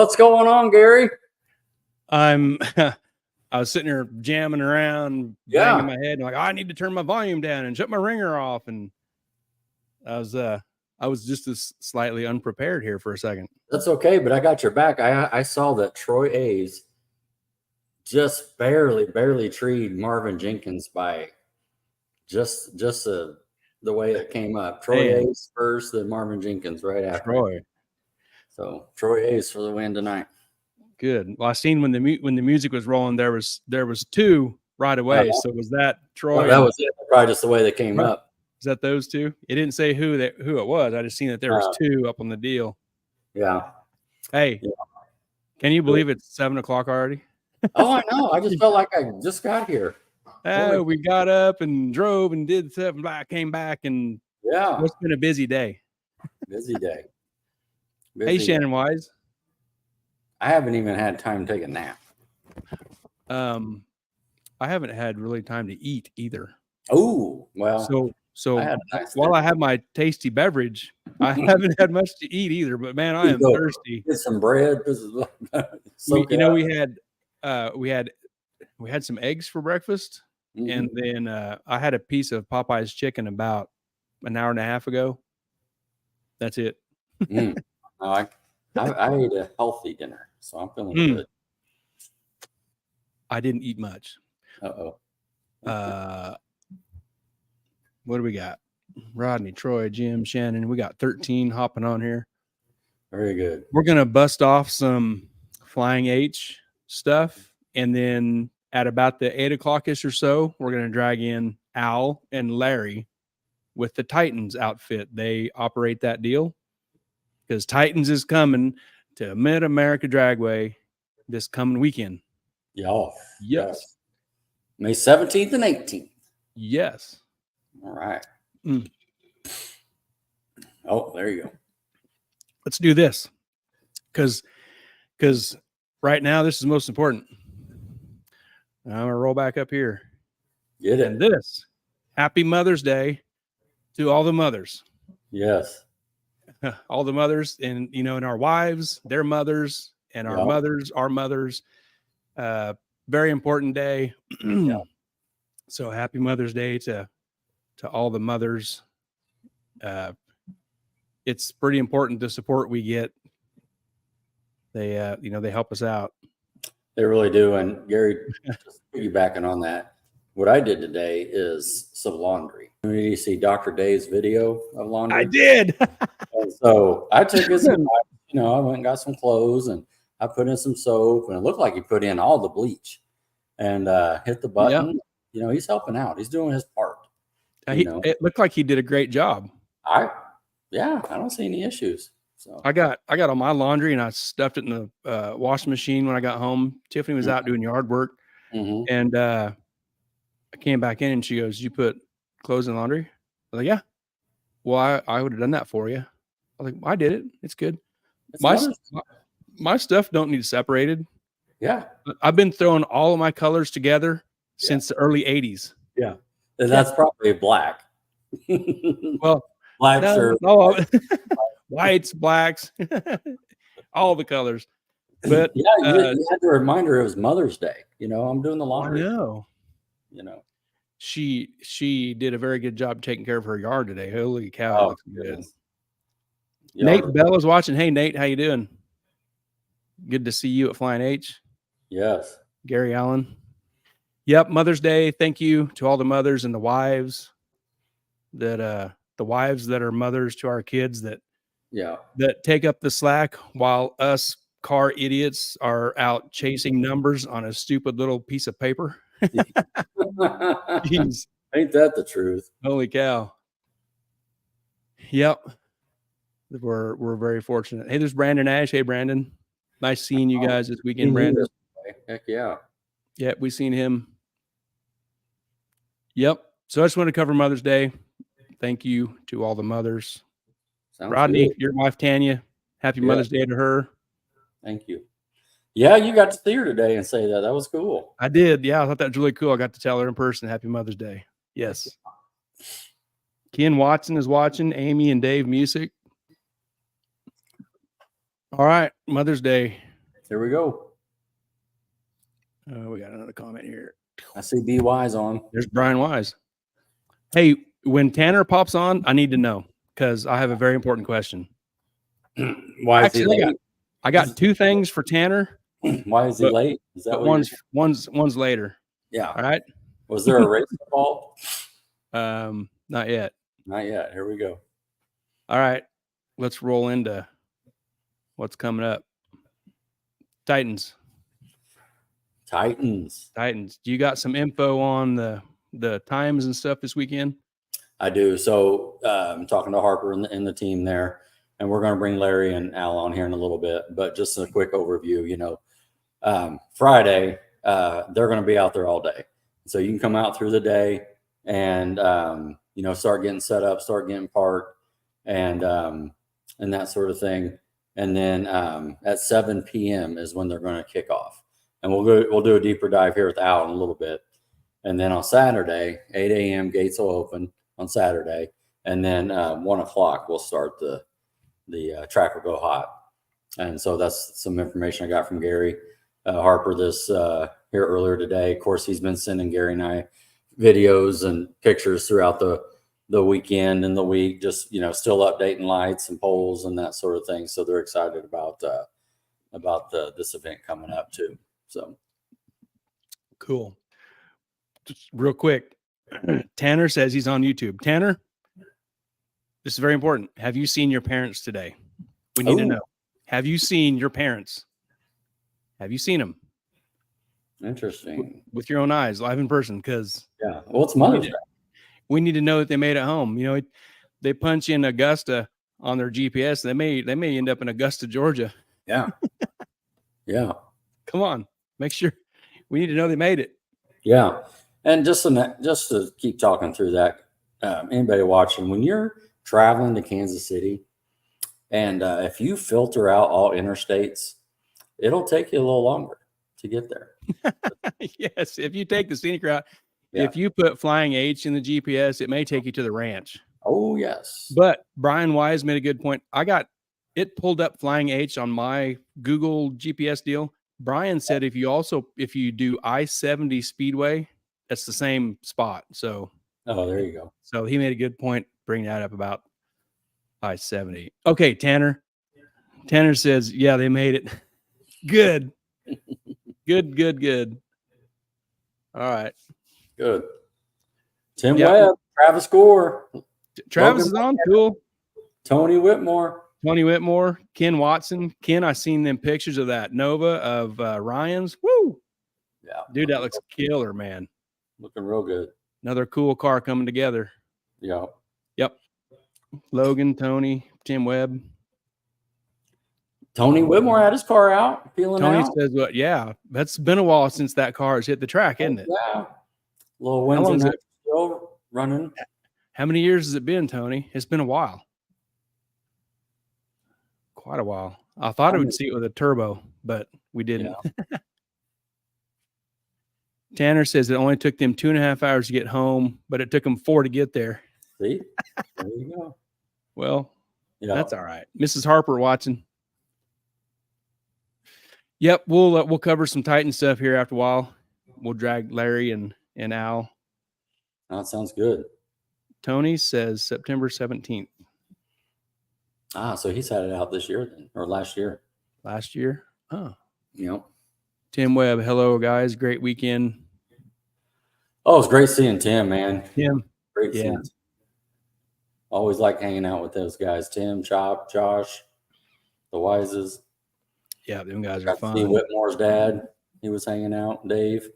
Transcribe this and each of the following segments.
What's going on, Gary? I was sitting here jamming around, banging my head, and like, I need to turn my volume down and shut my ringer off. And I was just as slightly unprepared here for a second. That's okay, but I got your back. I saw that Troy A's just barely treed Marvin Jenkins by just the way it came up. Troy A's first, then Marvin Jenkins right after. Troy. So Troy A's for the win tonight. Good. Well, I seen when the music was rolling, there was two right away. So was that Troy? Well, that was it. Probably just the way they came up. Is that those two? It didn't say who it was. I just seen that there was two up on the deal. Yeah. Hey, can you believe it's 7 o'clock already? Oh, I know. I just felt like I just got here. We got up and drove and did stuff and came back, and it's been a busy day. Busy day. Hey, Shannon Wise. I haven't even had time to take a nap. I haven't had really time to eat either. Oh, well. So while I have my tasty beverage, I haven't had much to eat either. But man, I am thirsty. Get some bread. We had some eggs for breakfast, and then I had a piece of Popeye's chicken about an hour and a half ago. That's it. I ate a healthy dinner, so I'm feeling good. I didn't eat much. What do we got? Rodney, Troy, Jim, Shannon. We got 13 hopping on here. Very good. We're going to bust off some Flying H stuff. And then at about the 8 o'clock-ish or so, we're going to drag in Al and Larry with the Titans outfit. They operate that deal because Titans is coming to Mid America Dragway this coming weekend. Yes. May 17th and 18th. Yes. All right. Oh, there you go. Let's do this because right now this is most important. I'm going to roll back up here. Get it. And this, happy Mother's Day to all the mothers. Yes. All the mothers and, and our wives, their mothers, and our mothers, our mothers. Very important day. So happy Mother's Day to all the mothers. It's pretty important the support we get. They help us out. They really do. And Gary, just piggybacking on that, what I did today is some laundry. Did you see Dr. Day's video of laundry? I did. And so I took his advice. I went and got some clothes and I put in some soap, and it looked like he put in all the bleach and hit the button. Yep. He's helping out. He's doing his part. It looked like he did a great job. I don't see any issues. So I got all my laundry and I stuffed it in the washing machine when I got home. Tiffany was out doing yard work, and I came back in and she goes, "You put clothes in laundry?" I was like, "Yeah." Well, I would have done that for you. I was like, "I did it. It's good." My stuff don't need separated. Yeah, I've been throwing all of my colors together since the early '80s. Yeah, and that's probably black. Well, blacks are whites, blacks, all the colors. But you had to remind her it was Mother's Day. I'm doing the laundry. I know. She did a very good job taking care of her yard today. Holy cow, it looks good. Nate Bell is watching. Hey, Nate, how you doing? Good to see you at Flying H. Yes. Gary Allen. Yep, Mother's Day. Thank you to all the mothers and the wives that the wives that are mothers to our kids that take up the slack while us car idiots are out chasing numbers on a stupid little piece of paper. Jeez. Ain't that the truth? Holy cow. Yep. We're very fortunate. Hey, there's Brandon Ash. Hey, Brandon. Nice seeing you guys this weekend, Brandon. Heck yeah. Yeah, we seen him. Yep. So I just want to cover Mother's Day. Thank you to all the mothers. Sounds Rodney, good. your wife, Tanya, happy Mother's Day to her. Thank you. Yeah, you got to see her today and say that. That was cool. I did. Yeah, I thought that was really cool. I got to tell her in person, happy Mother's Day. Yes. Ken Watson is watching. Amy and Dave Music. All right, Mother's Day. Here we go. We got another comment here. I see BY's on. There's Brian Wise. Hey, when Tanner pops on, I need to know because I have a very important question. Why is he late? I got two things for Tanner. Why is he late? Is that what one's later? Yeah. All right. Was there a race involved? Not yet. Not yet. Here we go. All right. Let's roll into what's coming up. Titans. Do you got some info on the times and stuff this weekend? I do. So I'm talking to Harper and the team there, and we're going to bring Larry and Al on here in a little bit. But just a quick overview, Friday, they're going to be out there all day. So you can come out through the day and, start getting set up, start getting parked and that sort of thing. And then at 7 p.m. is when they're going to kick off. And we'll do a deeper dive here with Al in a little bit. And then on Saturday, 8 a.m. gates will open on Saturday. And then 1 o'clock we'll start the track will go hot. And so that's some information I got from Gary Harper here earlier today. Of course, he's been sending Gary and I videos and pictures throughout the weekend and the week, just, still updating lights and poles and that sort of thing. So they're excited about this event coming up too. So cool. Just real quick. Tanner says he's on YouTube. Tanner, this is very important. Have you seen your parents today? We need to know. Have you seen your parents? Have you seen them? Interesting. With your own eyes, live in person, because well, it's Mother's Day. We need to know that they made it home. They punch in Augusta on their GPS. They may end up in Augusta, Georgia. Yeah. Yeah. Come on, make sure. We need to know they made it. Yeah, and just to keep talking through that, anybody watching, when you're traveling to Kansas City, and if you filter out all interstates, it'll take you a little longer to get there. Yes, if you take the scenic route, if you put Flying H in the GPS, it may take you to the ranch. Oh, yes. But Brian Wise made a good point. I got it pulled up Flying H on my Google GPS deal. Brian said if you do I-70 Speedway, that's the same spot. So there you go. So he made a good point bringing that up about I-70. Okay, Tanner. Tanner says, yeah, they made it. Good. Good. All right. Good. Tim Webb, Travis Gore. Travis is on. Cool. Tony Whitmore, Ken Watson. Ken, I seen them pictures of that Nova of Ryan's. Woo! Yeah. Dude, that looks killer, man. Looking real good. Another cool car coming together. Yeah. Yep. Logan, Tony, Tim Webb. Tony Whitmore had his car out, peeling out. Tony says, "What? Yeah, that's been a while since that car has hit the track, isn't it?" Yeah. Little wins in that still running. How many years has it been, Tony? It's been a while. Quite a while. I thought I would see it with a turbo, but we didn't. Yeah. Tanner says it only took them 2.5 hours to get home, but it took them 4 to get there. See? There you go. Well, that's all right. Mrs. Harper watching. Yep, we'll cover some Titan stuff here after a while. We'll drag Larry and Al. That sounds good. Tony says September 17th. So he's had it out this year then, or last year. Last year? Oh. Yep. Tim Webb, hello, guys. Great weekend. Oh, it's great seeing Tim, man. Tim. Great seeing Tim. Always like hanging out with those guys. Tim, Chop, Josh, the Wises. Yeah, them guys are fun. See Whitmore's dad. He was hanging out. Dave.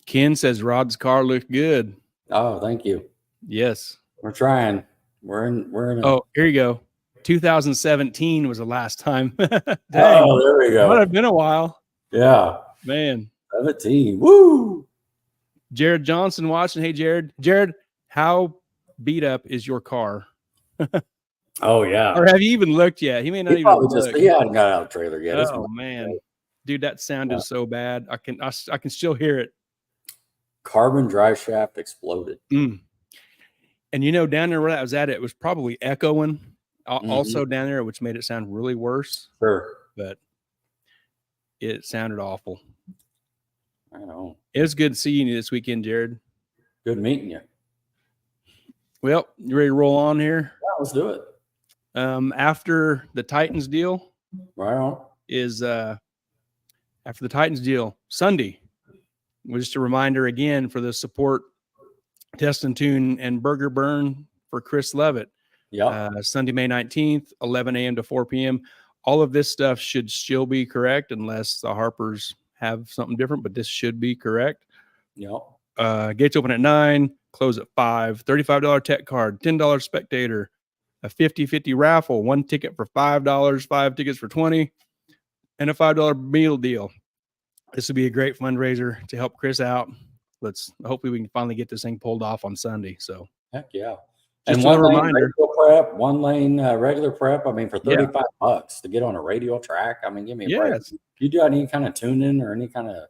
Ken says Rod's car looked good. Oh, thank you. Yes. We're trying. We're in. Oh, here you go. 2017 was the last time. Dang. Oh, there we go. It might have been a while. Yeah. Man. 17. Woo. Jared Johnson watching. Hey, Jared. Jared, how beat up is your car? Oh, yeah. Or have you even looked yet? He may not even look. He hadn't got out of the trailer yet. Oh, man. Dude, that sound is so bad. I can still hear it. Carbon drive shaft exploded. And down there where that was at, it was probably echoing also down there, which made it sound really worse. Sure. But it sounded awful. I know. It was good seeing you this weekend, Jared. Good meeting you. Well, you ready to roll on here? Yeah, let's do it. After the Titans deal, Right on. is after the Titans deal Sunday. Just a reminder again for the support, test and tune, and burger burn for Chris Levitt. Yeah. Sunday, May 19th, 11 a.m. to 4 p.m. All of this stuff should still be correct unless the Harpers have something different, but this should be correct. Yeah. Gates open at 9, close at 5. $35 tech card, $10 spectator, a 50-50 raffle, 1 ticket for $5, 5 tickets for $20, and a $5 meal deal. This would be a great fundraiser to help Chris out. Hopefully we can finally get this thing pulled off on Sunday. So heck yeah. Just and one one reminder, lane prep, 1 lane regular prep. I mean, for $35 to get on a radial track. I mean, give me a break. If you do any kind of tuning or any kind of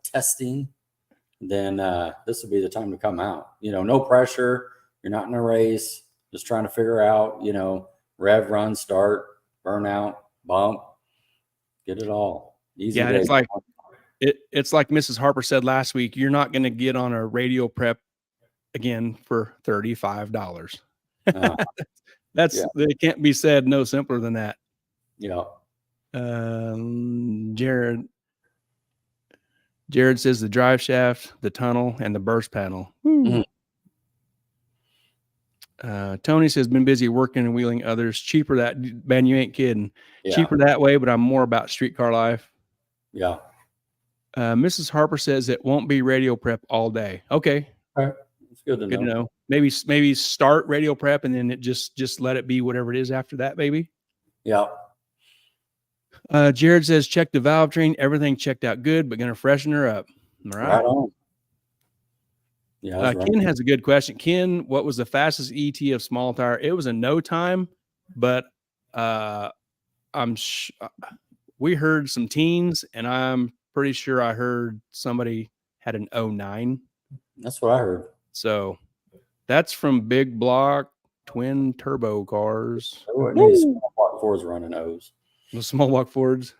testing, then this would be the time to come out. No pressure. You're not in a race. Just trying to figure out, rev, run, start, burnout, bump, get it all. Easy. Yeah, it's like Mrs. Harper said last week. You're not going to get on a radio prep again for $35. It can't be said no simpler than that. Yeah. Jared says the drive shaft, the tunnel, and the burst panel. Mm-hmm. Tony says been busy working and wheeling others. Cheaper that, man, you ain't kidding. Yeah. Cheaper that way, but I'm more about streetcar life. Yeah. Mrs. Harper says it won't be radio prep all day. Okay. All right. It's good to know. Maybe start radio prep and then it just let it be whatever it is after that, maybe. Yeah. Jared says check the valve train. Everything checked out good, but gonna freshen her up. All right. Right on. Yeah. Ken has a good question. Ken, what was the fastest ET of small tire? It was a no time, but we heard some teens, and I'm pretty sure I heard somebody had an 09. That's what I heard. So that's from big block twin turbo cars. Small block Fords running O's. The small block Fords.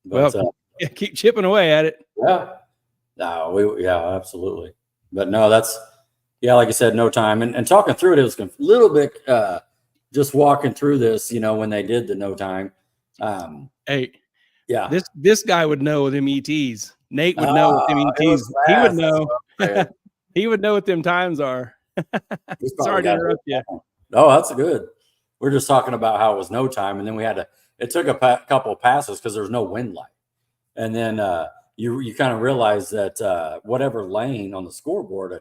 But, keep chipping away at it. Yeah. No, absolutely. But no, that's like I said, no time. And talking through it, it was a little bit just walking through this, when they did the no time. Hey. Yeah. This guy would know them ETs. Nate would know what them ETs. He would know. He would know what them times are. Sorry to interrupt you. No, that's good. We're just talking about how it was no time, and then it took a couple of passes because there's no wind light, and then you kind of realize that whatever lane on the scoreboard, a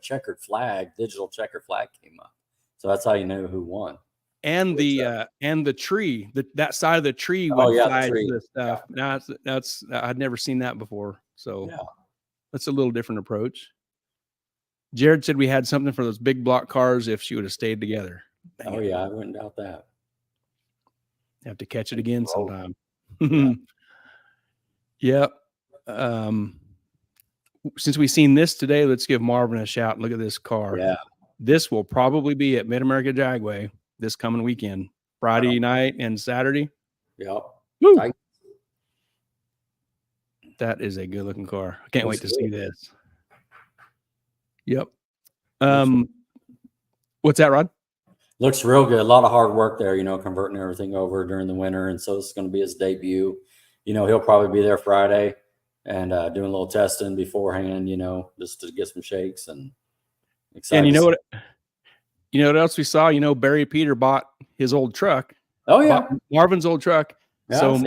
digital checkered flag came up, so that's how you knew who won. And the tree, that side of the tree would flag this stuff. Yeah. That's I'd never seen that before. So that's a little different approach. Jared said we had something for those big block cars if she would have stayed together. Dang it. I wouldn't doubt that. Have to catch it again sometime. Yep. Since we've seen this today, let's give Marvin a shout. Look at this car. Yeah. This will probably be at Mid America Dragway this coming weekend, Friday night and Saturday. Yep. That is a good looking car. I can't wait to see this. Yep. What's that, Rod? Looks real good. A lot of hard work there, converting everything over during the winter. And so it's going to be his debut. He'll probably be there Friday and doing a little testing beforehand, just to get some shakes and excited. And what else we saw? Barry Peter bought his old truck. Oh, yeah. Marvin's old truck. Yeah, so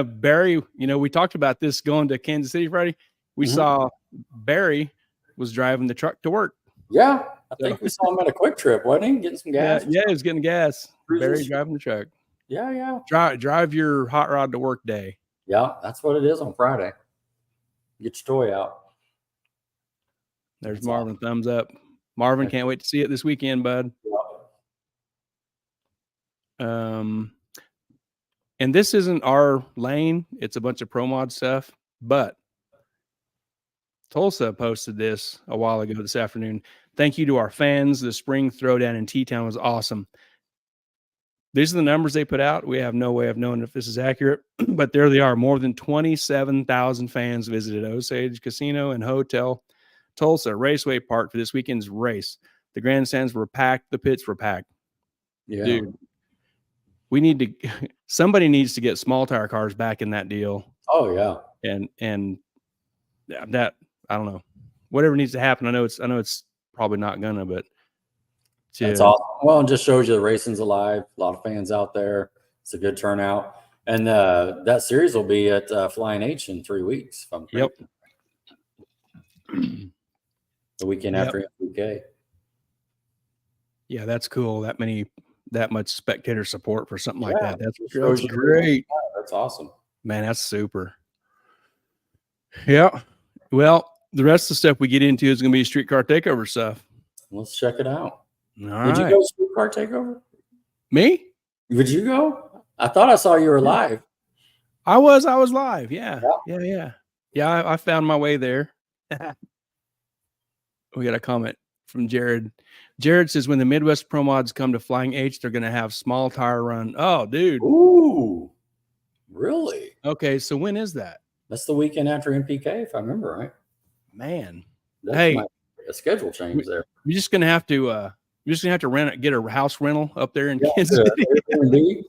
Barry, we talked about this going to Kansas City Friday. We saw Barry was driving the truck to work. Yeah. I think we saw him at a quick trip, wasn't he? Getting some gas. Yeah, he was getting gas. Barry driving the truck. Yeah. Drive your hot rod to work day. Yeah, that's what it is on Friday. Get your toy out. There's Marvin. Awesome. Thumbs up. Marvin, can't wait to see it this weekend, bud. Yeah. And this isn't our lane. It's a bunch of Pro Mod stuff. But Tulsa posted this a while ago this afternoon. Thank you to our fans. The spring throwdown in T-Town was awesome. These are the numbers they put out. We have no way of knowing if this is accurate, but there they are. More than 27,000 fans visited Osage Casino and Hotel Tulsa Raceway Park for this weekend's race. The grandstands were packed. The pits were packed. Yeah. Dude, somebody needs to get small tire cars back in that deal. Oh yeah. And that, I don't know, whatever needs to happen. I know it's probably not gonna, but that's awesome. Well, it just shows you the racing's alive. A lot of fans out there. It's a good turnout. And that series will be at Flying H in 3 weeks. If I'm correct. Yep. The weekend after MPK. Yeah, that's cool. That much spectator support for something like that. That's great. That's awesome. Man, that's super. Yeah. Well, the rest of the stuff we get into is going to be Street Car Takeover stuff. Let's check it out. All Did you go Street Car Takeover? Me? Would you go? I thought I saw you were live. I was live. Yeah. I found my way there. We got a comment from Jared. Jared says, when the Midwest Pro Mods come to Flying H, they're going to have small tire run. Oh, dude. Ooh, really? Okay, so when is that? That's the weekend after MPK, if I remember right. Man, that's a schedule change there. You're just going to have to get a house rental up there in Kansas City. Indeed.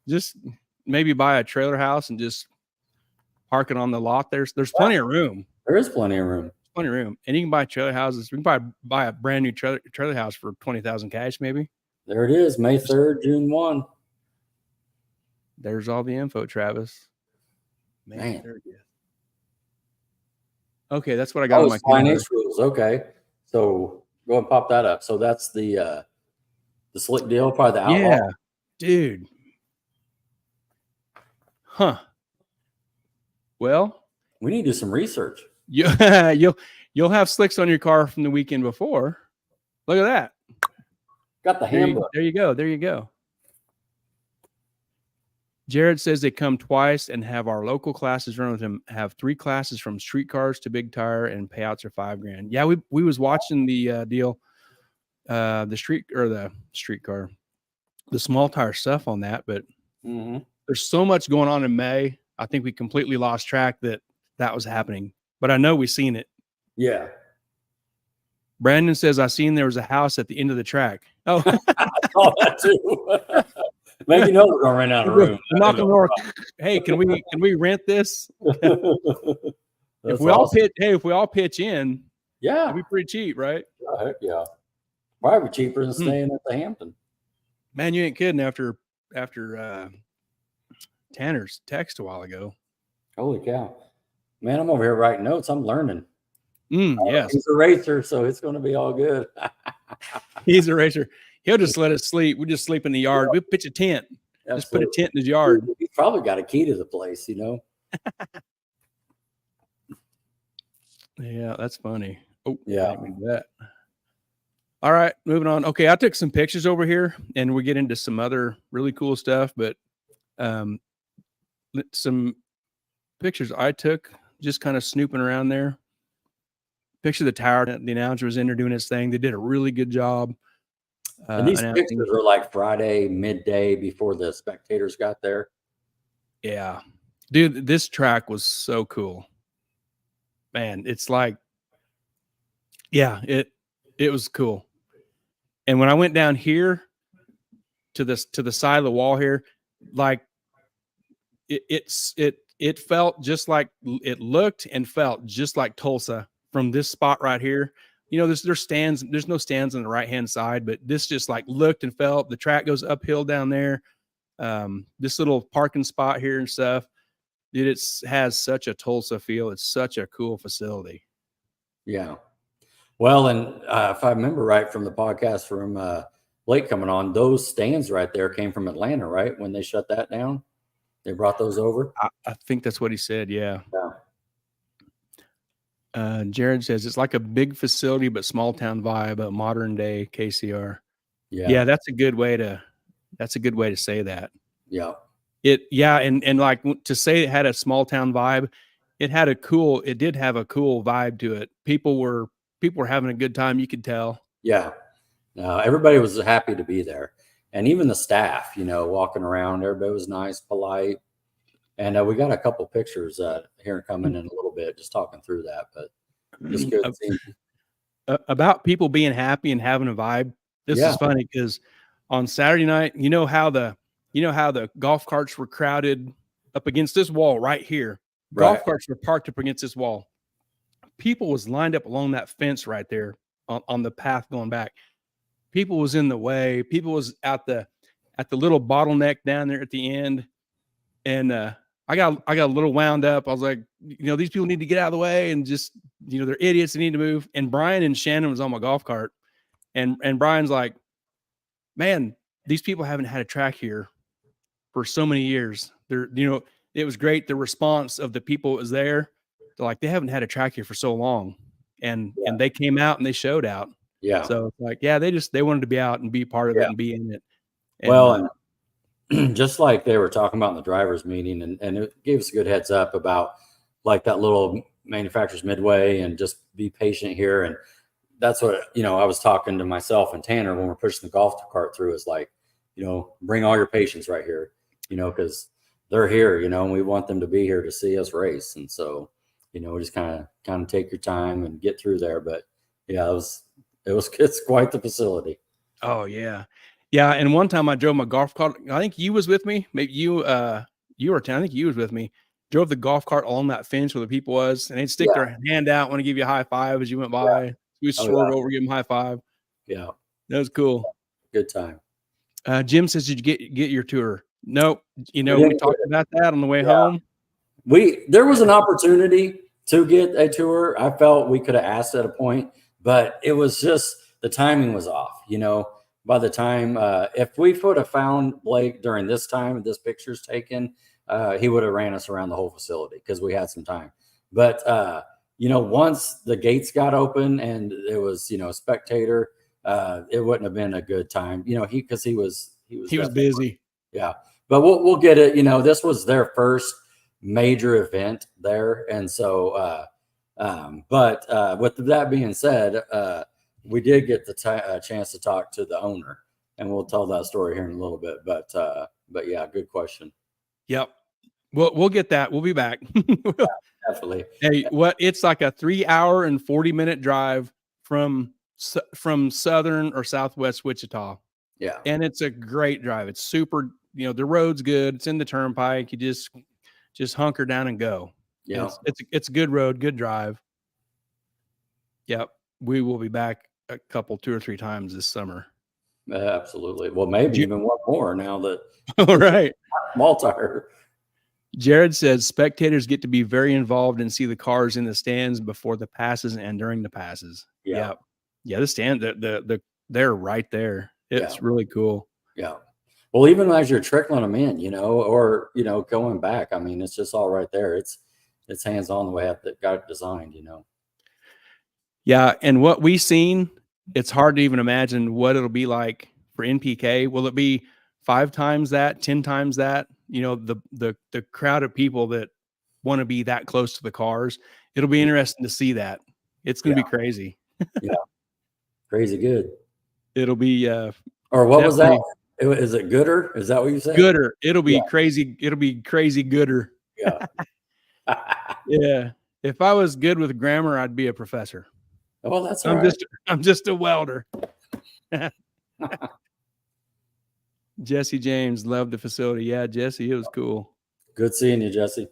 Just maybe buy a trailer house and just park it on the lot. There's plenty of room. There is plenty of room. Plenty of room, and you can buy trailer houses. We can buy a brand new trailer house for $20,000 cash, maybe. There it is, May 3rd, June 1. There's all the info, Travis. Man. Okay, that's what I got on my Flying H rules. Okay, so go and pop that up. So that's the slick deal, probably the outlaw. Yeah, dude. Huh. Well, we need to do some research. You'll have slicks on your car from the weekend before. Look at that. Got the handbook. There you go. Jared says they come twice and have our local classes run with him. Have 3 classes from street cars to big tire, and payouts are $5,000. Yeah, we was watching the deal, the small tire stuff on that, but there's so much going on in May. I think we completely lost track that was happening. But I know we've seen it. Yeah. Brandon says, I seen there was a house at the end of the track. Oh, I saw that too. Maybe you know we're gonna run out of room. Knock on the door. Hey, can we rent if we all pitch in, it'll be pretty cheap, right? Heck yeah. Probably cheaper than staying at the Hampton. Man, you ain't kidding after Tanner's text a while ago. Holy cow. Man, I'm over here writing notes. I'm learning. Yes. He's a racer, so it's going to be all good. He's a racer. He'll just let us sleep. We just sleep in the yard. We pitch a tent. Absolutely. Just put a tent in his yard. He's probably got a key to the place, you know? Yeah, that's funny. Oh, yeah. That. All right, moving on. Okay, I took some pictures over here, and we get into some other really cool stuff, but some pictures I took just kind of snooping around there. Picture the tower. The announcer was in there doing his thing. They did a really good job. And these pictures were like Friday midday before the spectators got there. Yeah, dude, this track was so cool. Man, it's like, yeah, it was cool. And when I went down here to the side of the wall here, like it felt just like, it looked and felt just like Tulsa from this spot right here. You know, there's stands, there's no stands on the right-hand side, but this just like looked and felt. The track goes uphill down there. This little parking spot here and stuff, dude, it has such a Tulsa feel. It's such a cool facility. Yeah. Well, and if I remember right from the podcast from Blake coming on, those stands right there came from Atlanta, right? When they shut that down, they brought those over. I think that's what he said. Yeah. Yeah. Jared says it's like a big facility, but small town vibe, a modern day KCR. Yeah. That's a good way to say that. Yeah. And like to say it had a small town vibe, it did have a cool vibe to it. People were having a good time. You could tell. Yeah. Everybody was happy to be there. and even the staff, walking around, everybody was nice, polite. And we got a couple pictures here coming in a little bit, just talking through that, but just good seeing. About people being happy and having a vibe. This is funny because on Saturday night, you know how the golf carts were crowded up against this wall right here. Golf carts were parked up against this wall. People was lined up along that fence right there on the path going back. People was in the way. People was at the little bottleneck down there at the end. And I got a little wound up. I was like, these people need to get out of the way and just, they're idiots. They need to move. And Brian and Shannon was on my golf cart. And Brian's like, man, these people haven't had a track here for so many years. It was great. The response of the people that was there. They're like, they haven't had a track here for so long. And they came out and they showed out. Yeah. So it's like, they wanted to be out and be part of it and be in it. And, just like they were talking about in the drivers meeting, and it gave us a good heads up about like that little manufacturer's midway and just be patient here. And that's what, I was talking to myself and Tanner when we're pushing the golf cart through, is like, bring all your patience right here, because they're here, and we want them to be here to see us race. And so, just kind of take your time and get through there. But yeah, it's quite the facility. Oh yeah. Yeah, and one time I drove my golf cart. I think you was with me. Maybe you were 10. I think you was with me. Drove the golf cart along that fence where the people was, and they'd stick their hand out, want to give you a high five as you went by. Yeah. We swerve over, give them a high five. Yeah, that was cool. Good time. Jim says, "Did you get your tour?" Nope. We talked about that on the way home. There was an opportunity to get a tour. I felt we could have asked at a point, but it was just the timing was off. By the time, if we would have found Blake during this time, this picture's taken, he would have ran us around the whole facility because we had some time. But, once the gates got open and it was, a spectator, it wouldn't have been a good time, because he was busy. Yeah. But we'll get it. This was their first major event there. And so, but with that being said, we did get the chance to talk to the owner, and we'll tell that story here in a little bit. But yeah, good question. Yep. We'll get that. We'll be back. Yeah, definitely. Hey, it's like a 3 hour and 40-minute drive from southern or southwest Wichita. Yeah. And it's a great drive. It's super, the road's good. It's in the turnpike. You just hunker down and go. Yeah. It's a good road, good drive. Yep. We will be back a couple, 2 or 3 times this summer. Absolutely. Well, maybe even one more now that. All right. Multi. Jared says spectators get to be very involved and see the cars in the stands before the passes and during the passes. Yeah. Yeah. The stand, they're right there. It's really cool. Yeah. Well, even as you're trickling them in, or, going back, I mean, it's just all right there. It's hands on the way that got it designed, Yeah, and what we've seen, it's hard to even imagine what it'll be like for NPK. Will it be 5 times that, 10 times that? The crowd of people that want to be that close to the cars. It'll be interesting to see that. It's going to be crazy. Yeah, crazy good. It'll be. Or what was that? Is it gooder? Is that what you said? Gooder. It'll be crazy. It'll be crazy gooder. Yeah. Yeah. If I was good with grammar, I'd be a professor. Oh, that's all right. I'm just a welder. Jesse James loved the facility. Yeah, Jesse, it was cool. Good seeing you, Jesse.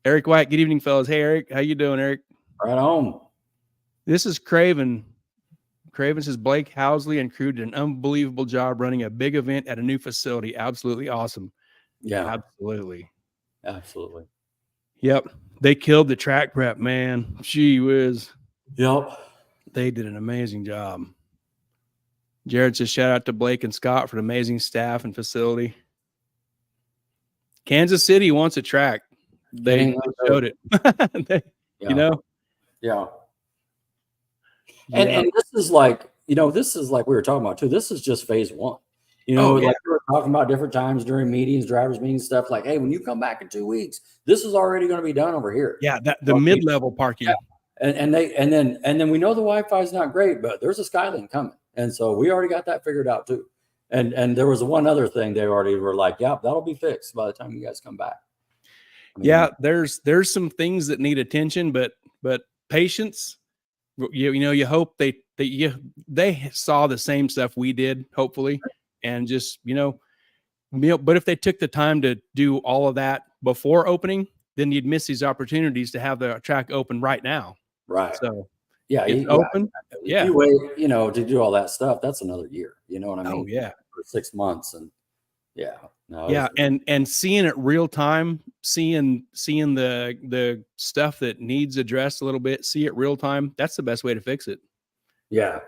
Eric White, good evening, fellas. Hey, Eric, how you doing, Eric? Right on. This is Craven. Craven says Blake Housley and crew did an unbelievable job running a big event at a new facility. Absolutely awesome. Yeah, absolutely. Yep, they killed the track prep, man. Gee whiz. Yep. They did an amazing job. Jared says, shout out to Blake and Scott for the amazing staff and facility. Kansas City wants a track. They showed it. Yeah. And this is like, this is like we were talking about too. This is just phase 1. Like we were talking about different times during meetings, drivers meetings, stuff like, hey, when you come back in 2 weeks, this is already going to be done over here. Yeah, the mid-level parking. Yeah. And then we know the Wi-Fi is not great, but there's a Skylink coming. And so we already got that figured out too. And there was one other thing they already were like, "Yep, that'll be fixed by the time you guys come back." I mean, Yeah, there's some things that need attention, but patience. You hope they saw the same stuff we did, hopefully, and just but if they took the time to do all of that before opening, then you'd miss these opportunities to have the track open right now. right. So Yeah, it's open. If you wait, to do all that stuff, that's another year. You know what I mean? Oh yeah. For 6 months, and yeah, no, Yeah, and seeing it real time, seeing the stuff that needs addressed a little bit, see it real time. That's the best way to fix it. yeah.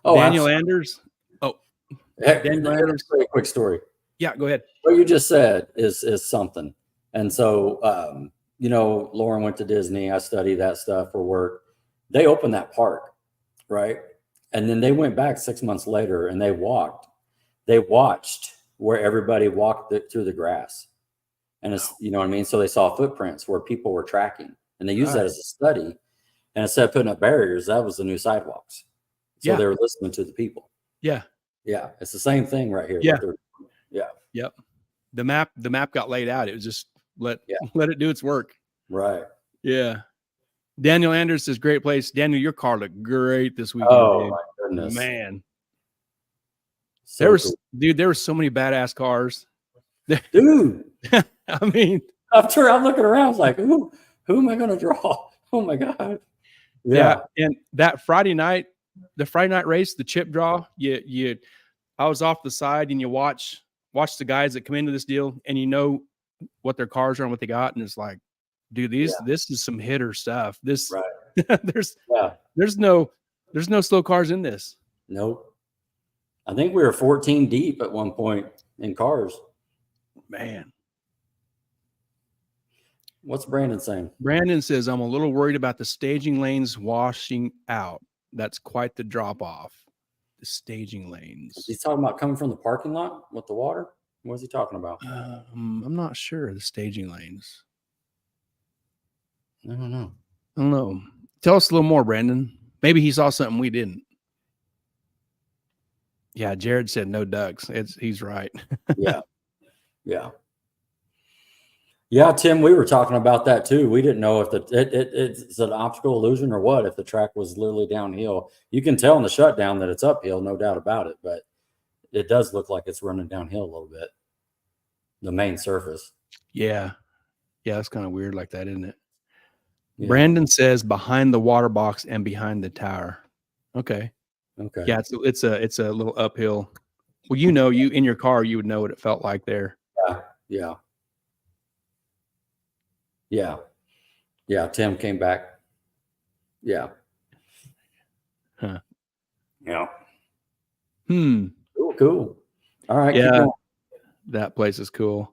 Oh, Daniel absolutely. Anders. Oh, Heck, Daniel here's Anders. a quick story. Yeah, go ahead. What you just said is something. And so, Lauren went to Disney. I study that stuff for work. They opened that park, right? And then they went back 6 months later and they watched where everybody walked through the grass. And it's, you know what I mean? So they saw footprints where people were tracking, and they used that as a study. And instead of putting up barriers, that was the new sidewalks. So they were listening to the people. Yeah. Yeah. It's the same thing right here. Yeah. Yeah. Yep. The map got laid out. It was just let it do its work. Right. Yeah. Daniel Anders is great place. Daniel, your car looked great this weekend. Oh dude. my goodness, man. So there were so many badass cars. Dude. I mean, I'm looking around, I was like, who am I going to draw? Oh my God. Yeah. And that Friday night, the Friday night race, the chip draw, I was off the side and you watch the guys that come into this deal and you know what their cars are and what they got. And it's like, dude, this is some hitter stuff. This right. there's no slow cars in this. Nope. I think we were 14 deep at one point in cars. Man. What's Brandon saying? Brandon says, I'm a little worried about the staging lanes washing out. That's quite the drop off. The staging lanes. He's talking about coming from the parking lot with the water. What is he talking about? I'm not sure. The staging lanes. I don't know. Tell us a little more, Brandon. Maybe he saw something we didn't. Yeah, Jared said no ducks. He's right. Yeah, Tim, we were talking about that too. We didn't know if it's an optical illusion or what, if the track was literally downhill. You can tell in the shutdown that it's uphill, no doubt about it, but it does look like it's running downhill a little bit. The main surface. Yeah. Yeah, it's kind of weird like that, isn't it? Yeah. Brandon says behind the water box and behind the tower. Okay. Yeah, it's a little uphill. Well, you in your car, you would know what it felt like there. Yeah. Tim came back. Yeah. Huh. Yeah. Cool. All right. Yeah. That place is cool.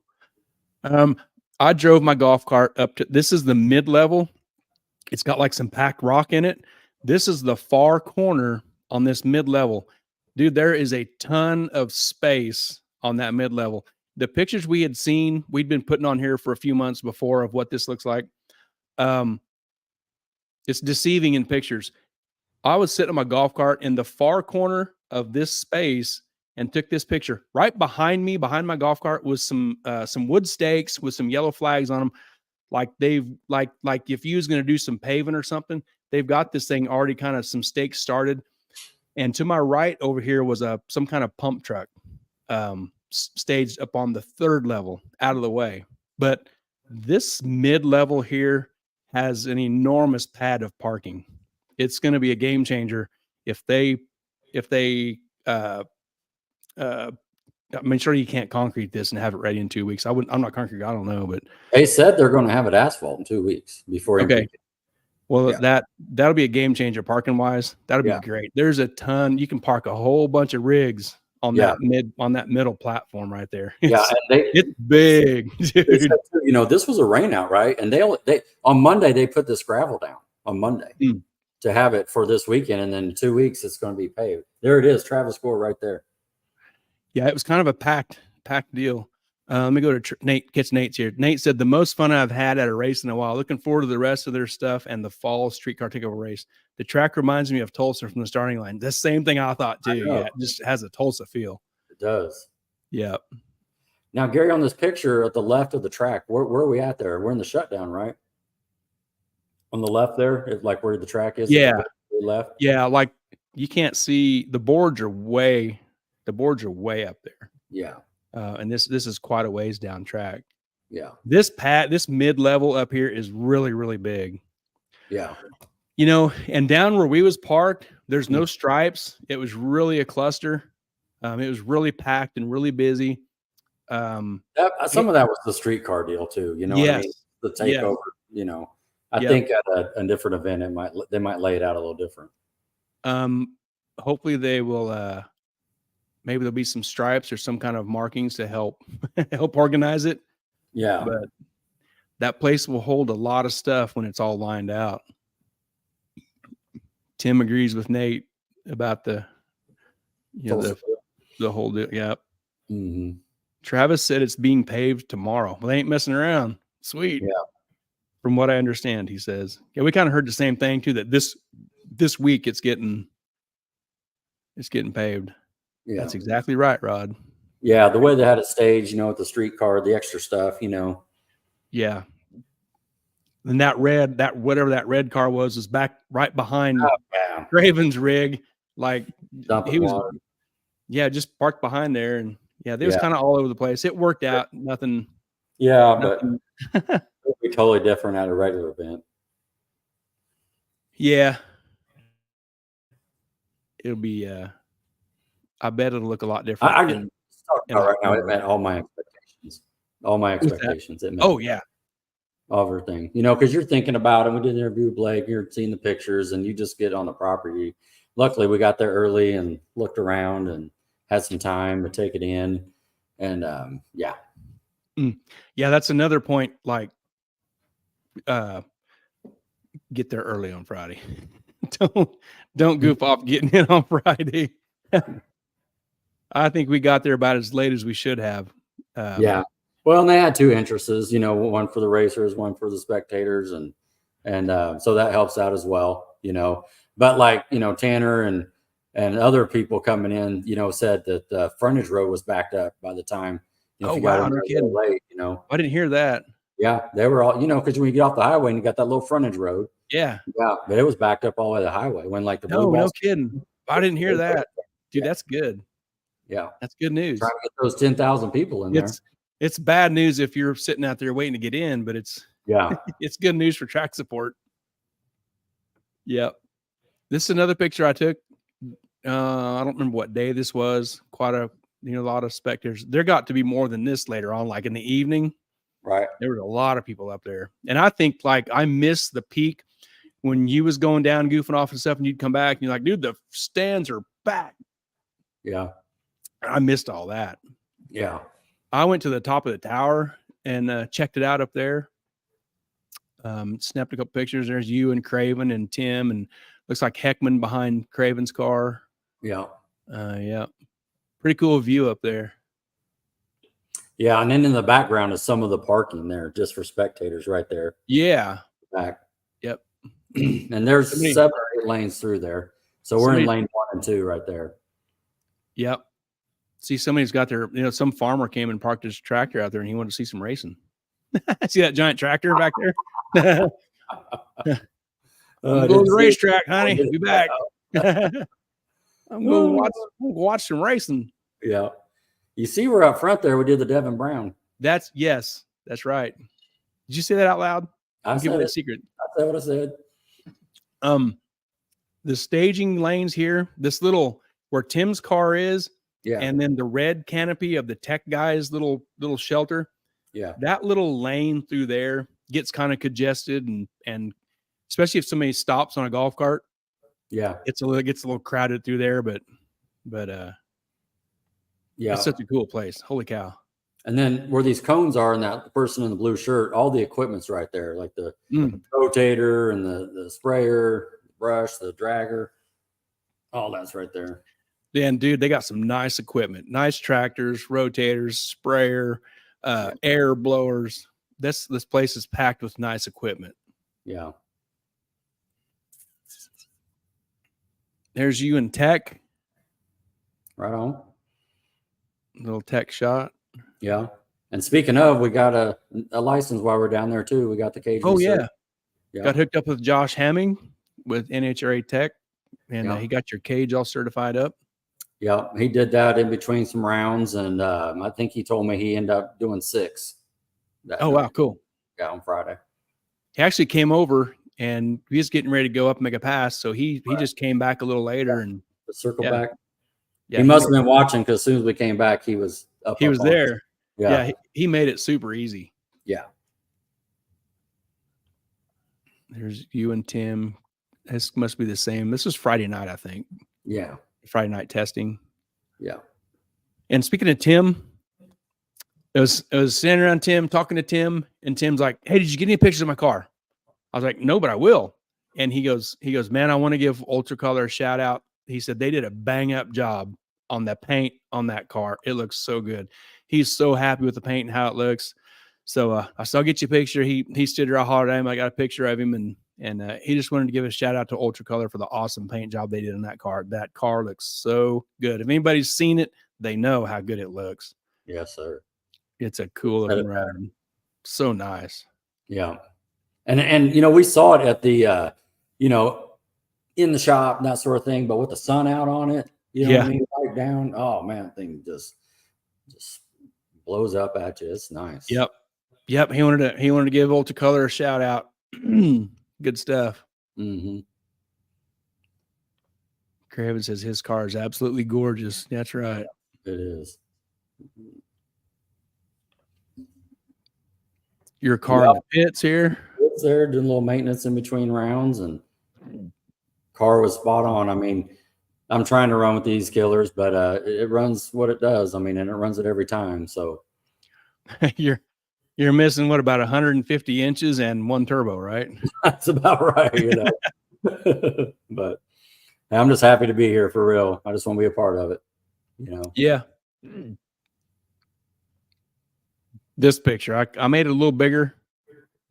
I drove my golf cart up to, this is the mid-level. It's got like some packed rock in it. This is the far corner on this mid-level. Dude, there is a ton of space on that mid-level. The pictures we had seen, we'd been putting on here for a few months before of what this looks like. It's deceiving in pictures. I was sitting on my golf cart in the far corner of this space and took this picture. Right behind me, behind my golf cart, was some wood stakes with some yellow flags on them. Like they've like if you was going to do some paving or something, they've got this thing already kind of some stakes started. And to my right over here was some kind of pump truck staged up on the third level out of the way. But this mid-level here has an enormous pad of parking. It's going to be a game changer if they I mean, sure, you can't concrete this and have it ready in 2 weeks. I'm not concrete. I don't know, but they said they're going to have it asphalt in 2 weeks before. Okay. Well, yeah. That'll be a game changer parking wise. That'll be great. There's a ton. You can park a whole bunch of rigs on that middle platform right there. It's big, dude. Said, this was a rain out, right? And they on Monday they put this gravel down on Monday to have it for this weekend, and then in 2 weeks it's going to be paved. There it is, Travis Gore right there. Yeah, it was kind of a packed deal. Let me go to Nate. Catch Nate's here. Nate said the most fun I've had at a race in a while. Looking forward to the rest of their stuff and the fall Street Car Takeover race. The track reminds me of Tulsa from the starting line. The same thing I thought too. Yeah, it just has a Tulsa feel. It does. Yeah. Now, Gary, on this picture at the left of the track, where are we at there? We're in the shutdown, right? On the left there, like where the track is. Yeah. Left. Yeah, like you can't see the boards are way up there. Yeah. And this is quite a ways down track. Yeah. This mid-level up here is really, really big. Yeah. You know, and down where we was parked, there's no stripes. It was really a cluster. It was really packed and really busy. Some of that was the streetcar deal too. You know what I mean? The takeover, you know. I think at a different event they might lay it out a little different. Hopefully they will maybe there'll be some stripes or some kind of markings to help organize it. Yeah. But that place will hold a lot of stuff when it's all lined out. Tim agrees with Nate about the whole deal. Yeah. Mm-hmm. Travis said it's being paved tomorrow. Well, they ain't messing around. Sweet. Yeah. From what I understand, he says. Yeah, we kind of heard the same thing too, that this week it's getting paved. Yeah. That's exactly right, Rod. Yeah, the way they had it staged, you know, with the streetcar, the extra stuff, you know. Yeah. And whatever that red car was back right behind Craven's rig. Like he was water. Yeah, just parked behind there, and they was kind of all over the place. It worked out. Nothing. Yeah, nothing. But it'll be totally different at a regular event. Yeah. It'll be I bet it'll look a lot different. I can talk about right now. It met all my expectations. All my expectations. It met everything. You know, because you're thinking about it. We did an interview with Blake. You're seeing the pictures, and you just get on the property. Luckily, we got there early and looked around and had some time to take it in. And yeah, that's another point. Like, get there early on Friday. Don't goof off getting in on Friday. I think we got there about as late as we should have. Yeah. Well, and they had two entrances, you know, one for the racers, one for the spectators. And so that helps out as well, you know, but like, you know, Tanner and other people coming in, you know, said that the frontage road was backed up by the time, you know, no kidding. Late, you know, I didn't hear that. Yeah. They were all, you know, cause when you get off the highway and you got that little frontage road. Yeah. Yeah. But it was backed up all the way to the highway when like the no kidding. I didn't hear that. Dude, that's good. Yeah. That's good news. Trying to get those 10,000 people in there. It's bad news if you're sitting out there waiting to get in, but it's good news for track support. Yep. This is another picture I took. I don't remember what day this was. Quite a lot of spectators. There got to be more than this later on, like in the evening. Right. There was a lot of people up there. And I think like I missed the peak when you was going down, goofing off and stuff, and you'd come back and you're like, dude, the stands are back. Yeah. I missed all that. Yeah. I went to the top of the tower and checked it out up there. Snapped a couple pictures. There's you and Craven and Tim, and looks like Heckman behind Craven's car. Yeah. Yeah. Pretty cool view up there. Yeah. And then in the background is some of the parking there just for spectators right there. Yeah. Back. Yep. And there's 7 or 8 lanes through there. So we're in lane 1 and 2 right there. Yep. See, somebody's got their, some farmer came and parked his tractor out there and he wanted to see some racing. See that giant tractor back there? I'm going to the racetrack, honey. Be back. I'm going to watch some racing. Yeah. You see, we're up front there. We did the Devin Brown. That's right. Did you say that out loud? I give it a secret. I said what I said. The staging lanes here, this little where Tim's car is, and then the red canopy of the tech guy's little shelter. Yeah. That little lane through there gets kind of congested and especially if somebody stops on a golf cart. Yeah. Gets a little crowded through there, but yeah. It's such a cool place. Holy cow. And then where these cones are and that person in the blue shirt, all the equipment's right there, like the rotator and the sprayer, the brush, the dragger, all that's right there. And dude, they got some nice equipment, nice tractors, rotators, sprayer, air blowers. This place is packed with nice equipment. Yeah. There's you and Tech. Right on. Little Tech shot. Yeah. And speaking of, we got a license while we're down there too. We got the cage. Oh research. yeah. Got hooked up with Josh Hamming with NHRA Tech, and he got your cage all certified up. Yeah, he did that in between some rounds, and I think he told me he ended up doing 6. Oh wow, cool. Yeah, on Friday. He actually came over and he was getting ready to go up and make a pass, so he just came back a little later and the circle back. Yeah, he must have been watching because as soon as we came back, he was up. He was there. Yeah, he made it super easy. Yeah. There's you and Tim. This must be the same. This was Friday night, I think. Yeah. Friday night testing. Yeah. And speaking of Tim, it was standing around Tim, talking to Tim, and Tim's like, "Hey, did you get any pictures of my car?" I was like, "No, but I will." And he goes, "Man, I want to give Ultracolor a shout out." He said they did a bang up job on the paint on that car. It looks so good. He's so happy with the paint and how it looks. So I said, "I'll get you a picture." He stood there, I hollered at him. I got a picture of him, and he just wanted to give a shout out to Ultracolor for the awesome paint job they did on that car. That car looks so good. If anybody's seen it, they know how good it looks. Yes, sir. It's a cool looking ride. So nice. Yeah. And we saw it at the in the shop, that sort of thing, but with the sun out on it, what I mean, right down. Oh man, thing just blows up at you. It's nice. Yep. He wanted to give Ultracolor a shout out. Good stuff. Mm-hmm. Craven says his car is absolutely gorgeous. That's right. It is. Your car in the pits here. It's there doing a little maintenance in between rounds, and car was spot on. I mean, I'm trying to run with these killers, but it runs what it does. I mean, and it runs it every time. So you're missing what, about 150 inches and 1 turbo, right? That's about right. But I'm just happy to be here for real. I just want to be a part of it. Yeah. This picture, I made it a little bigger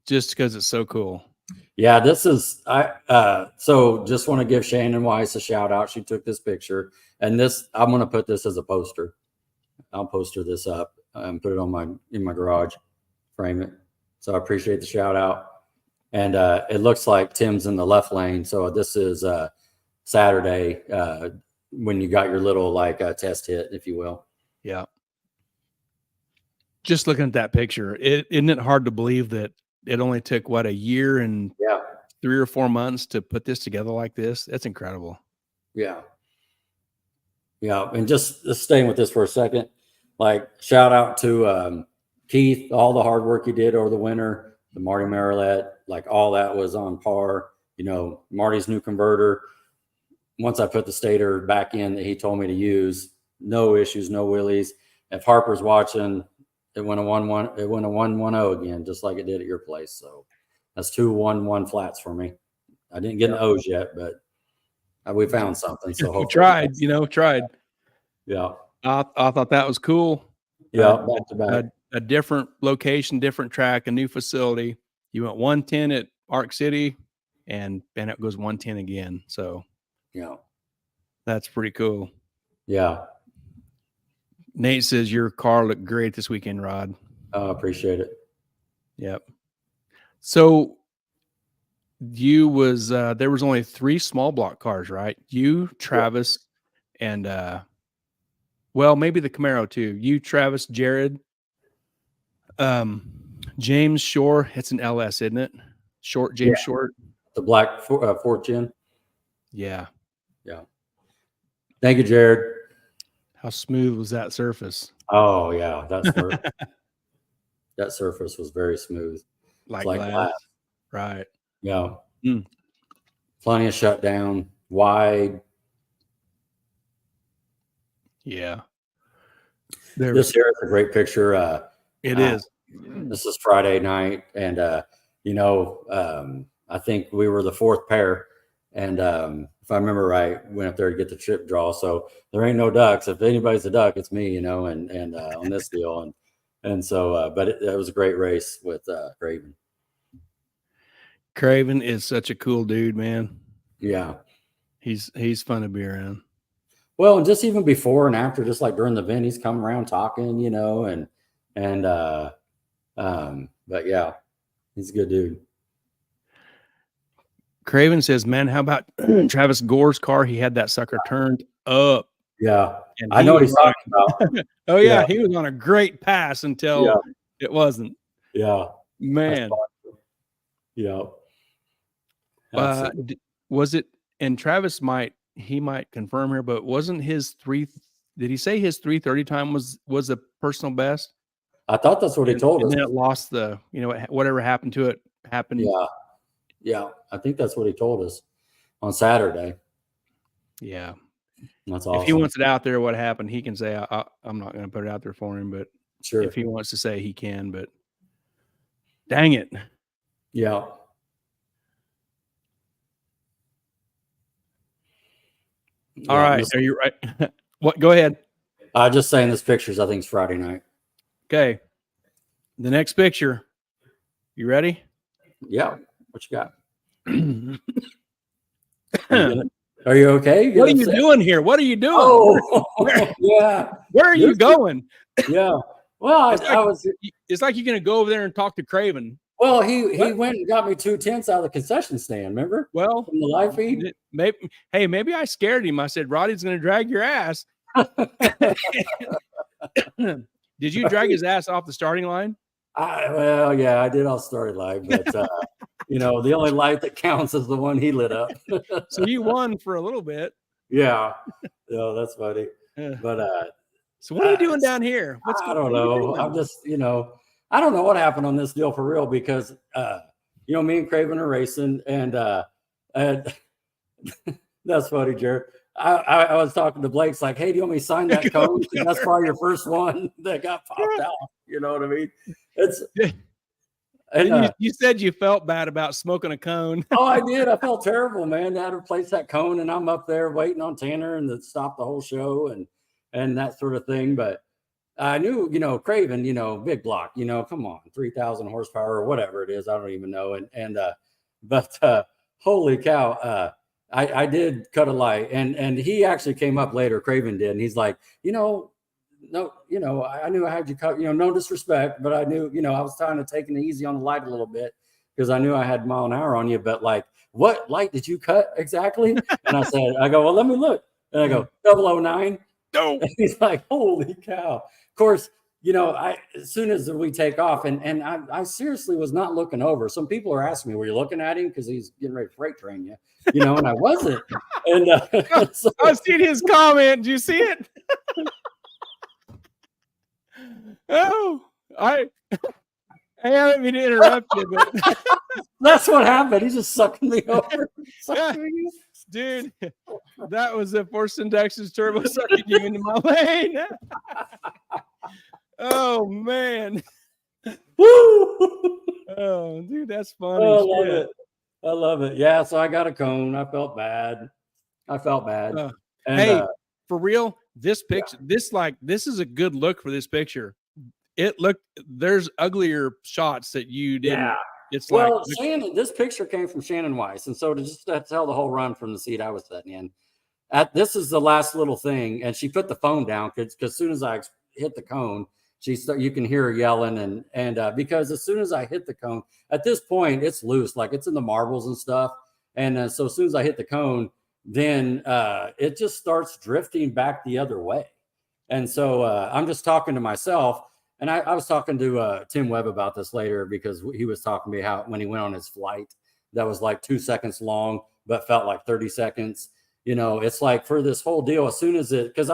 just because it's so cool. Yeah, this is so just want to give Shannon Weiss a shout out. She took this picture, and I'm going to put this as a poster. I'll poster this up and put it on in my garage, frame it. So I appreciate the shout out. And it looks like Tim's in the left lane. So this is Saturday when you got your little test hit, if you will. Yeah. Just looking at that picture, isn't it hard to believe that it only took a year and 3 or 4 months to put this together like this? That's incredible. Yeah. Yeah. And just staying with this for a second, shout out to Keith, all the hard work he did over the winter, the Marty Marilette, all that was on par. Marty's new converter. Once I put the stator back in that he told me to use, no issues, no wheelies. If Harper's watching, it went a 1-1. It went a 1-1-0 again, just like it did at your place. So that's 2 1-1 flats for me. I didn't get an O's yet, but we found something. So you tried. Yeah. I thought that was cool. Yeah, back to back. A different location, different track, a new facility. You went 110 at Arc City, and it goes 110 again. So yeah, that's pretty cool. Yeah. Nate says your car looked great this weekend, Rod. I appreciate it. Yep. So there was only 3 small block cars, right? You, Travis, and maybe the Camaro too. You, Travis, Jared, James Shore. It's an LS, isn't it? James Short. The black Fortune. Yeah. Yeah. Thank you, Jared. How smooth was that surface? Oh yeah, that surface was very smooth, like glass. Right? Yeah. Plenty of shutdown, wide. Yeah. This here is a great picture. It is. This is Friday night, and I think we were the 4th pair, and if I remember right, went up there to get the trip draw. So there ain't no ducks. If anybody's a duck, it's me, and on this deal. And so, but it was a great race with Craven. Craven is such a cool dude, man. Yeah. He's fun to be around. Well, and just even before and after, just like during the event, he's coming around talking, but yeah, he's a good dude. Craven says, man, how about Travis Gore's car? He had that sucker turned up. Yeah. And I know what he's talking about. Oh, yeah. He was on a great pass until it wasn't. Yeah. Man. Yeah. Was it, and Travis might confirm here, but wasn't his did he say his 3:30 time was a personal best? I thought that's what he told us. And then it lost whatever happened to it happened. Yeah. Yeah. I think that's what he told us on Saturday. Yeah. That's awesome. If he wants it out there, what happened, he can say, I'm not going to put it out there for him, but sure, if he wants to say, he can, but dang it. Yeah. All right. Are you right? What? Go ahead. Just saying this picture's, I think it's Friday night. Okay. The next picture. You ready? Yeah. What you got? Are you okay? What are you doing here? What are you doing? Oh, yeah. Where are you going? Yeah. Well, it's like you're going to go over there and talk to Craven. Well, he went and got me 2 tents out of the concession stand, remember? Well, from the live feed. Maybe I scared him. I said, Roddy's going to drag your ass. Did you drag his ass off the starting line? Well, yeah, I did all started live, but the only light that counts is the one he lit up. So you won for a little bit. Yeah. No, that's funny. But so what are you doing down here? I don't know. I'm just, I don't know what happened on this deal for real because me and Craven are racing and that's funny, Jared. I was talking to Blake's like, hey, do you want me to sign that cone? That's probably your first one that got popped out. You know what I mean? You said you felt bad about smoking a cone. Oh, I did. I felt terrible, man. I had to replace that cone, and I'm up there waiting on Tanner and to stop the whole show and that sort of thing. But I knew, Craven, big block, come on, 3,000 horsepower or whatever it is. I don't even know. But holy cow. I did cut a light and he actually came up later. Craven did. And he's like, no, I knew I had you cut, no disrespect, but I knew, I was trying to take it easy on the light a little bit because I knew I had mile an hour on you, but like, what light did you cut exactly? And I go, well, let me look. And I go, 009. No. And he's like, holy cow. Of course, as soon as we take off and I seriously was not looking over. Some people are asking me, were you looking at him? Because he's getting ready to freight train you, and I wasn't. And so, I've seen his comment. Did you see it? I haven't mean to interrupt you, but that's what happened. He's just sucking me over. Dude, that was the Forcing Texas Turbo sucking you into my lane. Oh man. Woo! Oh, dude, that's funny. Oh, I love it. Yeah, so I got a cone. I felt bad. Hey, for real, this picture, this is a good look for this picture. There's uglier shots that you didn't. Yeah. It's Shannon, this picture came from Shannon Weiss. And so to tell the whole run from the seat I was sitting in, this is the last little thing. And she put the phone down because as soon as I hit the cone, you can hear her yelling. And because as soon as I hit the cone, at this point, it's loose, like it's in the marbles and stuff. And so as soon as I hit the cone, then it just starts drifting back the other way. And so I'm just talking to myself. And I was talking to Tim Webb about this later because he was talking to me how when he went on his flight that was like 2 seconds long, but felt like 30 seconds. It's like for this whole deal, as soon as because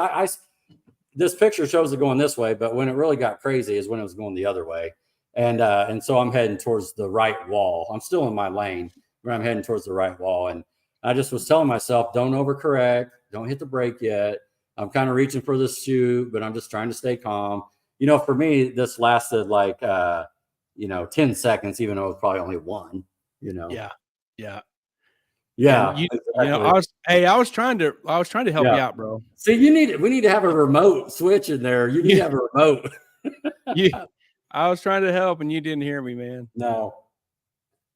this picture shows it going this way, but when it really got crazy is when it was going the other way. And so I'm heading towards the right wall. I'm still in my lane, but I'm heading towards the right wall. And I just was telling myself, don't overcorrect, don't hit the brake yet. I'm kind of reaching for this chute, but I'm just trying to stay calm. For me, this lasted like, 10 seconds, even though it was probably only one, Yeah. Yeah. Exactly. I was trying to help you out, bro. See, we need to have a remote switch in there. You need to have a remote. I was trying to help and you didn't hear me, man. No.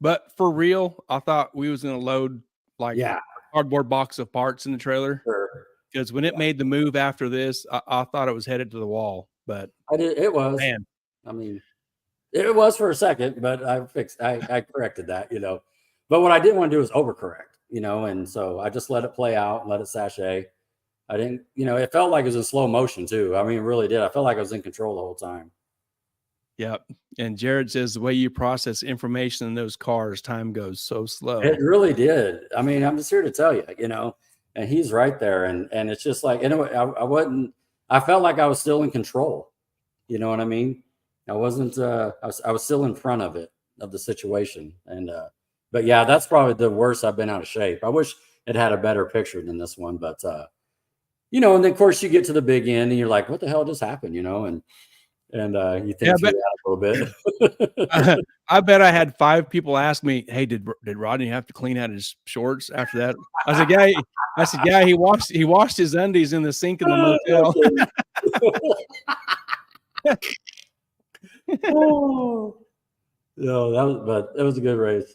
But for real, I thought we was going to load like Yeah. a cardboard box of parts in the trailer. Sure. Because when it made the move after this, I thought it was headed to the wall. But it was. Man. I mean, it was for a second, but I corrected that, you know. But what I didn't want to do was overcorrect, you know, and so I just let it play out and let it sashay. I didn't, you know, it felt like it was in slow motion too. I mean, it really did. I felt like I was in control the whole time. Yep. And Jared says the way you process information in those cars, time goes so slow. It really did. I mean, I'm just here to tell you, you know, and he's right there. And it's just like, anyway, I felt like I was still in control. You know what I mean? I wasn't, I was still in front of it, of the situation. And, but yeah, that's probably the worst I've been out of shape. I wish it had a better picture than this one, but, you know, and then of course you get to the big end and you're like, what the hell just happened? You know, and you think through that a little bit. I bet I had 5 people ask me, "Hey, did Rodney have to clean out his shorts after that?" I said, "Yeah, he washed his undies in the sink in the motel." Oh, no, but it was a good race.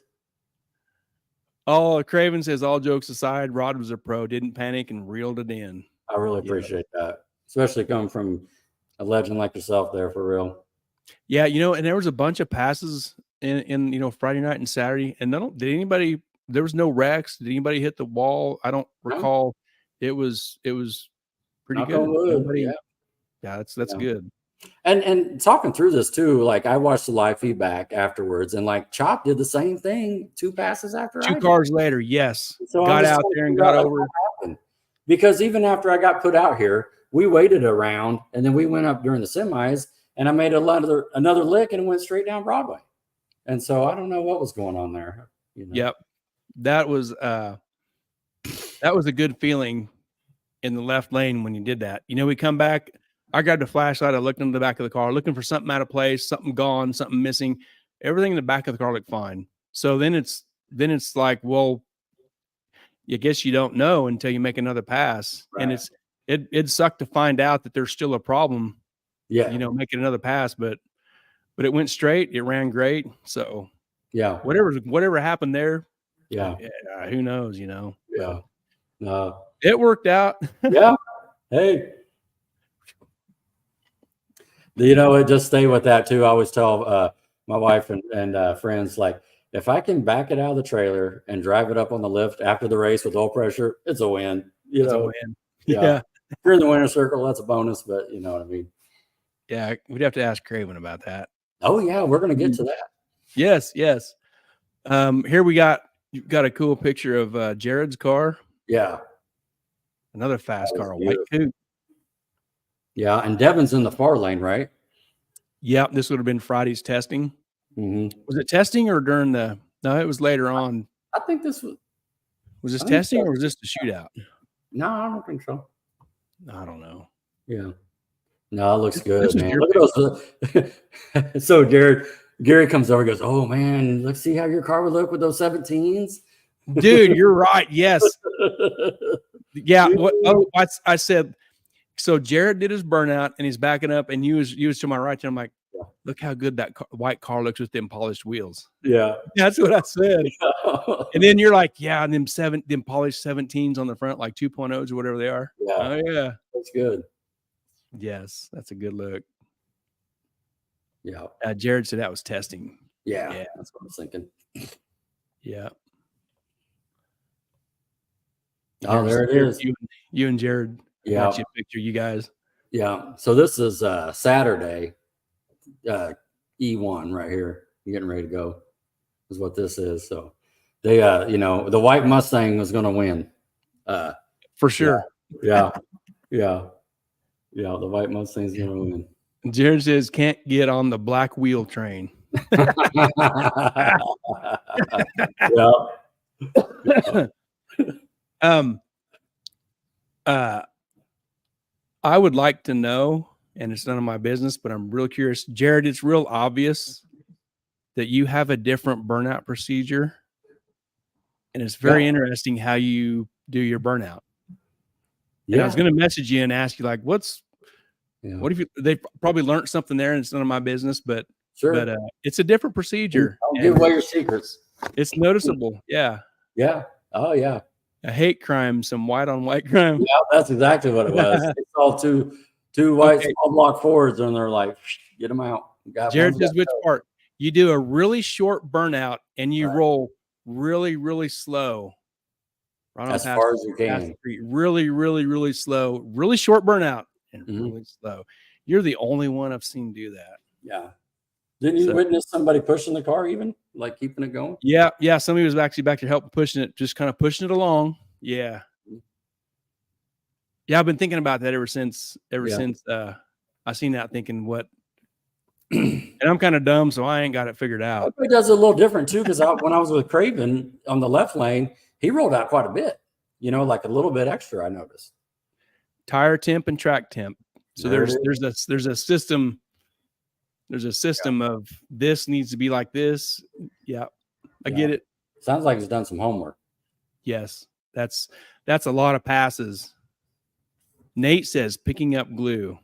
Oh, Craven says, all jokes aside, Rod was a pro, didn't panic and reeled it in. I really appreciate that, especially coming from a legend like yourself there, for real. Yeah, you know, and there was a bunch of passes in you know, Friday night and Saturday, and there was no wrecks. Did anybody hit the wall? I don't recall. It was pretty good. Yeah, that's good. And talking through this too, like I watched the live feedback afterwards, and like Chop did the same thing 2 passes after 2 cars later. Yes, so got out there and got over. Because even after I got put out here, we waited around, and then we went up during the semis, and I made another lick and went straight down Broadway. And so I don't know what was going on there. You know? Yep, that was a good feeling in the left lane when you did that. You know, we come back. I grabbed a flashlight. I looked in the back of the car, looking for something out of place, something gone, something missing. Everything in the back of the car looked fine. So then it's like, well, I guess you don't know until you make another pass, and it sucked to find out that there's still a problem. Yeah, you know, making another pass, but it went straight. It ran great. So yeah, whatever happened there. Yeah, who knows? You know. Yeah, it worked out. Yeah. Hey. You know, just stay with that too. I always tell my wife and friends, like, if I can back it out of the trailer and drive it up on the lift after the race with low pressure, it's a win. You know, a win. Yeah. If you're in the winner's circle, that's a bonus, but you know what I mean? Yeah. We'd have to ask Craven about that. Oh yeah. We're going to get to that. Yes. Yes. Here you've got a cool picture of Jared's car. Yeah. Another fast car, a white coupe. Yeah. And Devin's in the far lane, right? Yeah. This would have been Friday's testing. Mm-hmm. Was it testing or during no, it was later on. I think this was this testing or was this the shootout? No, I don't think so. I don't know. Yeah. No, it looks good, man. Look at those. So Gary comes over and goes, "Oh man, let's see how your car would look with those 17s." Dude, you're right. Yes. Yeah. I said, so Jared did his burnout and he's backing up and you was to my right. And I'm like, look how good that white car looks with them polished wheels. Yeah. That's what I said. And then you're like, yeah, and them polished 17s on the front, like 2.0s or whatever they are. Yeah. Oh yeah. That's good. Yes. That's a good look. Yeah. Jared said that was testing. Yeah. That's what I was thinking. Yeah. Oh, there it is. You and Jared. Yeah. Got you a picture, you guys. Yeah. So this is Saturday, E1 right here. You're getting ready to go is what this is. So they, you know, the white Mustang was going to win. For sure. Yeah. The white Mustang's going to win. Jared says can't get on the black wheel train. I would like to know, and it's none of my business, but I'm real curious. Jared, it's real obvious that you have a different burnout procedure, and it's very interesting how you do your burnout. Yeah. And I was going to message you and ask you, like, what's Yeah. What if they probably learned something there and it's none of my business, but Sure. it's a different procedure. Don't give away your secrets. It's noticeable. Yeah. Yeah. Oh yeah. A hate crime, some white on white crime. Yeah, that's exactly what it was. They saw two white small block Fords, and they're like, get them out. Jared says which part? You do a really short burnout and you roll really, really slow. Right as far as you can. Really, really, really slow. Really short burnout and really slow. You're the only one I've seen do that. Yeah. Didn't you witness somebody pushing the car, even like keeping it going? Yeah, yeah. Somebody was actually back there helping pushing it, just kind of pushing it along. Yeah, yeah. I've been thinking about that ever since I seen that, thinking what. And I'm kind of dumb, so I ain't got it figured out. It does a little different too, because when I was with Craven on the left lane, he rolled out quite a bit. You know, like a little bit extra. I noticed. Tire temp and track temp. So there's a system. There's a system of this needs to be like this. Yeah, I get it. Sounds like he's done some homework. Yes, that's a lot of passes. Nate says picking up glue.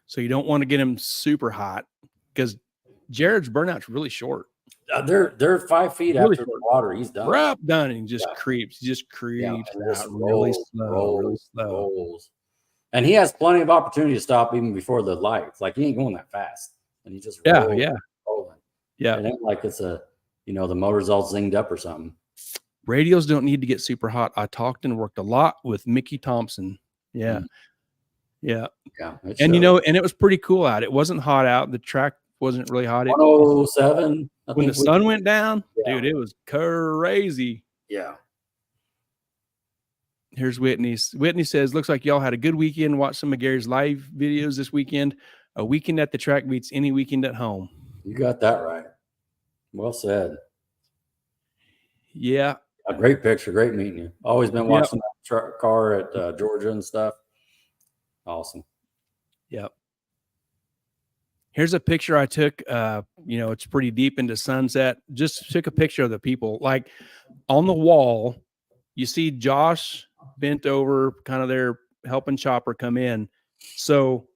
So you don't want to get him super hot because Jared's burnout's really short. They're 5 feet really after the water. He's done. Done, and he just creeps. He just creeps out really slow. And he has plenty of opportunity to stop even before the lights. Like he ain't going that fast, and he just rolling. Yeah. It ain't like it's the motor's all zinged up or something. Radios don't need to get super hot. I talked and worked a lot with Mickey Thompson. Yeah. Yeah. And and it was pretty cool out. It wasn't hot out. The track wasn't really hot. 107. When the sun went down, dude, it was crazy. Yeah. Here's Whitney. Whitney says, looks like y'all had a good weekend. Watch some of Gary's live videos this weekend. A weekend at the track beats any weekend at home. You got that right. Well said. Yeah. A great picture. Great meeting you. Always been watching that car at Georgia and stuff. Awesome. Yep. Here's a picture I took. It's pretty deep into sunset. Just took a picture of the people. Like on the wall, you see Josh bent over, kind of there helping Chopper come in. So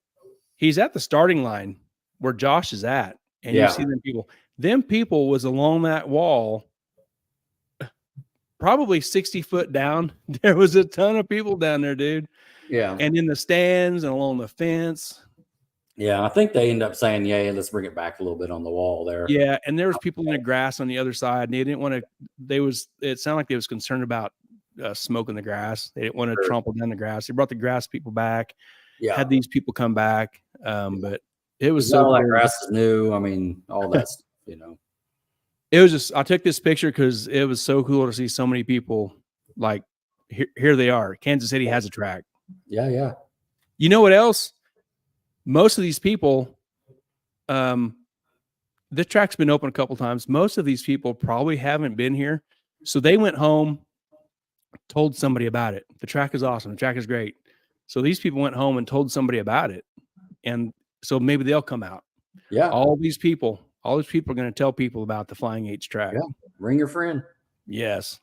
he's at the starting line where Josh is at. And you see them people. Them people was along that wall, probably 60 foot down. There was a ton of people down there, dude. Yeah. And in the stands and along the fence. Yeah, I think they end up saying, let's bring it back a little bit on the wall there. Yeah, and there was people in the grass on the other side. And they didn't want to, it sounded like they was concerned about smoking the grass. They didn't want to trample down the grass. They brought the grass people back. Yeah. Had these people come back. But it was so like grass is new. I mean, all that stuff, It was just, I took this picture because it was so cool to see so many people. Like, here they are. Kansas City has a track. Yeah, yeah. You know what else? Most of these people, the track's been open a couple times. Most of these people probably haven't been here. So they went home, told somebody about it. The track is awesome. The track is great. So these people went home and told somebody about it. And so maybe they'll come out. Yeah. All these people are going to tell people about the Flying H track. Yeah. Bring your friend. Yes.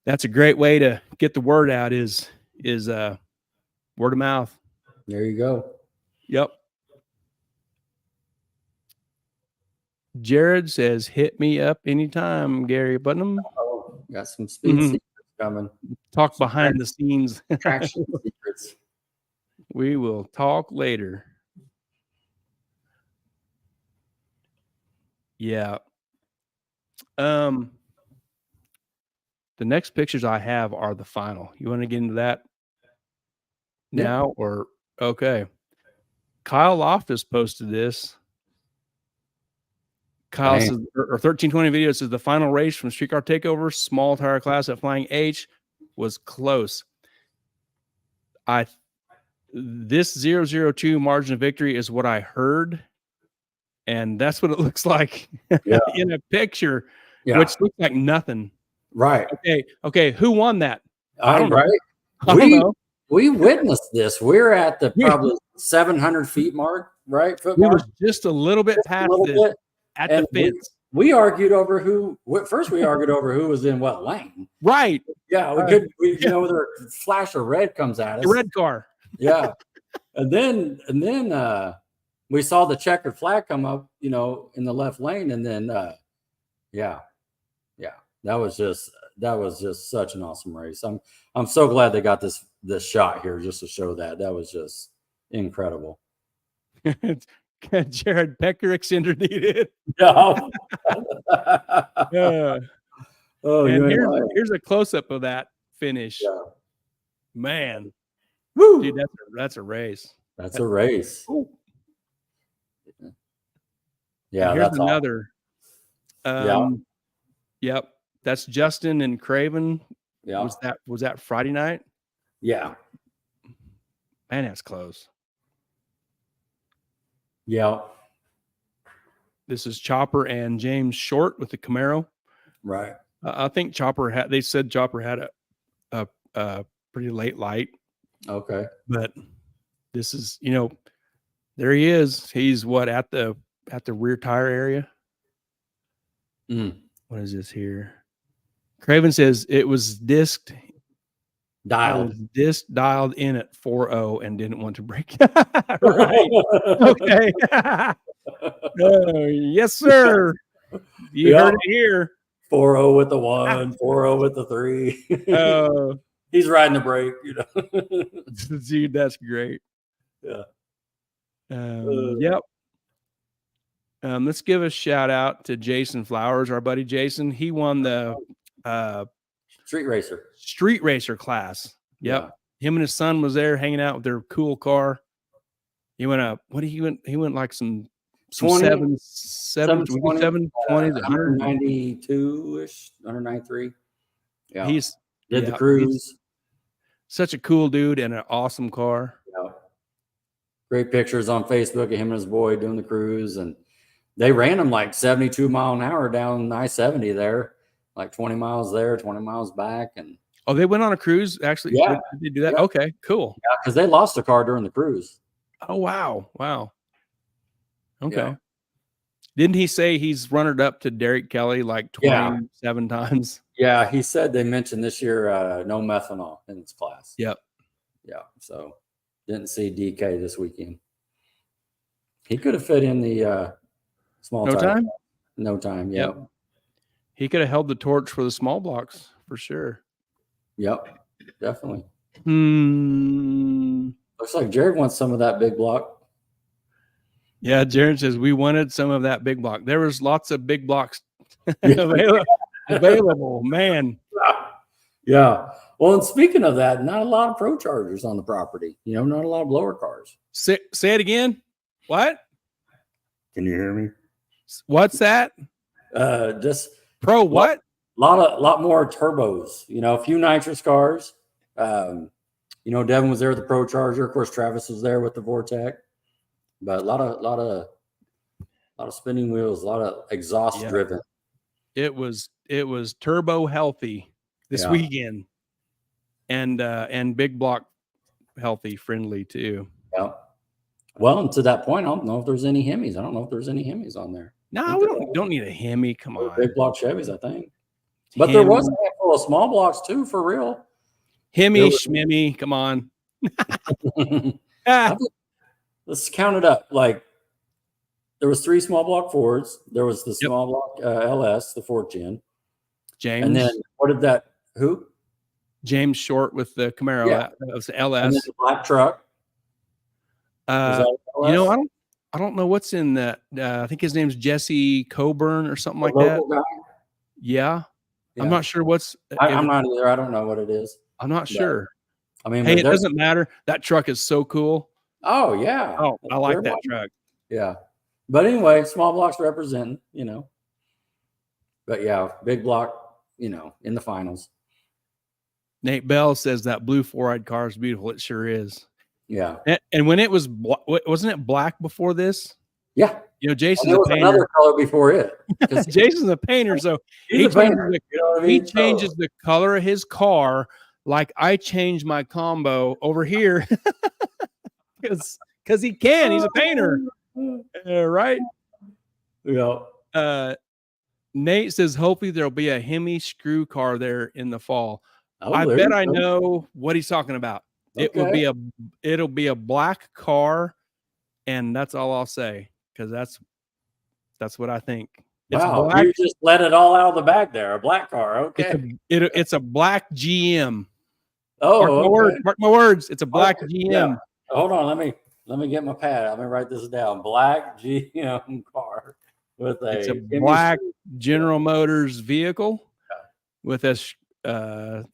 That's a great way to get the word out is word of mouth. There you go. Yep. Jared says, hit me up anytime, Gary Putnam. Oh, got some speed secrets coming. Talk behind the scenes. Traction secrets. We will talk later. Yeah. The next pictures I have are the final. You want to get into that now or okay? Kyle Loftus posted this. Kyle says, or 1320 video says the final race from Street Car Takeover, small tire class at Flying H was close. This 002 margin of victory is what I heard. And that's what it looks like in a picture, which looks like nothing. Right. Okay. Who won that? I don't know. I don't know. We witnessed this. We're at the probably 700 feet mark, right? We were just a little bit past it at the fence. We argued over who was in what lane. Right. Yeah. Their flash of red comes at us. The red car. Yeah. And then we saw the checkered flag come up, in the left lane. And then, yeah, that was just such an awesome race. I'm so glad they got this shot here just to show that. That was just incredible. Jared Peckerick's underneath it. Yeah. And here's a close up of that finish. Yeah. Man, woo, dude, that's a race. That's a race. Ooh. Yeah, and here's that's another. Awesome. Yep, that's Justin and Craven. Yeah, was that Friday night? Yeah, man, that's close. Yeah, this is Chopper and James Short with the Camaro. Right. I think they said Chopper had a pretty late light. Okay. But this is, there he is. He's at the rear tire area. What is this here? Craven says it was dialed in at 4.0 and didn't want to break. Right. Okay. Yes, sir. You heard it here. 4.0 with the 1, 4.0 with the 3. He's riding the brake, Dude, that's great. Yeah. Yep. Let's give a shout out to Jason Flowers, our buddy Jason. He won the Street Racer class. Yep. Yeah. Him and his son was there hanging out with their cool car. He went he went like some 720s, 192-ish, 193. Yeah. He's did the cruise. Such a cool dude and an awesome car. Yeah. Great pictures on Facebook of him and his boy doing the cruise, and they ran him like 72 mile an hour down I-70 there, like 20 miles there, 20 miles back. And they went on a cruise actually. Yeah. Did they do that? Yeah. Okay, cool. Yeah, because they lost a car during the cruise. Oh wow. Okay. Yeah. Didn't he say he's runnered up to Derek Kelly like 27 times? Yeah, he said they mentioned this year no methanol in its class. Yep. Yeah, so didn't see DK this weekend. He could have fit in the small time. No time. Yep. He could have held the torch for the small blocks for sure. Yep, definitely. Looks like Jared wants some of that big block. Yeah, Jared says we wanted some of that big block. There was lots of big blocks available, man. Yeah. Well, and speaking of that, not a lot of Pro Chargers on the property. Not a lot of blower cars. Say it again. What? Can you hear me? What's that? Just Pro what? Lot more turbos. A few nitrous cars. Devin was there with the Pro Charger. Of course, Travis was there with the Vortec. But a lot of spinning wheels, a lot of exhaust driven. It was turbo healthy this weekend, and big block healthy friendly too. Yeah. Well, and to that point, I don't know if there's any Hemis. I don't know if there's any Hemis on there. No, we don't need a Hemi. Come on, big block Chevys, I think. But there was a handful of small blocks too, for real. Hemi, Schmimmy, come on. Let's count it up. Like there was 3 small block Fords. There was the small block LS, the 4th gen. James. And then what did that? Who? James Short with the Camaro. Yeah. That was the LS. And then the black truck. I don't know what's in that. I think his name's Jesse Coburn or something like that. Guy? Yeah. I'm not sure what's. I'm not either. I don't know what it is. I'm not sure. I mean, hey, it doesn't matter. That truck is so cool. Oh yeah. Oh, I like that truck. Yeah. But anyway, small blocks representing, But yeah, big block, in the finals. Nate Bell says that blue 4-eyed car is beautiful. It sure is. Yeah. And when it was, wasn't it black before this? Yeah. Jason's a painter. Another color before it. Jason's a painter, so he changes the color of his car like I change my combo over here. Because he can. He's a painter. Right? Yeah. Nate says, hopefully there'll be a Hemi screw car there in the fall. I bet I know what he's talking about. Okay. It'll be a black car, and that's all I'll say, because that's what I think. It's Wow, black. you just let it all out of the bag there. A black car. Okay. It's a black GM. Oh, mark my okay. words. Mark my words. It's a black GM. Yeah. Hold on. Let me get my pad. Let me write this down. Black GM car with It's a black General Motors vehicle with a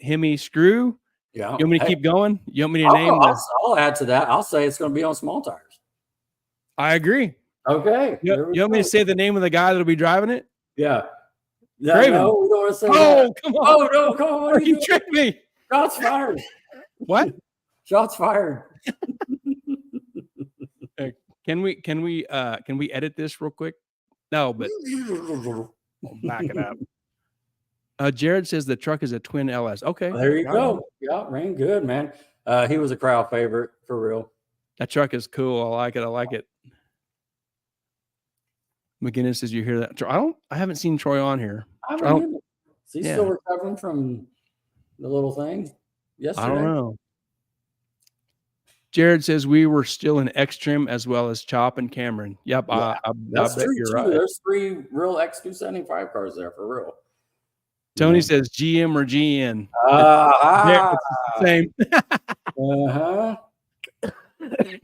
Hemi screw. Yeah. You want me to keep going? You want me to name this? I'll add to that. I'll say it's going to be on small tires. I agree. Okay. You want me to say the name of the guy that'll be driving it? Yeah. Craven. No, we don't want to say that. Come on. Oh, no, come on. You tricked me. Shots fired. What? Shots fired. Can we edit this real quick? No, but we'll back it up. Jared says the truck is a twin LS. Okay. There you go. Yeah, ran good, man. He was a crowd favorite for real. That truck is cool. I like it. McGinnis, did you hear that? I haven't seen Troy on here. Is he still recovering from the little thing yesterday? I don't know. Jared says we were still in X-Trim as well as Chop and Cameron. Yep, yeah, I that's bet true you're too. right. There's 3 real X275 cars there for real. Tony says GM or GN. It's the same.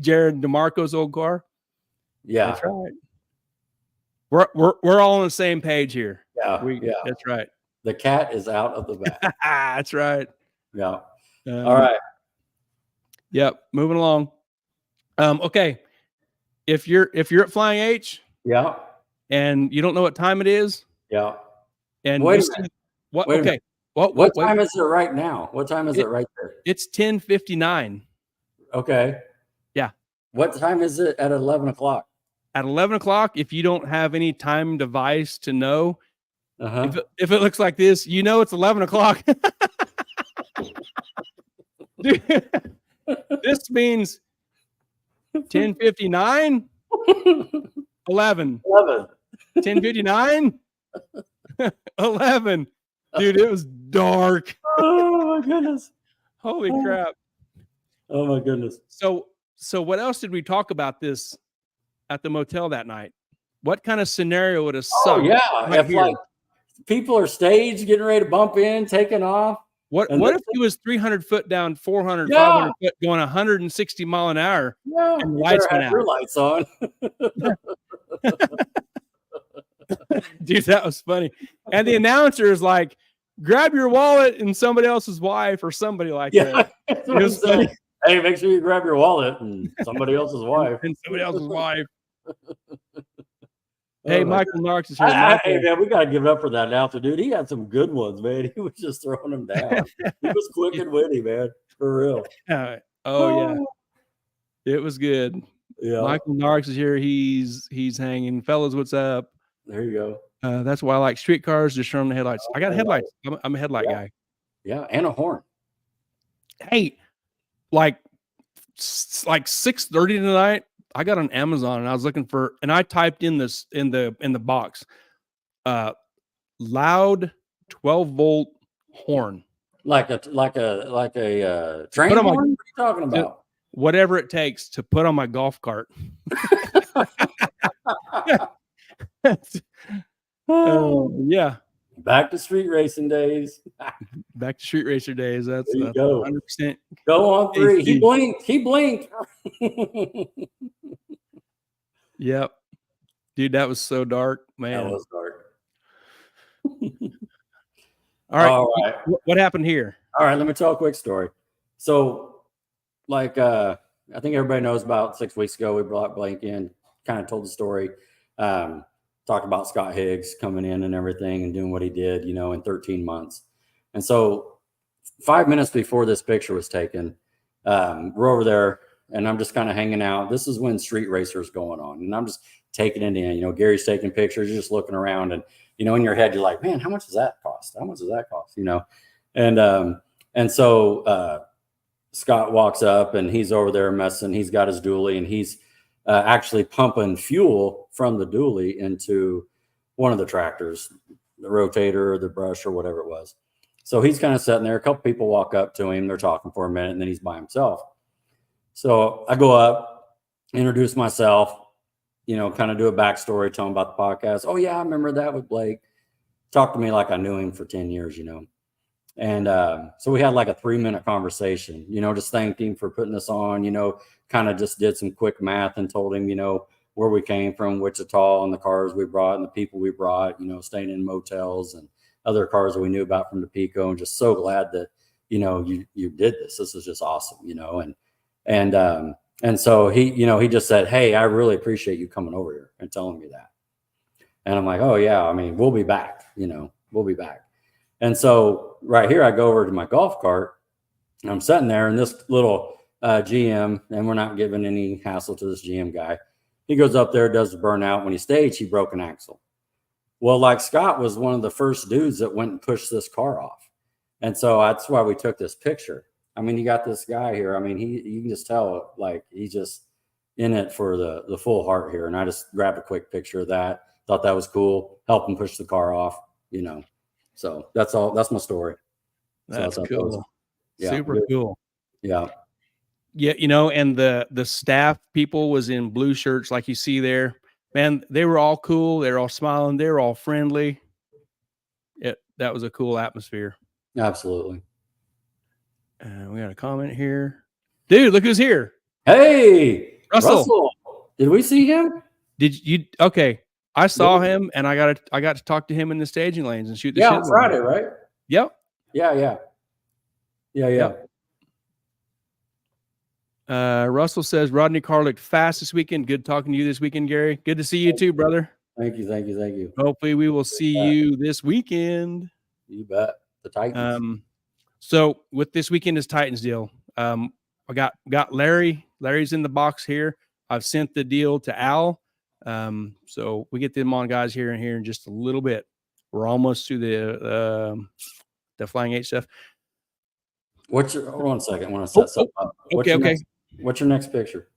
Jared DeMarco's old car. Yeah, that's right. We're all on the same page here. Yeah, that's right. The cat is out of the bag. That's right. Yeah. All right. Yep. Moving along. Okay. If you're at Flying H, yeah, and you don't know what time it is, yeah, and wait a minute. What? Wait okay. What time is it right now? What time is it right there? It's 10:59. Okay. Yeah. What time is it at 11 o'clock? At 11 o'clock, if you don't have any time device to know, if it looks like this, you know it's 11 o'clock. Dude, this means 10:59, 11, 10:59, 11. Dude, it was dark. Oh my goodness! Holy crap! Oh my goodness! So what else did we talk about this at the motel that night? What kind of scenario would have sucked? Oh yeah, if like people are staged, getting ready to bump in, taking off. What if he was 300 foot down, 400, 500 foot, going 160 mile an hour, and lights went out? Your lights on. Dude, that was funny. And the announcer is like, grab your wallet and somebody else's wife or somebody like that. It was funny. Hey, make sure you grab your wallet and somebody else's wife. And somebody else's wife. Hey, Michael Knox is here. Hey, man, we got to give up for that announcer, dude. He had some good ones, man. He was just throwing them down. He was quick and witty, man. For real. Yeah. It was good. Yeah. Michael Knox is here. He's hanging. Fellas, what's up? There you go. That's why I like street cars. Just show them the headlights. I got headlights. I'm a headlight guy. Yeah, and a horn. Hey, like 6:30 tonight, I got on Amazon and I was looking for, and I typed in this in the box, loud 12-volt horn, like a train horn. What are you talking about? Whatever it takes to put on my golf cart. Yeah. Back to street racing days. Back to street racer days. That's 100%. Go on 3. He blinked. Yep. Dude, that was so dark, man. That was dark. All right. What happened here? All right, let me tell a quick story. So, like, I think everybody knows about 6 weeks ago, we brought Blake in, kind of told the story, talked about Scott Higgs coming in and everything and doing what he did, in 13 months. And so 5 minutes before this picture was taken, we're over there and I'm just kind of hanging out. This is when Street Racer's going on. And I'm just taking it in. Gary's taking pictures, you're just looking around and, in your head, you're like, man, how much does that cost? How much does that cost? And so Scott walks up and he's over there messing. He's got his dually and he's actually pumping fuel from the dually into one of the tractors, the rotator or the brush or whatever it was. So he's kind of sitting there. A couple people walk up to him. They're talking for a minute, and then he's by himself. So I go up, introduce myself, kind of do a backstory, tell him about the podcast. Oh, yeah, I remember that with Blake. Talk to me like I knew him for 10 years, And so we had like a 3-minute conversation, just thanked him for putting us on, kind of just did some quick math and told him, where we came from, Wichita, and the cars we brought and the people we brought, staying in motels and other cars that we knew about from Topeka, and just so glad that, you did this. This is just awesome, and so he just said, hey, I really appreciate you coming over here and telling me that. And I'm like, oh yeah, I mean, we'll be back, we'll be back. And so right here, I go over to my golf cart, and I'm sitting there, and this little GM, and we're not giving any hassle to this GM guy. He goes up there, does the burnout. When he staged, he broke an axle. Well, like Scott was one of the first dudes that went and pushed this car off. And so that's why we took this picture. I mean, you got this guy here. I mean, you can just tell, like, he's just in it for the full heart here. And I just grabbed a quick picture of that. Thought that was cool. Help him push the car off, So that's all. That's my story. That's cool. Yeah, super cool. Yeah. Yeah, and the staff people was in blue shirts like you see there. Man, they were all cool. They were all smiling. They were all friendly. That was a cool atmosphere. Absolutely. We got a comment here. Dude, look who's here. Hey, Russell. Did we see him? Did you? Okay. I saw him, and I got to talk to him in the staging lanes and shoot the shit. Yeah, Friday, right? Yep. Yeah. Yep. Russell says Rodney car looked fast this weekend. Good talking to you this weekend, Gary. Good to see you too, brother. Thank you. Hopefully we will see you this weekend. You bet. The Titans. So with this weekend is Titans deal. I got Larry. Larry's in the box here. I've sent the deal to Al. So we get them on guys here in just a little bit. We're almost to the Flying H stuff. Hold on a second. I want to set something up. What's your next picture?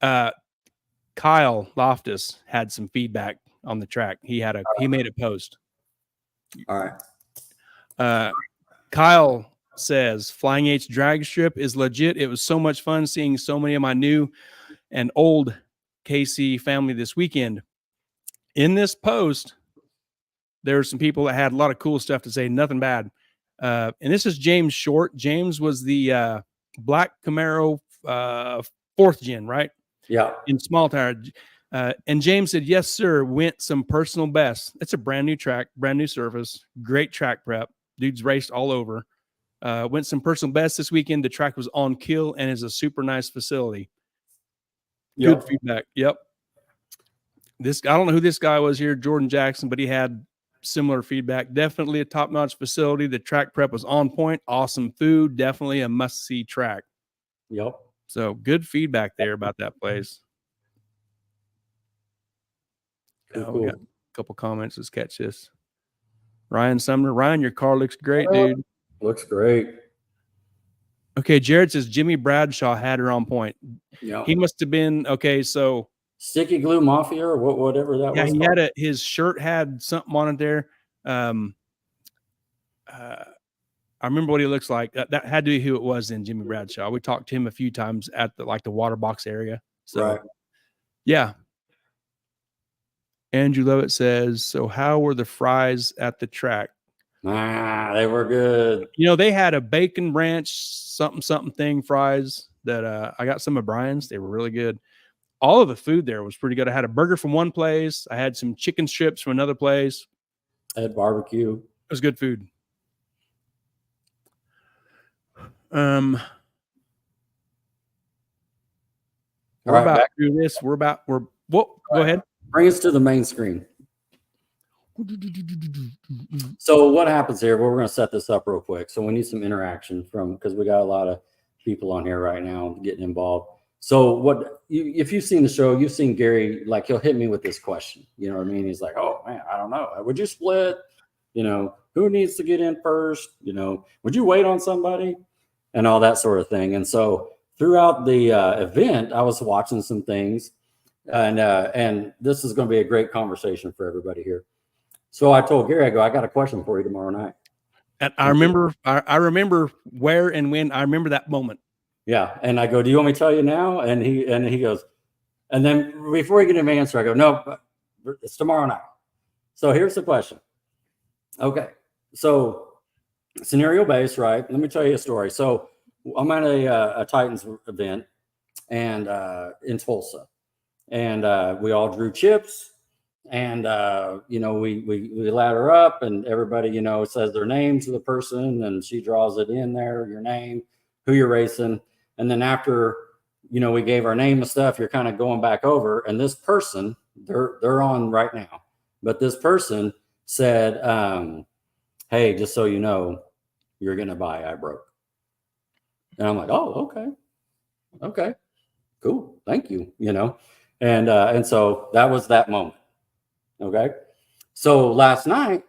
Kyle Loftus had some feedback on the track. He made a post. All right. Kyle says Flying H Dragstrip is legit. It was so much fun seeing so many of my new and old KC family this weekend. In this post, there were some people that had a lot of cool stuff to say, nothing bad. And this is James Short. James was the black Camaro 4th gen, right? Yeah. In small tire. And James said, yes, sir. Went some personal best. It's a brand new track, brand new surface, great track prep. Dude's raced all over. Went some personal best this weekend. The track was on kill and is a super nice facility. Good feedback. Yep. I don't know who this guy was here, Jordan Jackson, but he had similar feedback. Definitely a top-notch facility. The track prep was on point. Awesome food. Definitely a must-see track. Yep. So good feedback there about that place. Cool. We got a couple comments. Let's catch this. Ryan Sumner. Ryan, your car looks great, dude. Looks great. Okay, Jared says Jimmy Bradshaw had her on point. Yeah. He must have been okay. So Sticky Glue Mafia or whatever that was. Yeah, he had his shirt had something on it there. I remember what he looks like. That had to be who it was then, Jimmy Bradshaw. We talked to him a few times at the water box area. So right. Yeah. Andrew Levitt says, so how were the fries at the track? They were good. They had a bacon ranch something thing fries that I got some of Brian's. They were really good. All of the food there was pretty good. I had a burger from one place. I had some chicken strips from another place. I had barbecue. It was good food. We're about to do this. Go ahead. Bring us to the main screen. So what happens here? Well, we're going to set this up real quick. So we need some interaction because we got a lot of people on here right now getting involved. So if you've seen the show, you've seen Gary, like he'll hit me with this question. You know what I mean? He's like, oh man, I don't know. Would you split? Who needs to get in first? Would you wait on somebody? And all that sort of thing. And so throughout the event, I was watching some things, and this is going to be a great conversation for everybody here. So I told Gary, I got a question for you tomorrow night. And I remember where and when. I remember that moment. Yeah. And I go, do you want me to tell you now? And he goes, and then before he get an answer, I go, no, it's tomorrow night. So here's the question. Okay. So scenario based, right? Let me tell you a story. So I'm at a Titans event and in Tulsa, and we all drew chips. And, we ladder up and everybody, says their name to the person and she draws it in there, your name, who you're racing. And then after, we gave our name and stuff, you're kind of going back over. And this person, they're on right now. But this person said, hey, just so you know, you're going to buy I broke. And I'm like, oh, okay, cool. Thank you. And so that was that moment. Okay. So last night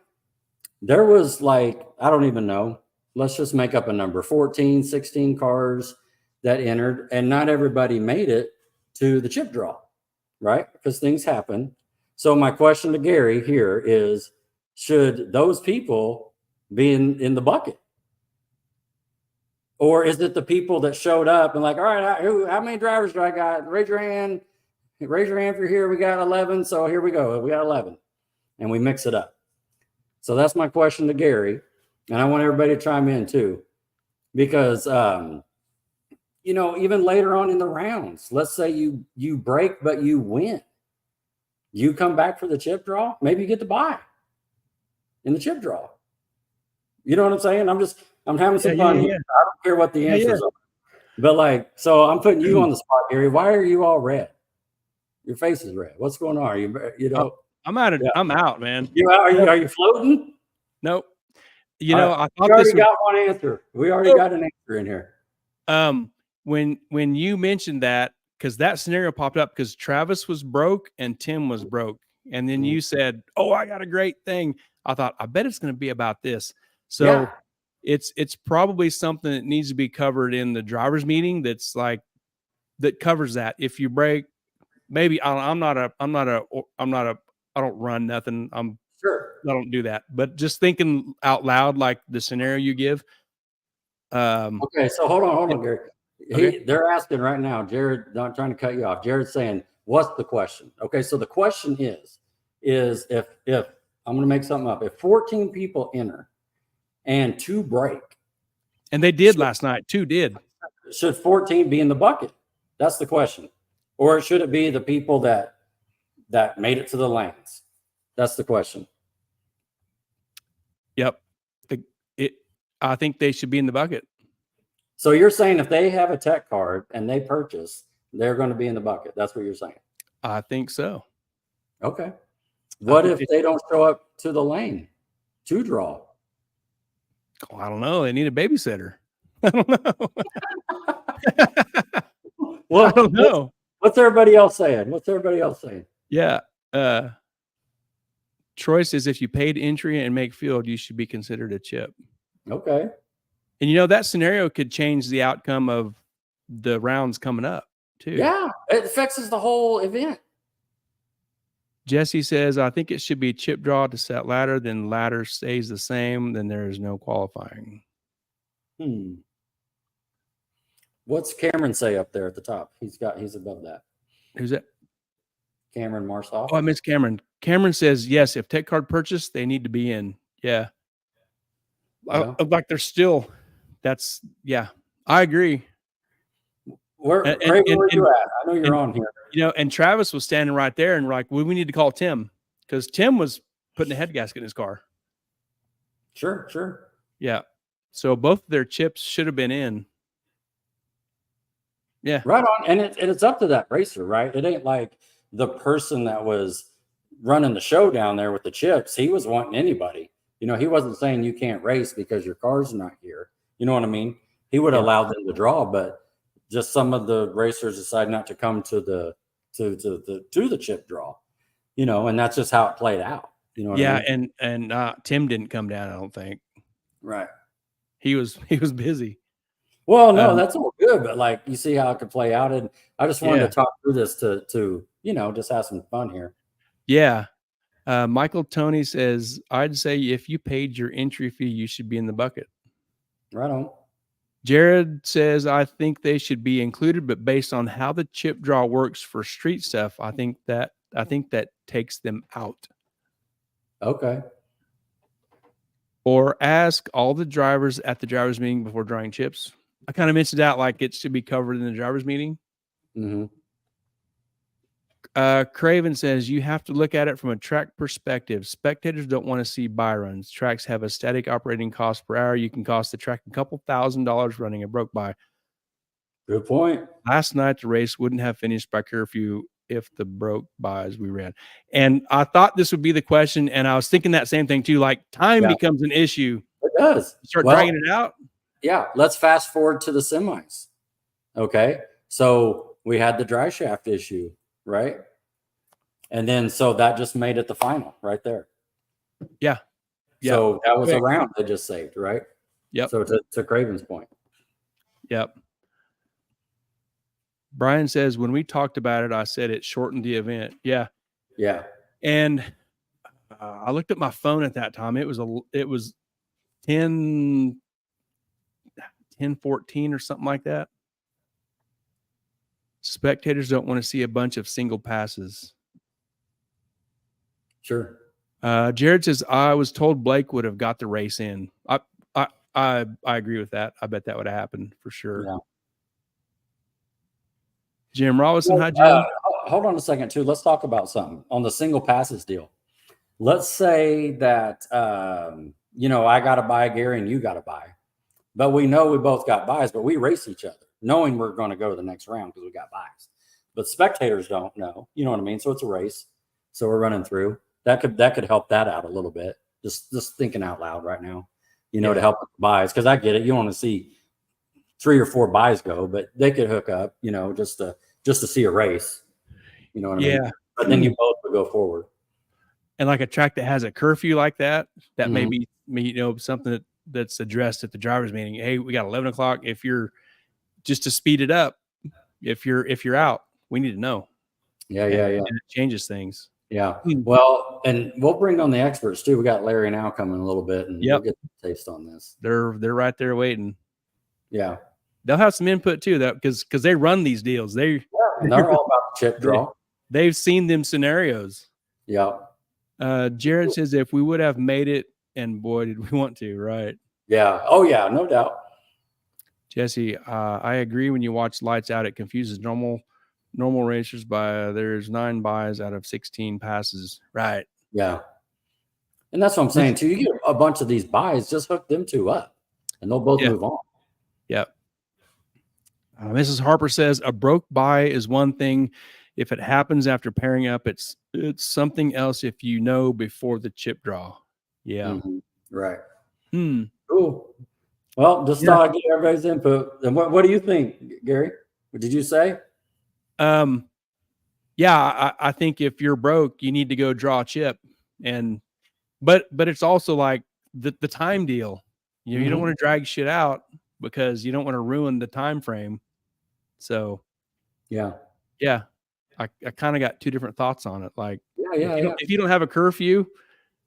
there was like, I don't even know, let's just make up a number, 14, 16 cars that entered, and not everybody made it to the chip draw, right? Because things happen. So my question to Gary here is, should those people be in the bucket? Or is it the people that showed up and like, all right, how many drivers do I got? Raise your hand. Raise your hand if you're here. We got 11. So here we go. We got 11. And we mix it up. So that's my question to Gary. And I want everybody to chime in too. Because, even later on in the rounds, let's say you break, but you win. You come back for the chip draw. Maybe you get to buy in the chip draw. You know what I'm saying? I'm having some fun here. I don't care what the answers are. But so I'm putting you on the spot, Gary. Why are you all red? Your face is red. What's going on? I'm out. I'm out, man. Are you floating? Nope. I thought we already got one answer. We already got an answer in here. When you mentioned that, because that scenario popped up because Travis was broke and Tim was broke, and then you said, "Oh, I got a great thing." I thought, I bet it's going to be about this. So it's probably something that needs to be covered in the drivers' meeting. That covers that. If you break. Maybe I don't run nothing. I don't do that. But just thinking out loud, like the scenario you give. Okay, so hold on, Gary. Okay. They're asking right now, Jared, not trying to cut you off. Jared's saying, what's the question? Okay, so the question is if I'm going to make something up, if 14 people enter and 2 break. And they did last night, 2 did. Should 14 be in the bucket? That's the question. Or should it be the people that made it to the lanes? That's the question. Yep. I think they should be in the bucket. So you're saying if they have a tech card and they purchase, they're going to be in the bucket. That's what you're saying. I think so. Okay. What if they don't show up to the lane to draw? Oh, I don't know. They need a babysitter. I don't know. Well, I don't know. What's everybody else saying? Yeah. Troy says if you paid entry and make field, you should be considered a chip. Okay. And that scenario could change the outcome of the rounds coming up too. Yeah, it affects the whole event. Jesse says, I think it should be chip draw to set ladder, then ladder stays the same, then there is no qualifying. What's Cameron say up there at the top? He's above that. Who's that? Cameron Marsoff. Oh, I miss Cameron. Cameron says, yes, if tech card purchase, they need to be in. Yeah. Like they're still, I agree. Where are you at? I know you're on here. And Travis was standing right there and like, well, we need to call Tim because Tim was putting a head gasket in his car. Sure. Yeah. So both of their chips should have been in. Yeah. Right on. And it's up to that racer, right? It ain't like the person that was running the show down there with the chips. He was wanting anybody. He wasn't saying you can't race because your car's not here. You know what I mean? He would allow them to draw, but just some of the racers decide not to come to the chip draw, and that's just how it played out. What I mean? And Tim didn't come down, I don't think. Right. He was busy. Well, no, that's all good, but you see how it could play out. And I just wanted to talk through this to just have some fun here. Yeah. Michael Tony says, I'd say if you paid your entry fee, you should be in the bucket. Right on. Jared says, I think they should be included, but based on how the chip draw works for street stuff, I think that takes them out. Okay. Or ask all the drivers at the drivers meeting before drawing chips. I kind of mentioned that like it should be covered in the drivers meeting. Mm-hmm. Craven says you have to look at it from a track perspective. Spectators don't want to see buy runs. Tracks have a static operating cost per hour. You can cost the track a couple $1,000s running a broke buy. Good point. Last night the race wouldn't have finished by curfew if the broke buys we ran. And I thought this would be the question, and I was thinking that same thing too. Like time becomes an issue. It does. You start dragging it out. Yeah. Let's fast forward to the semis. Okay. So we had the dry shaft issue, right? And then so that just made it the final right there. Yeah. So that was a round they just saved, right? Yep. So to Craven's point. Yep. Brian says, when we talked about it, I said it shortened the event. Yeah. Yeah. And I looked at my phone at that time. It was 10:14 or something like that. Spectators don't want to see a bunch of single passes. Sure. Jared says, I was told Blake would have got the race in. I agree with that. I bet that would have happened for sure. Yeah. Jim Robinson, hi, Jim. Hold on a second, too. Let's talk about something on the single passes deal. Let's say that, I got to buy Gary and you got to buy. But we know we both got buys, but we race each other, knowing we're going to go to the next round because we got buys. But spectators don't know. You know what I mean? So it's a race. So we're running through. That could help that out a little bit. Just thinking out loud right now, to help with the buys. Because I get it. You want to see 3 or 4 buys go, but they could hook up, just to see a race. You know what I mean? But then you both would go forward. And like a track that has a curfew like that may be something that's addressed at the drivers meeting. Hey, we got 11 o'clock. If you're just to speed it up, if you're out, we need to know. Yeah. And it changes things. Yeah. Well, and we'll bring on the experts too. We got Larry and Al coming a little bit, and we'll get the taste on this. They're right there waiting. Yeah. They'll have some input too, because ththey run these deals. They're all about the chip draw. They've seen them scenarios. Yeah. Jared says if we would have made it, and boy, did we want to, right? Yeah. Oh yeah, no doubt. Jesse, I agree. When you watch Lights Out, it confuses normal racers by there's 9 buys out of 16 passes. Right. Yeah. And that's what I'm saying too. You get a bunch of these buys, just hook them 2 up and they'll both move on. Yep. Mrs. Harper says a broke buy is one thing. If it happens after pairing up, it's something else if you know before the chip draw. Yeah. Mm-hmm. Right. Cool. Well, just thought I'd get everybody's input. And what do you think, Gary? What did you say? I think if you're broke, you need to go draw a chip. But it's also like the time deal. You don't want to drag shit out because you don't want to ruin the time frame. So yeah. I kind of got 2 different thoughts on it. Like, if you don't have a curfew,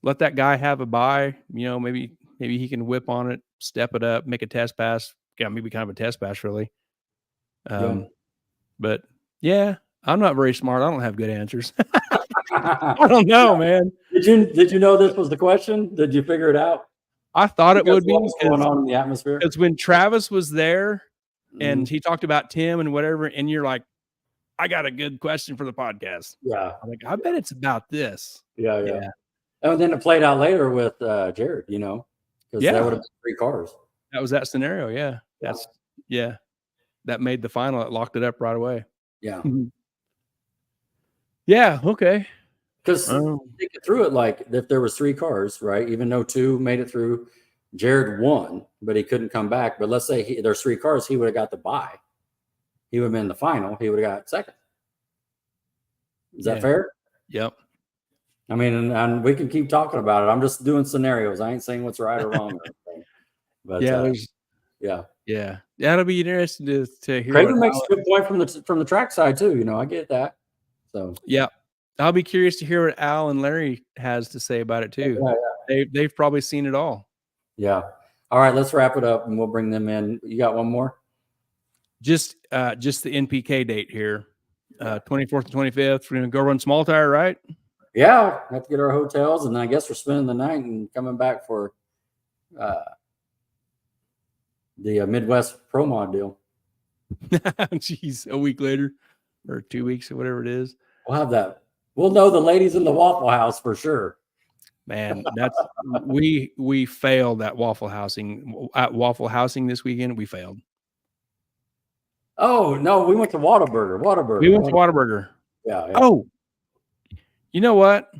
let that guy have a buy. Maybe he can whip on it, step it up, make a test pass. Yeah, maybe kind of a test pass, really. But I'm not very smart. I don't have good answers. I don't know, man. Did you know this was the question? Did you figure it out? I thought it would be what's going on in the atmosphere. Because when Travis was there and he talked about Tim and whatever, and you're like, I got a good question for the podcast. Yeah. I'm like, I bet it's about this. Yeah. And then it played out later with Jared, because that would have been 3 cars. That was that scenario. Yeah. That made the final. It locked it up right away. Yeah. Yeah. Okay. Because thinking through it, like if there was 3 cars, right? Even though 2 made it through, Jared won, but he couldn't come back. But let's say there's 3 cars, he would have got the bye. He would have been in the final. He would have got second. Is that fair? Yep. I mean, and we can keep talking about it. I'm just doing scenarios. I ain't saying what's right or wrong. Or anything. But that'll be interesting to hear. Craven makes a good point from the track side too. I get that. So yeah. I'll be curious to hear what Al and Larry has to say about it too. They've probably seen it all. Yeah. All right, let's wrap it up and we'll bring them in. You got one more? Just the NPK date here. 24th and 25th. We're gonna go run small tire, right? Yeah, have to get our hotels, and I guess we're spending the night and coming back for the Midwest Pro Mod deal. Jeez, a week later or 2 weeks or whatever it is. We'll have that. We'll know the ladies in the Waffle House for sure. Man, that's we failed at Waffle Housing this weekend. We failed. Oh no, we went to Whataburger. We went to Whataburger. Yeah. Oh, you know what?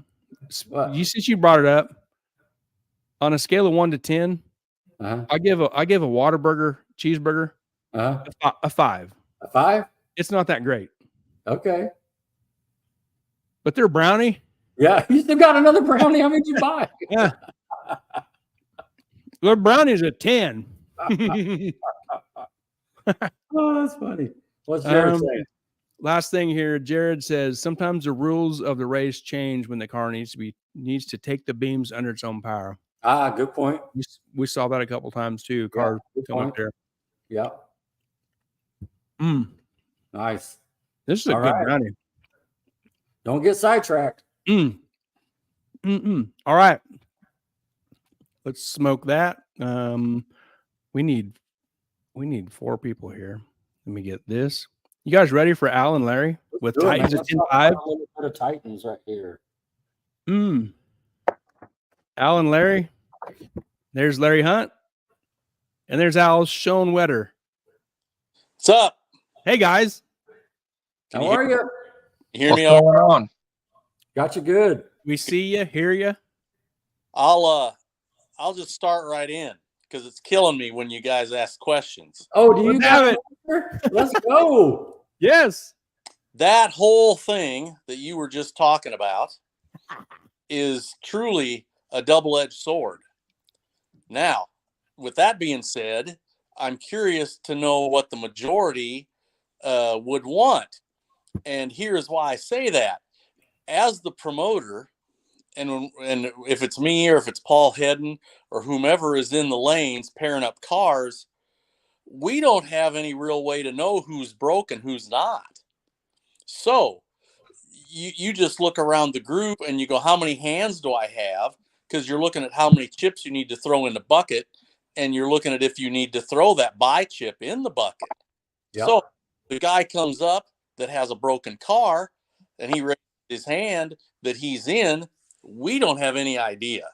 What? Since you brought it up, on a scale of 1 to 10, I give a Whataburger cheeseburger a 5. A 5? It's not that great. Okay. But their brownie. Yeah, you still got another brownie. How many did you buy? Yeah. Their brownie's a 10. Oh, that's funny. What's Jared saying? Last thing here, Jared says sometimes the rules of the race change when the car needs to take the beams under its own power. Ah, good point. We saw that a couple times too. Car come up there. Yeah. Nice. This is a good brownie. Don't get sidetracked. All right. Let's smoke that. We need 4 people here. Let me get this. You guys ready for Al and Larry with Titans at 10-5? A little bit of Titans right here. Al and Larry. There's Larry Hunt. And there's Al Schoenwetter. What's up? Hey guys. How are you? You hear me all right? On? Got you good. We see you, hear you. I'll just start right in because it's killing me when you guys ask questions. Oh, do you have it? Let's go. Yes. That whole thing that you were just talking about is truly a double-edged sword. Now, with that being said, I'm curious to know what the majority would want. And here's why I say that. As the promoter, and if it's me or if it's Paul Hedden or whomever is in the lanes pairing up cars, we don't have any real way to know who's broke and who's not. So you just look around the group and you go, how many hands do I have? Because you're looking at how many chips you need to throw in the bucket, and you're looking at if you need to throw that buy chip in the bucket. Yep. So the guy comes up that has a broken car and he raises his hand that he's in. We don't have any idea.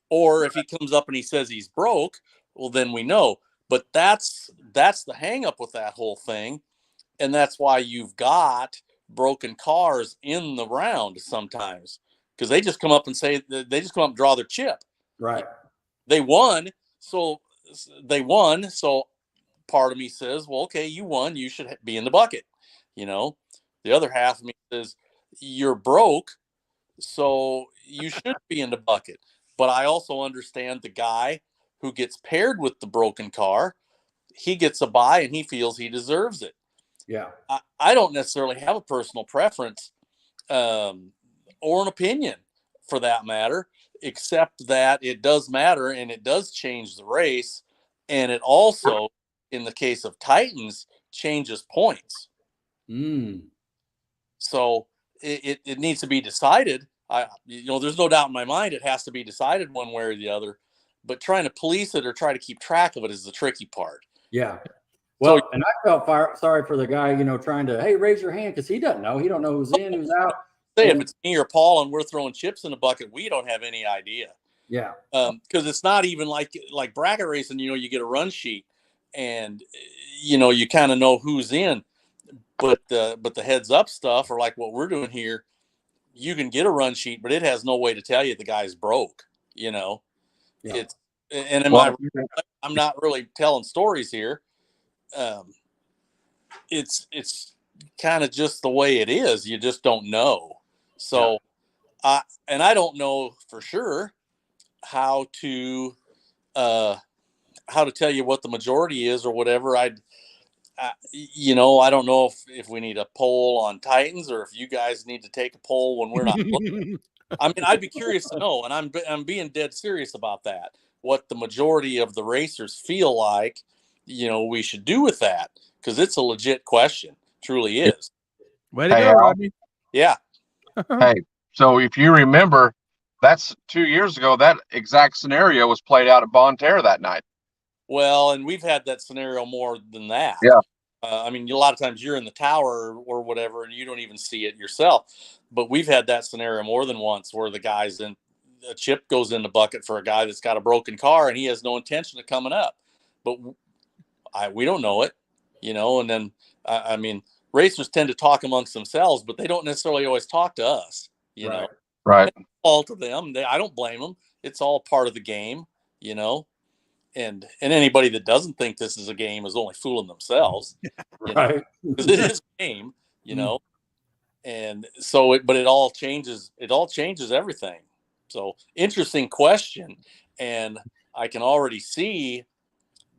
Or if he comes up and he says he's broke, well, then we know. But that's the hang up with that whole thing. And that's why you've got broken cars in the round sometimes, because they just come up and draw their chip. Right. They won. So part of me says, well, okay, you won. You should be in the bucket. The other half of me says, you're broke, so you should be in the bucket. But I also understand the guy who gets paired with the broken car. He gets a buy and he feels he deserves it. Yeah. I don't necessarily have a personal preference or an opinion for that matter, except that it does matter and it does change the race. And it also, in the case of Titans, changes points. So it needs to be decided. There's no doubt in my mind it has to be decided one way or the other. But trying to police it or try to keep track of it is the tricky part. Yeah. Well, and I felt sorry for the guy, trying to, hey, raise your hand, because he doesn't know. He don't know who's in, who's out. If it's me or Paul and we're throwing chips in the bucket, we don't have any idea. Yeah. Because it's not even like bracket racing. You get a run sheet, and you kind of know who's in. But the heads up stuff, or like what we're doing here, you can get a run sheet, but it has no way to tell you the guy's broke. Yeah. I'm not really telling stories here. It's kind of just the way it is. You just don't know. So, I don't know for sure how to tell you what the majority is or whatever. you know, I don't know if we need a poll on Titans or if you guys need to take a poll when we're not looking. I mean, I'd be curious to know, and I'm being dead serious about that. What the majority of the racers feel like, you know, we should do with that, because it's a legit question. Truly is. Way to go, Rodney. Yeah. Hey, so if you remember, that's 2 years ago. That exact scenario was played out at Bonne Terre that night. Well, and we've had that scenario more than that. Yeah. I mean, a lot of times you're in the tower or whatever, and you don't even see it yourself. But we've had that scenario more than once where the chip goes in the bucket for a guy that's got a broken car and he has no intention of coming up. But we don't know it, you know. And then, I mean, racers tend to talk amongst themselves, but they don't necessarily always talk to us, you know. Right. It's all to them. I don't blame them. It's all part of the game, you know. And anybody that doesn't think this is a game is only fooling themselves, right? Because it is a game, you know. And so, but it all changes. It all changes everything. So, interesting question, and I can already see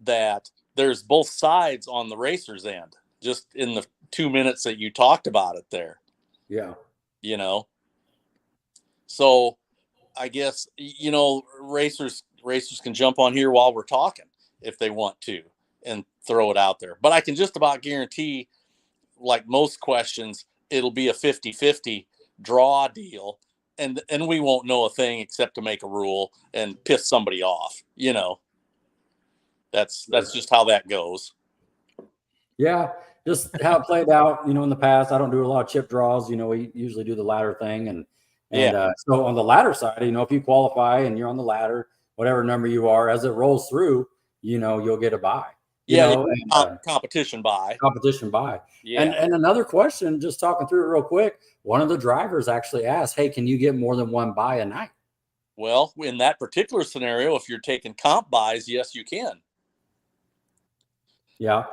that there's both sides on the racer's end, just in the 2 minutes that you talked about it there. Yeah. You know. So, I guess, you know, racers can jump on here while we're talking if they want to and throw it out there. But I can just about guarantee, like most questions, it'll be a 50-50 draw deal. And we won't know a thing except to make a rule and piss somebody off. You know, that's just how that goes. Yeah. Just how it played out, you know, in the past. I don't do a lot of chip draws. You know, we usually do the ladder thing. And so on the ladder side, you know, if you qualify and you're on the ladder, whatever number you are, as it rolls through, you know, you'll get a bye. Competition bye. Competition bye. Yeah. And another question, just talking through it real quick, one of the drivers actually asked, hey, can you get more than one bye a night? Well, in that particular scenario, if you're taking comp buys, yes, you can. Yeah.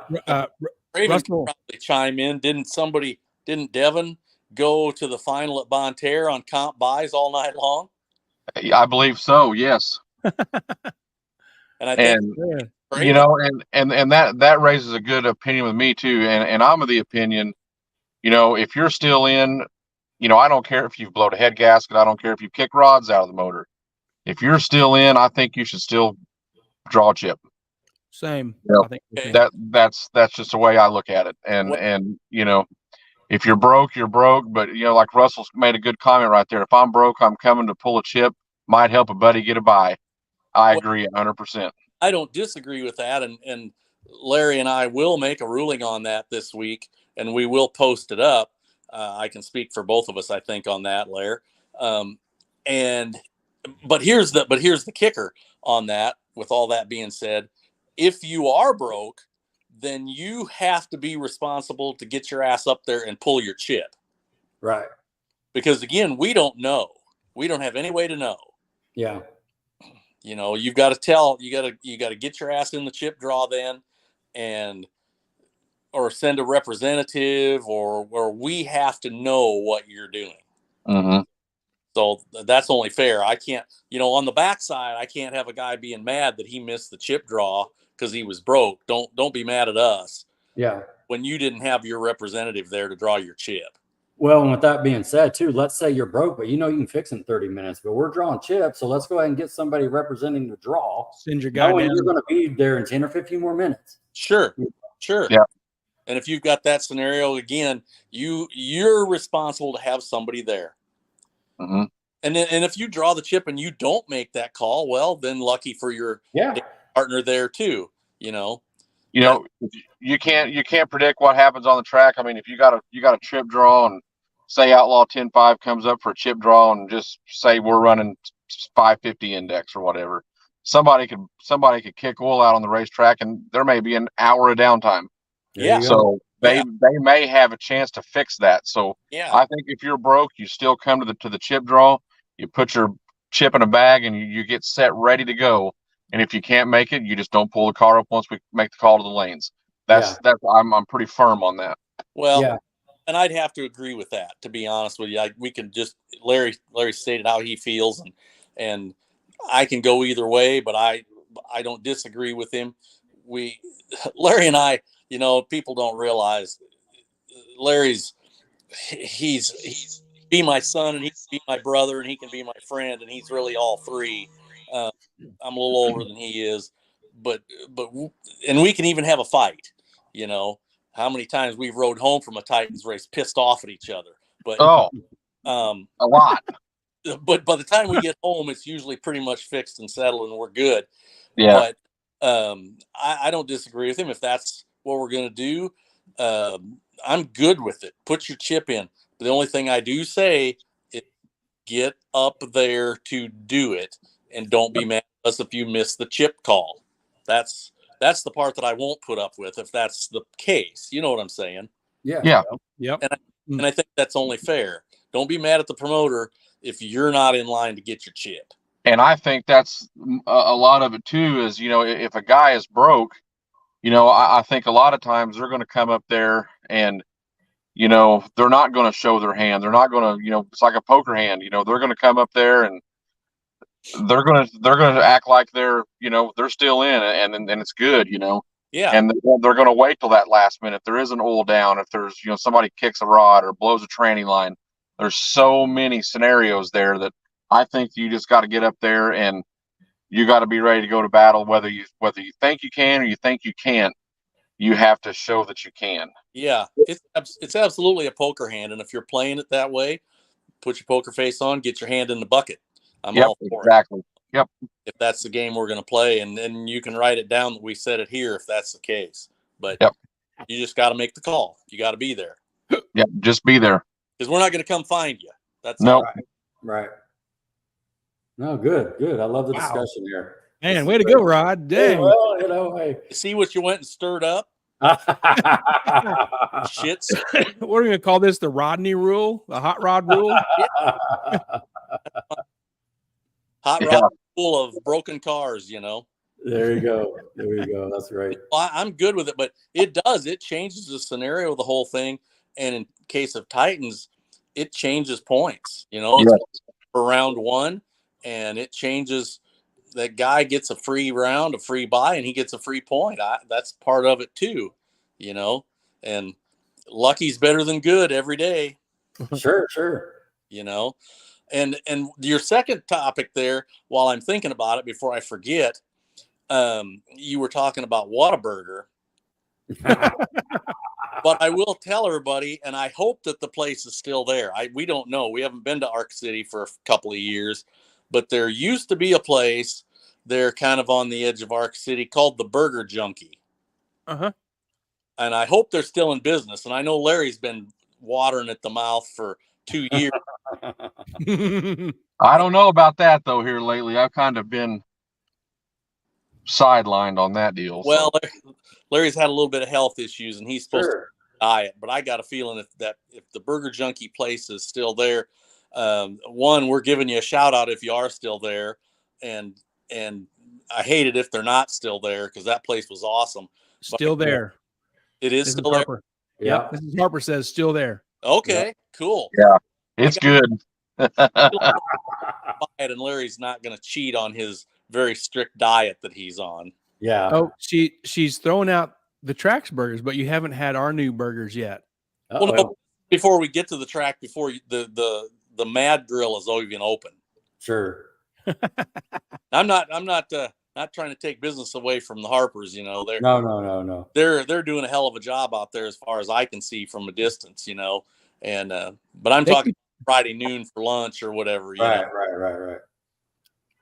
Raven can probably chime in. Didn't Devin go to the final at Bonne Terre on comp buys all night long? I believe so. Yes. And I think, you know, and that raises a good opinion with me too. And I'm of the opinion, you know, if you're still in, you know, I don't care if you've blown a head gasket. I don't care if you kick rods out of the motor. If you're still in, I think you should still draw a chip. Same. You know, I think that's just the way I look at it. And you know, if you're broke, you're broke. But you know, like Russell's made a good comment right there. If I'm broke, I'm coming to pull a chip. Might help a buddy get a bye. I agree 100%. I don't disagree with that. And Larry and I will make a ruling on that this week, and we will post it up. I can speak for both of us, I think, on that, Larry. But here's the kicker on that. With all that being said, if you are broke, then you have to be responsible to get your ass up there and pull your chip. Right. Because again, we don't know. We don't have any way to know. Yeah. You know, you've got to you got to get your ass in the chip draw then, or send a representative, or we have to know what you're doing. Mm-hmm. So that's only fair. I can't, you know, on the backside, I can't have a guy being mad that he missed the chip draw because he was broke. Don't be mad at us. Yeah. When you didn't have your representative there to draw your chip. Well, and with that being said, too, let's say you're broke, but you know you can fix in 30 minutes. But we're drawing chips, so let's go ahead and get somebody representing the draw. Send your guy down. You're going to be there in 10 or 15 more minutes. Sure. Yeah. And if you've got that scenario again, you're responsible to have somebody there. Mm-hmm. And if you draw the chip and you don't make that call, well, then lucky for your partner there too. You know. You know, you can't predict what happens on the track. I mean, if you got a chip draw and say Outlaw 10.5 comes up for a chip draw and just say we're running 550 index or whatever, somebody could kick oil out on the racetrack and there may be an hour of downtime. Yeah. So they may have a chance to fix that. So yeah, I think if you're broke, you still come to the chip draw. You put your chip in a bag and you get set ready to go. And if you can't make it, you just don't pull the car up once we make the call to the lanes. I'm pretty firm on that. Well, and I'd have to agree with that, to be honest with you. We can just Larry stated how he feels, and I can go either way, but I don't disagree with him. Larry and I, you know, people don't realize Larry's he's be my son and he can be my brother and he can be my friend and he's really all three. I'm a little older than he is, but and we can even have a fight. You know how many times we've rode home from a Titans race pissed off at each other, but a lot. But by the time we get home, it's usually pretty much fixed and settled and we're good. Yeah. But I don't disagree with him. If that's what we're going to do, I'm good with it. Put your chip in. The only thing I do say is get up there to do it and don't be mad at us if you miss the chip call. That's the part that I won't put up with if that's the case. You know what I'm saying? Yeah. Yep. And I think that's only fair. Don't be mad at the promoter if you're not in line to get your chip. And I think that's a lot of it too, is, you know, if a guy is broke, you know, I think a lot of times they're going to come up there and, you know, they're not going to show their hand. They're not going to, you know, it's like a poker hand, you know, they're going to come up there and they're going to act like they're, you know, they're still in and it's good, you know. Yeah. And they're going to wait till that last minute. If there is an oil down, if there's, you know, somebody kicks a rod or blows a tranny line, there's so many scenarios there that I think you just got to get up there and you got to be ready to go to battle, whether you think you can or you think you can't. You have to show that you can. Yeah, it's absolutely a poker hand, and if you're playing it that way, put your poker face on, get your hand in the bucket. I'm all for exactly. it. Yep. If that's the game we're going to play, and then you can write it down that we said it here if that's the case. But you just got to make the call. You got to be there. Yep, just be there. Because we're not going to come find you. That's no. Right. No, good. I love the discussion here. Man, way to go, Rod. Dang. Well, you know, hey. See what you went and stirred up? Shits. What are we going to call this? The Rodney rule? The hot rod rule? Hot rod rule of broken cars, you know. There you go. That's right. I'm good with it, but it changes the scenario of the whole thing. And in case of Titans, it changes points. You know, it's for round one, and it changes. That guy gets a free round, a free buy, and he gets a free point. That's part of it too, you know. And lucky's better than good every day. Sure. You know, and your second topic there, while I'm thinking about it before I forget, you were talking about Whataburger. But I will tell everybody, and I hope that the place is still there. We don't know. We haven't been to Ark City for a couple of years, but there used to be a place there kind of on the edge of Ark City called the Burger Junkie. Uh-huh. And I hope they're still in business. And I know Larry's been watering at the mouth for 2 years. I don't know about that, though, here lately. I've kind of been sidelined on that deal. Well, Larry's had a little bit of health issues, and he's supposed to diet. But I got a feeling if the Burger Junkie place is still there, one, we're giving you a shout out if you are still there, and I hate it if they're not still there because that place was awesome. Still there. It is still there. Yeah. Mrs. Harper says still there. Okay, cool. Yeah, it's good. And Larry's not going to cheat on his very strict diet that he's on. Yeah. Oh, she's throwing out the Trax burgers, but you haven't had our new burgers yet. Well, no, before we get to the track, before the Mad Grill is even open. Sure. I'm not trying to take business away from the Harpers. You know, No. They're doing a hell of a job out there as far as I can see from a distance. You know, and but I'm talking Friday noon for lunch or whatever. You know? Right.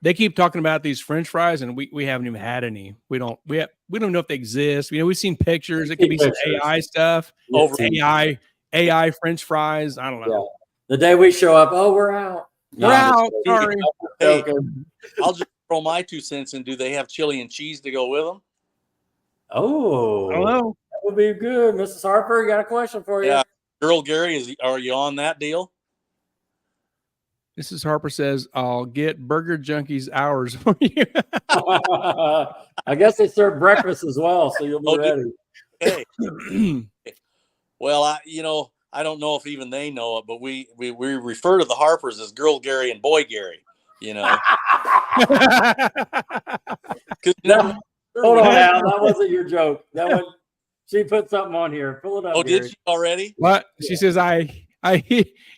They keep talking about these French fries, and we haven't even had any. We don't know if they exist. You know, we've seen pictures. It could be some AI stuff. Over AI French fries. I don't know. Yeah. The day we show up, we're out. We're out. Sorry. Hey, I'll just throw my 2 cents in. Do they have chili and cheese to go with them? Oh, I don't know. That would be good. Mrs. Harper, got a question for you. Yeah. Girl Gary, are you on that deal? Mrs. Harper says, I'll get Burger Junkies hours for you. I guess they serve breakfast as well, so you'll be ready. Hey. Well, I don't know if even they know it, but we refer to the Harpers as Girl Gary and Boy Gary, you know. No, hold on now. That wasn't your joke. That one, She put something on here. Pull it up. Oh, Gary. did she already? What? She says, I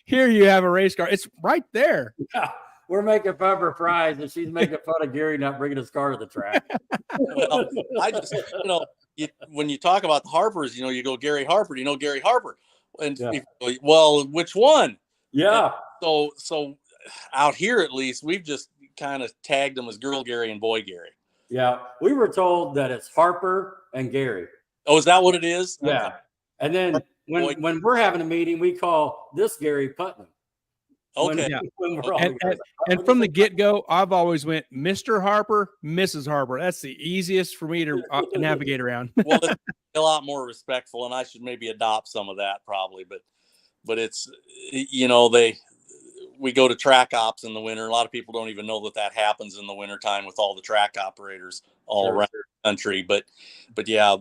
hear you have a race car. It's right there. Yeah, we're making fun of her prize, and she's making fun of Gary not bringing his car to the track. Well, I just, when you talk about the Harpers, you go Gary Harper. Gary Harper, and well, which one? Yeah. And so out here, at least, we've just kind of tagged them as Girl Gary and Boy Gary. Yeah, we were told that it's Harper and Gary. Oh, is that what it is? Yeah. Okay. And then when we're having a meeting, we call this Gary Putnam. Okay. And from the get-go, I've always went Mr. Harper, Mrs. Harper. That's the easiest for me to navigate around. Well, it's a lot more respectful, and I should maybe adopt some of that probably. But it's, we go to track ops in the winter. A lot of people don't even know that happens in the wintertime with all the track operators all around the country. But yeah,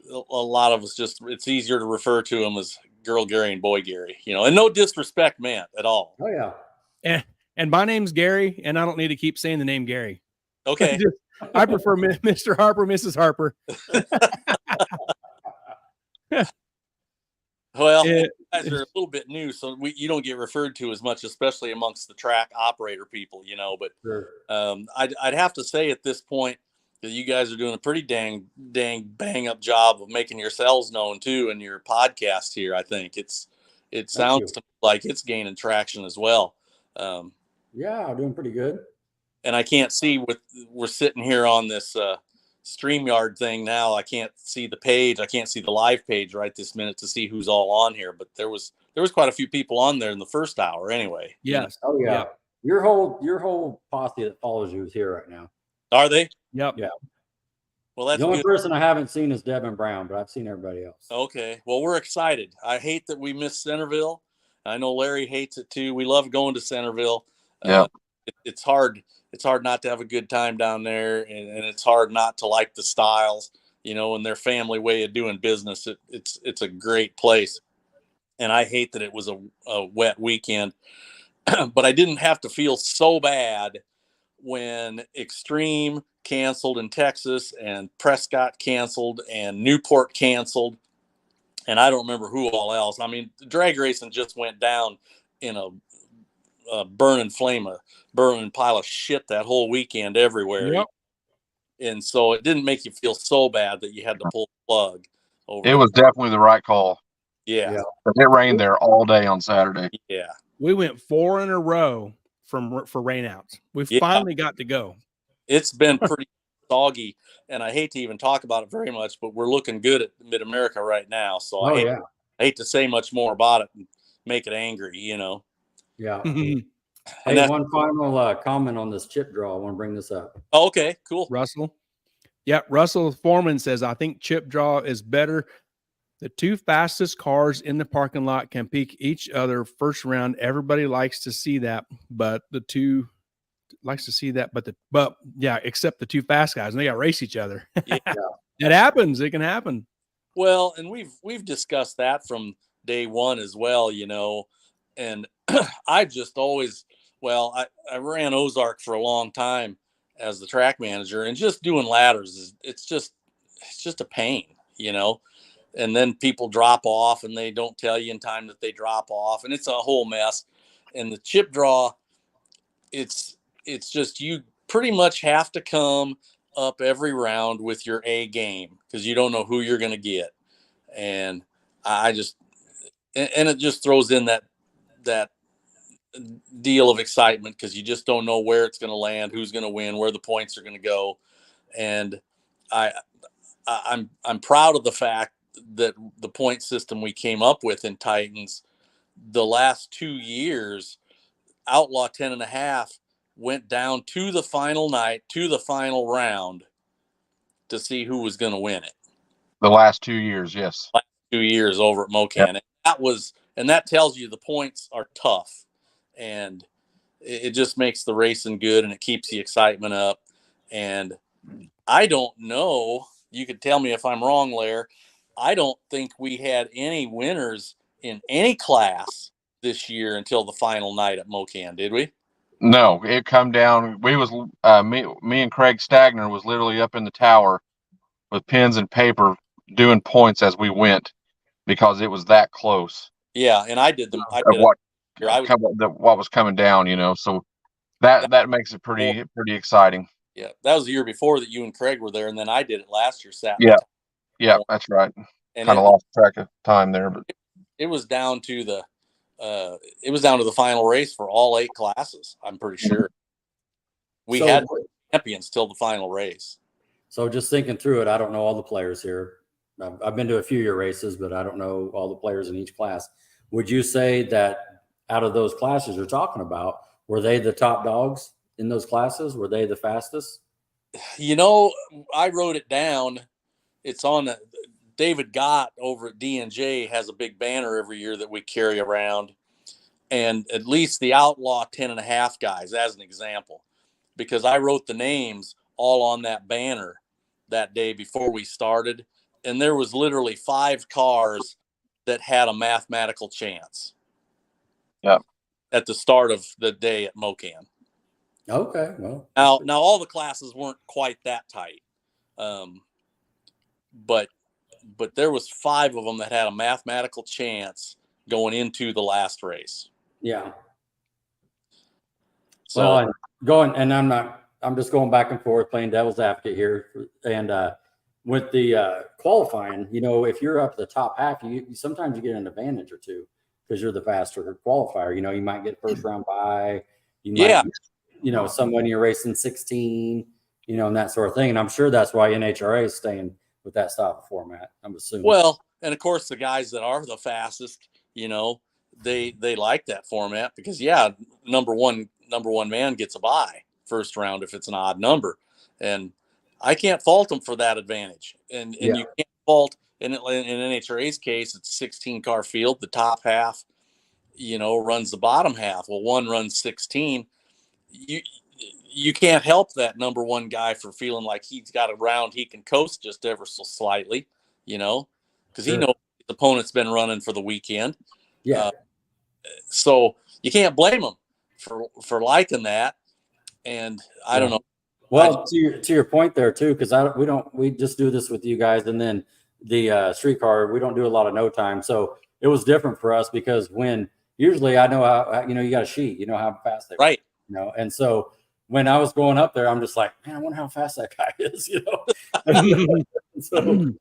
a lot of us it's easier to refer to them as Girl Gary and Boy Gary, and no disrespect meant at all. Oh yeah. And my name's Gary, and I don't need to keep saying the name Gary. Okay. I prefer Mr. Harper, Mrs. Harper. Well, you guys are a little bit new, so you don't get referred to as much, especially amongst the track operator people, But sure. I'd have to say at this point that you guys are doing a pretty dang bang up job of making yourselves known too, in your podcast here. I think it sounds to me like it's gaining traction as well. Yeah, doing pretty good. And I can't see we're sitting here on this StreamYard thing now. I can't see the page. I can't see the live page right this minute to see who's all on here. But there was quite a few people on there in the first hour anyway. Yes. Oh yeah. Your whole posse that follows you is here right now. Are they? Yep. Yeah. Well, that's the only good. person I haven't seen is Devin Brown, but I've seen everybody else. Okay. Well, we're excited. I hate that we missed Centerville. I know Larry hates it too. We love going to Centerville. Yeah. It's hard. It's hard not to have a good time down there, and it's hard not to like the styles, and their family way of doing business. It's a great place, and I hate that it was a wet weekend, but I didn't have to feel so bad when Extreme canceled in Texas and Prescott canceled and Newport canceled, and I don't remember who all else. I mean, drag racing just went down in a burning pile of shit that whole weekend everywhere. Yep. And so it didn't make you feel so bad that you had to pull the plug over. It was definitely the right call. Yeah. It rained there all day on Saturday. Yeah. We went 4 in a row for rainouts. We finally got to go. It's been pretty soggy, and I hate to even talk about it very much, but we're looking good at Mid America right now. So I hate to say much more about it and make it angry, Yeah. And Hey, one final comment on this chip draw. I want to bring this up. Oh, okay, cool. Russell. Yeah, Russell Foreman says, I think chip draw is better. The 2 fastest cars in the parking lot can peek each other first round. Everybody likes to see that, but except the 2 fast guys, and they got to race each other. Yeah. It happens. It can happen. Well, and we've discussed that from day one as well, and I just always, I ran Ozark for a long time as the track manager, and just doing ladders it's just a pain, and then people drop off and they don't tell you in time that they drop off, and it's a whole mess. And the chip draw, it's just, you pretty much have to come up every round with your A game, because you don't know who you're going to get. And it just throws in that deal of excitement, because you just don't know where it's going to land, who's going to win, where the points are going to go. And I'm proud of the fact that the point system we came up with in Titans the last 2 years, Outlaw 10.5 went down to the final night, to the final round, to see who was going to win it. The last 2 years, yes. 2 years over at Mocan. Yep. And that tells you the points are tough, and it just makes the racing good, and it keeps the excitement up. And I don't know, you could tell me if I'm wrong, Lair, I don't think we had any winners in any class this year until the final night at Mocan, did we? No, it come down. We was me and Craig Stagner was literally up in the tower with pens and paper, doing points as we went because it was that close. Yeah, and I did them. I did What here. I was, what was coming down, so that makes it pretty exciting. yeah, that was the year before that you and Craig were there, and then I did it last year. Yeah, that's right. And Kind of lost track of time there, but it was down to the final race for all 8 classes. I'm pretty sure we had champions till the final race. So just thinking through it, I don't know all the players here. I've been to a few of your races, but I don't know all the players in each class. Would you say that out of those classes you're talking about, were they the top dogs in those classes? Were they the fastest? I wrote it down. It's on David Gott over at D&J has a big banner every year that we carry around. And at least the Outlaw 10.5 guys, as an example, because I wrote the names all on that banner that day before we started. And there was literally 5 cars that had a mathematical chance. Yeah. At the start of the day at Mocan. Okay. Well, now all the classes weren't quite that tight. But there was 5 of them that had a mathematical chance going into the last race. Yeah. So I'm just going back and forth playing devil's advocate here. And with the qualifying, if you're up the top half, you sometimes you get an advantage or two because you're the faster qualifier. You might get first round bye. You might, someone you're racing 16, and that sort of thing. And I'm sure that's why NHRA is staying with that style of format, I'm assuming. Well, and of course the guys that are the fastest, they like that format because number one man gets a bye first round if it's an odd number, and I can't fault them for that advantage. And you can't fault in NHRA's case, it's a 16 car field. The top half, runs the bottom half. Well, one runs 16. You can't help that number one guy for feeling like he's got a round he can coast just ever so slightly, because he knows his opponent's been running for the weekend. Yeah. So you can't blame him for liking that. And I don't know. Well, to your point there too, because we just do this with you guys, and then the streetcar, we don't do a lot of no time. So it was different for us because when usually I know how you got a sheet, how fast they right. And so when I was going up there, I'm just like, man, I wonder how fast that guy is, So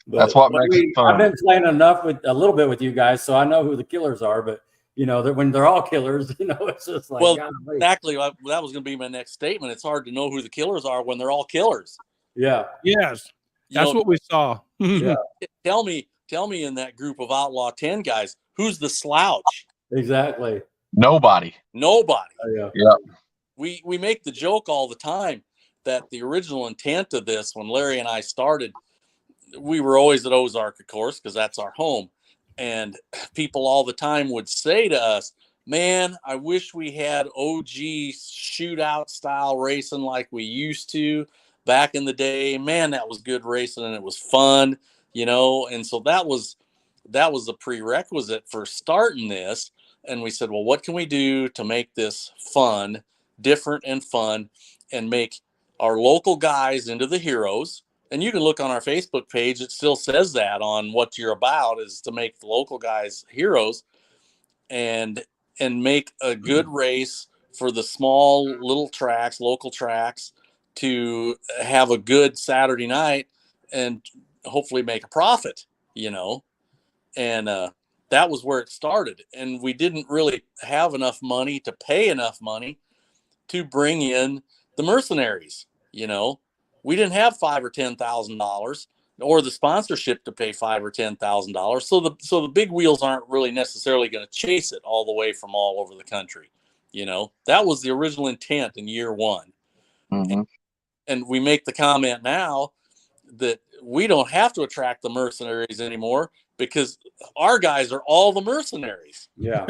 that's what makes it fun. I've been playing a little bit with you guys, so I know who the killers are, but when they're all killers, it's just like, well, exactly. That was going to be my next statement. It's hard to know who the killers are when they're all killers. Yeah. Yes. That's what we saw. Yeah. Tell me in that group of Outlaw 10 guys, who's the slouch? Exactly. Nobody. Yeah. We make the joke all the time that the original intent of this, when Larry and I started, we were always at Ozark, of course, because that's our home. And people all the time would say to us, man, I wish we had OG shootout style racing like we used to back in the day. Man, that was good racing and it was fun, and so that was the prerequisite for starting this. And we said, well, what can we do to make this fun, different and fun, and make our local guys into the heroes? And you can look on our Facebook page. It still says that on what you're about is to make the local guys heroes and make a good race for the small little tracks, local tracks, to have a good Saturday night and hopefully make a profit, and that was where it started. And we didn't really have enough money to pay enough money to bring in the mercenaries, We didn't have $5,000 or $10,000 or the sponsorship to pay $5,000 or $10,000. So the big wheels aren't really necessarily going to chase it all the way from all over the country. That was the original intent in year one. Mm-hmm. And we make the comment now that we don't have to attract the mercenaries anymore because our guys are all the mercenaries. Yeah.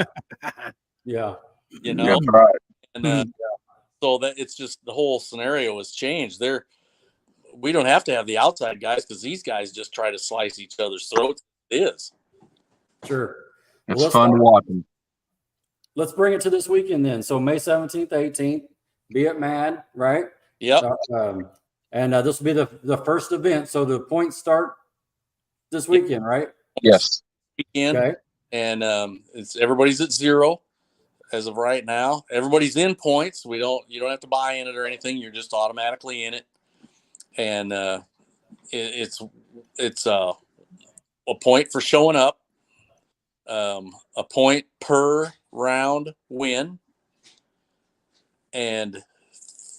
Yeah. That's right. And so that it's just the whole scenario has changed. We don't have to have the outside guys because these guys just try to slice each other's throats. It is. Sure. It's fun to watch them. Let's bring it to this weekend then. So May 17th, 18th, be at Mad, right? Yep. And this will be the first event. So the points start this weekend, right? Yes. Weekend, Okay. and it's everybody's at 0 as of right now. Everybody's in points. You don't have to buy in it or anything. You're just automatically in it, and it's a point for showing up, a point per round win, and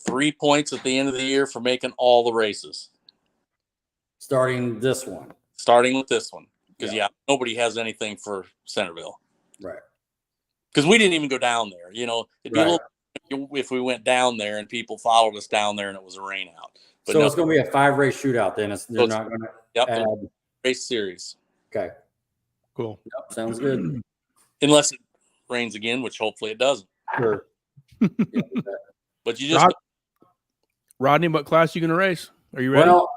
3 points at the end of the year for making all the races. Starting this one. Starting with this one. Because, nobody has anything for Centerville. Right. Because we didn't even go down there. It'd be a little if we went down there and people followed us down there and it was a rain out. But so it's going to be a 5-race shootout then. They're not going to add race series. Okay. Cool. Yep, sounds good. Unless it rains again, which hopefully it doesn't. Sure. But you just Rodney, what class are you going to race? Are you ready? Well,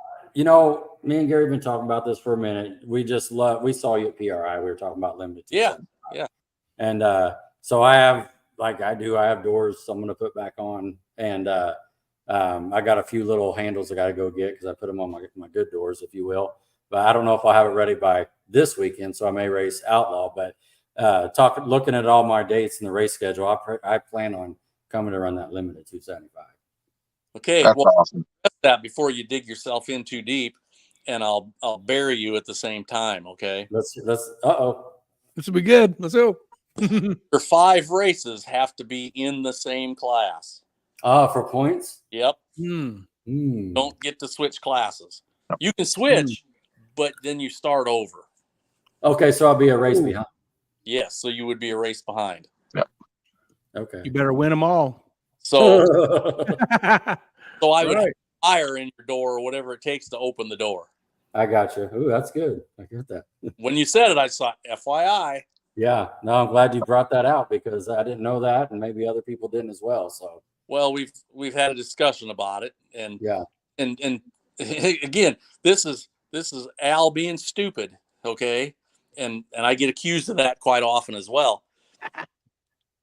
me and Gary have been talking about this for a minute. We saw you at PRI. We were talking about limited. Yeah. And so I have doors I'm going to put back on. And I got a few little handles I got to go get because I put them on my good doors, if you will. But I don't know if I'll have it ready by this weekend, so I may race Outlaw. But looking at all my dates and the race schedule, I plan on coming to run that limited 275. Okay, that's awesome. That before you dig yourself in too deep, and I'll bury you at the same time. Okay. Let's. This will be good. Let's go. Your 5 races have to be in the same class. For points. Yep. Don't get to switch classes. You can switch, but then you start over. Okay, so I'll be a race behind. Yes, so you would be a race behind. Yep. Okay. You better win them all. So I would fire in your door or whatever it takes to open the door. I got you. Ooh, that's good. I get that. When you said it, I saw FYI. Yeah. No, I'm glad you brought that out because I didn't know that, and maybe other people didn't as well. So. Well, we've had a discussion about it, and and again, this is Al being stupid, okay, and I get accused of that quite often as well.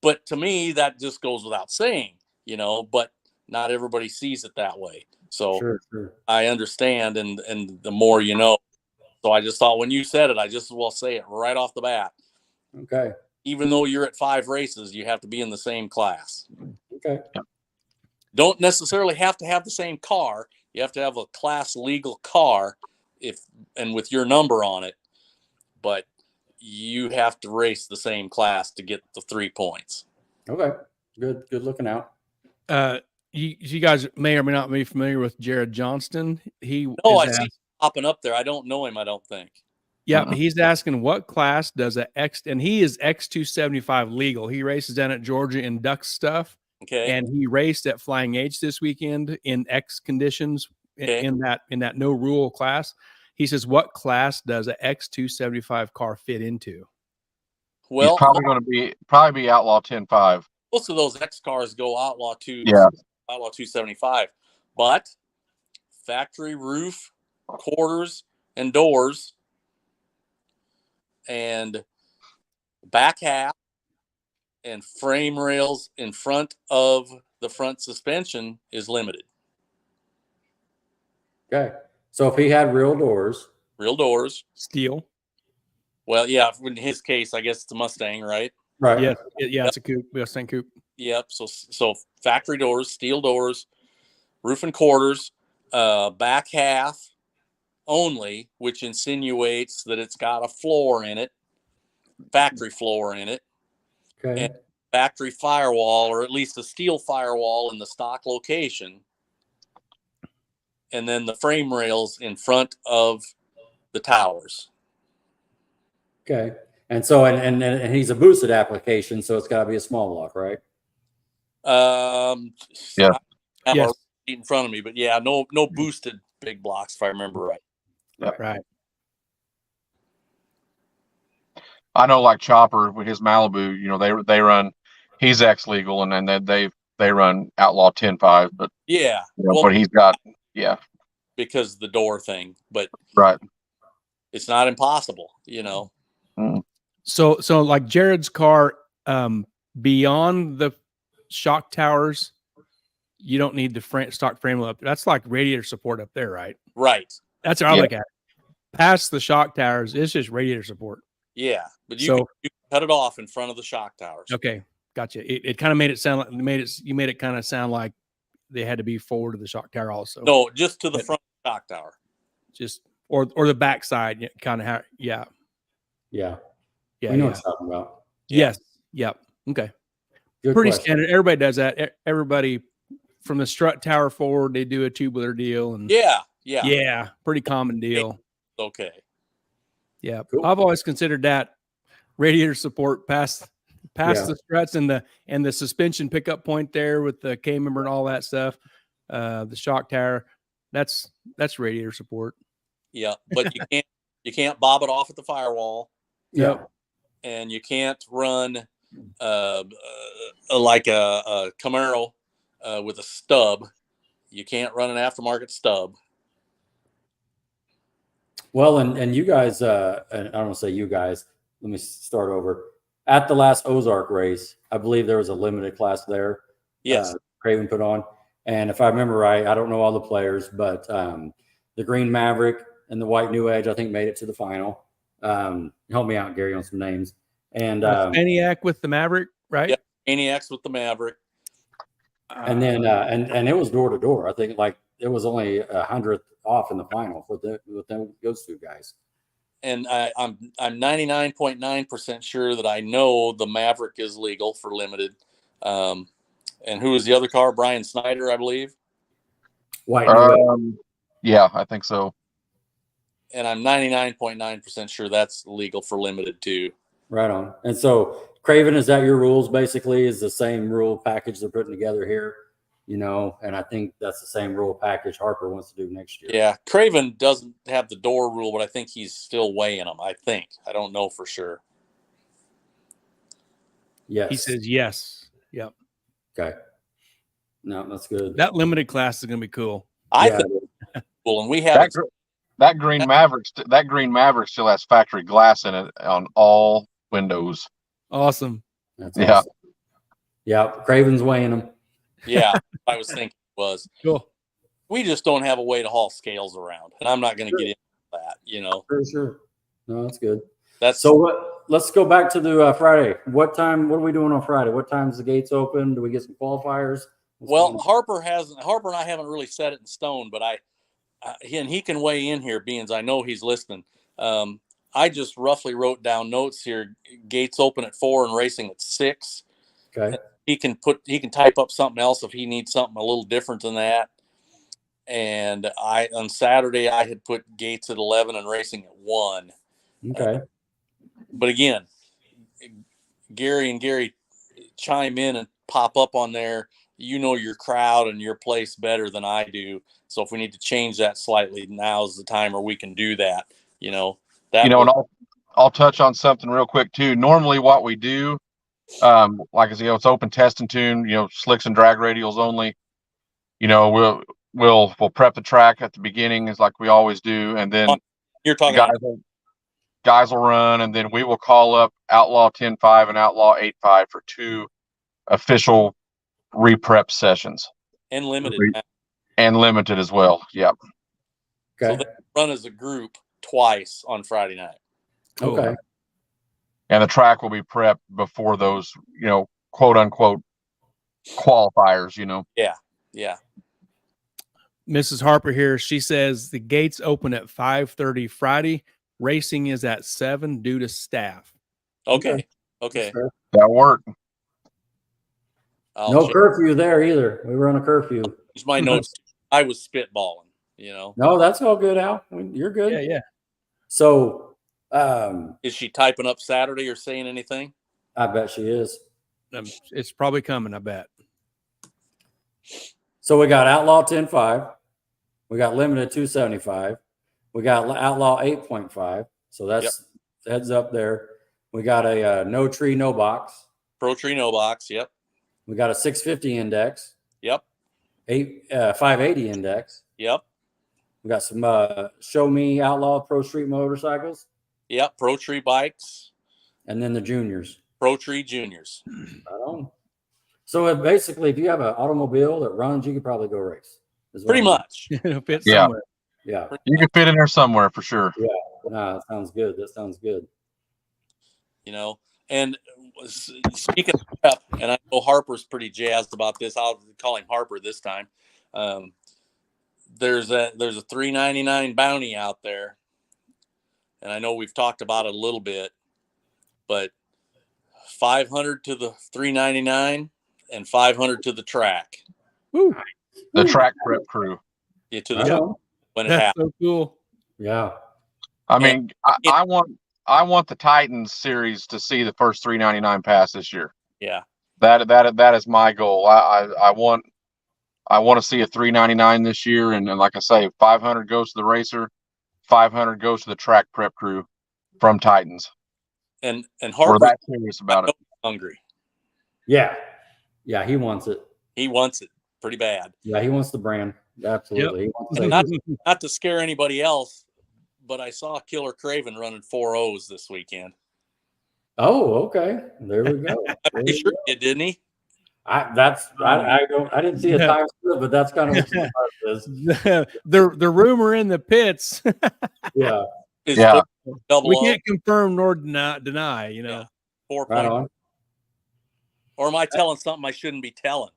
But to me, that just goes without saying, But not everybody sees it that way. So sure. I understand, and the more you know. So I just thought when you said it, I just will say it right off the bat. Okay. Even though you're at 5 races, you have to be in the same class. Okay. Don't necessarily have to have the same car. You have to have a class legal car with your number on it. But you have to race the same class to get the 3 points. Okay. Good looking out. You guys may or may not be familiar with Jared Johnston. I see him popping up there. I don't know him, I don't think. Yeah, he's asking what class does and he is X275 legal. He races down at Georgia in duck stuff. Okay. And he raced at Flying H this weekend in X conditions in that no rule class. He says, what class does an X275 car fit into? Well, he's probably going to probably be Outlaw 10.5. Most of those X cars go Outlaw 275, but factory roof, quarters, and doors, and back half, and frame rails in front of the front suspension is limited. Okay. So if he had real doors, steel. Well, yeah, in his case, I guess it's a Mustang, right? Right. Yeah. Yeah. It's a coupe. Mustang coupe. Yep. So factory doors, steel doors, roof and quarters, back half only, which insinuates that it's got a floor in it, factory floor in it. Okay. And factory firewall, or at least a steel firewall in the stock location. And then the frame rails in front of the towers. Okay. And so, and he's a boosted application, so it's got to be a small block, right? Yeah. I have a in front of me, but yeah, no boosted big blocks if I remember right. Right. I know, like Chopper with his Malibu, they run. He's X legal, and then they run Outlaw 10.5. But but he's got because the door thing, but right. It's not impossible, So like Jared's car, beyond the shock towers, you don't need the stock frame up. That's like radiator support up there, right? Right. That's how I look at it. past the shock towers, it's just radiator support. Yeah, but you So- can cut it off in front of the shock towers. Okay, gotcha. It kind of made it sound like you made it kind of sound like they had to be forward of the shock tower also. No, just to the But- front of the shock tower. Just or the back side, kind of how. Yeah, Yeah. yeah. We know yeah. what you're talking about. Yes. Yep. Okay. Good Pretty question. standard. Everybody does that. Everybody from the strut tower forward, they do a tubular deal, and Yeah. pretty common deal. Okay. Yeah, Cool. I've always considered that radiator support past Yeah. the struts and the suspension pickup point there with the K member and all that stuff. The shock tower, that's radiator support. Yeah, but you can't bob it off at the firewall, Yeah. and you can't run like a Camaro with a stub. You can't run an aftermarket stub. Well, and you guys, and I don't want to say you guys, let me start over. At the last Ozark race, I believe there was a limited class there. Yes. Craven put on. And if I remember right, I don't know all the players, but the Green Maverick and the White New Edge, I think, made it to the final. Help me out, Gary, on some names. And Maniac with the Maverick, right? Yep. Maniacs with the Maverick. and then and it was door to door. I think like it was only 100th off in the final with those two guys. And I'm 99.9% sure that I know the Maverick is legal for limited. And who was the other car? Brian Snyder, I believe. White New Edge. Yeah, I think so. And I'm 99.9% sure that's legal for limited too. Right on. And so, Craven, is that your rules basically? Is the same rule package they're putting together here? You know, and I think that's the same rule package Harper wants to do next year. Yeah, Craven doesn't have the door rule, but I think he's still weighing them. I think. I don't know for sure. Yes. He says yes. Yep. Okay. No, that's good. That limited class is going to be cool. I Yeah, think it's cool, and we have That Green Maverick still has factory glass in it on all windows. Awesome. that's Yeah. awesome. Yeah, Craven's weighing them. Yeah, I was thinking it was. Cool. We just don't have a way to haul scales around, and I'm not going to get into that. You know, For sure. No, that's good. that's So let's go back to the Friday. What are we doing on Friday? What time's the gates open? Do we get some qualifiers? well. Harper and I haven't really set it in stone, but he can weigh in here, being as I know he's listening. I just roughly wrote down notes here. Gates open at 4 and racing at 6. Okay. He can type up something else if he needs something a little different than that. And on Saturday I had put gates at 11 and racing at 1. Okay. But again, Gary chime in and pop up on there. You know your crowd and your place better than I do. So if we need to change that slightly, now's the time where we can do that. You know that. And I'll touch on something real quick too. Normally, what we do, like I said, it's open test and tune. Slicks and drag radials only. We'll prep the track at the beginning, is like we always do, and then You're talking guys will run, and then we will call up Outlaw 10.5 and Outlaw 8.5 for 2 official re-prep sessions, and limited. and limited as well. Yep. So Okay. they run as a group twice on Friday night. Okay. And the track will be prepped before those, quote unquote qualifiers. Yeah. Mrs. Harper here. She says the gates open at 5:30 Friday. Racing is at 7 due to staff. Okay. That'll work. I'll No change curfew there either. We run a curfew. my notes. I was spitballing. No, that's all good, Al. You're good. Yeah. So, Is she typing up Saturday or saying anything? I bet she is. It's probably coming, I bet. So we got Outlaw 10.5. We got Limited 275. We got Outlaw 8.5. So that's heads up there. We got a no tree, no box. Pro Tree no box. Yep. We got a 650 index. Yep. 580 index. Yep. We got some Show Me Outlaw Pro Street motorcycles. Yep. Pro Tree bikes. And then the juniors. Pro Tree juniors. Right on. So basically, if you have an automobile that runs, you could probably go race. Pretty much. It'll fit Yeah. somewhere. Yeah. You can fit in there somewhere for sure. No, that sounds good. That sounds good. You know, and speaking of prep, and I know Harper's pretty jazzed about this. I'll call him Harper this time. There's a $3.99 bounty out there, and I know we've talked about it a little bit, but $500 to the $3.99 and $500 to the track. Woo. The track prep crew. Yeah, to the when it That's happens. so cool. Yeah. I mean, I want the Titans series to see the first $3.99 pass this year. Yeah. That is my goal. I want to see a $3.99 this year, and like I say, 500 goes to the racer, 500 goes to the track prep crew from Titans. And We're Harper's that serious about it. hungry. Yeah. Yeah, he wants it. He wants it pretty bad. Yeah, he wants the brand. Absolutely. He wants it. Not to scare anybody else, but I saw Killer Craven running 4 O's this weekend. Oh, okay. There we go. I'm pretty sure he did, didn't he? I didn't see a time slip, but that's kind of what the is. The rumor in the pits. Yeah. Is Yeah. double We O, can't confirm nor deny, you know. 4 Right point. on. Or am I telling something I shouldn't be telling?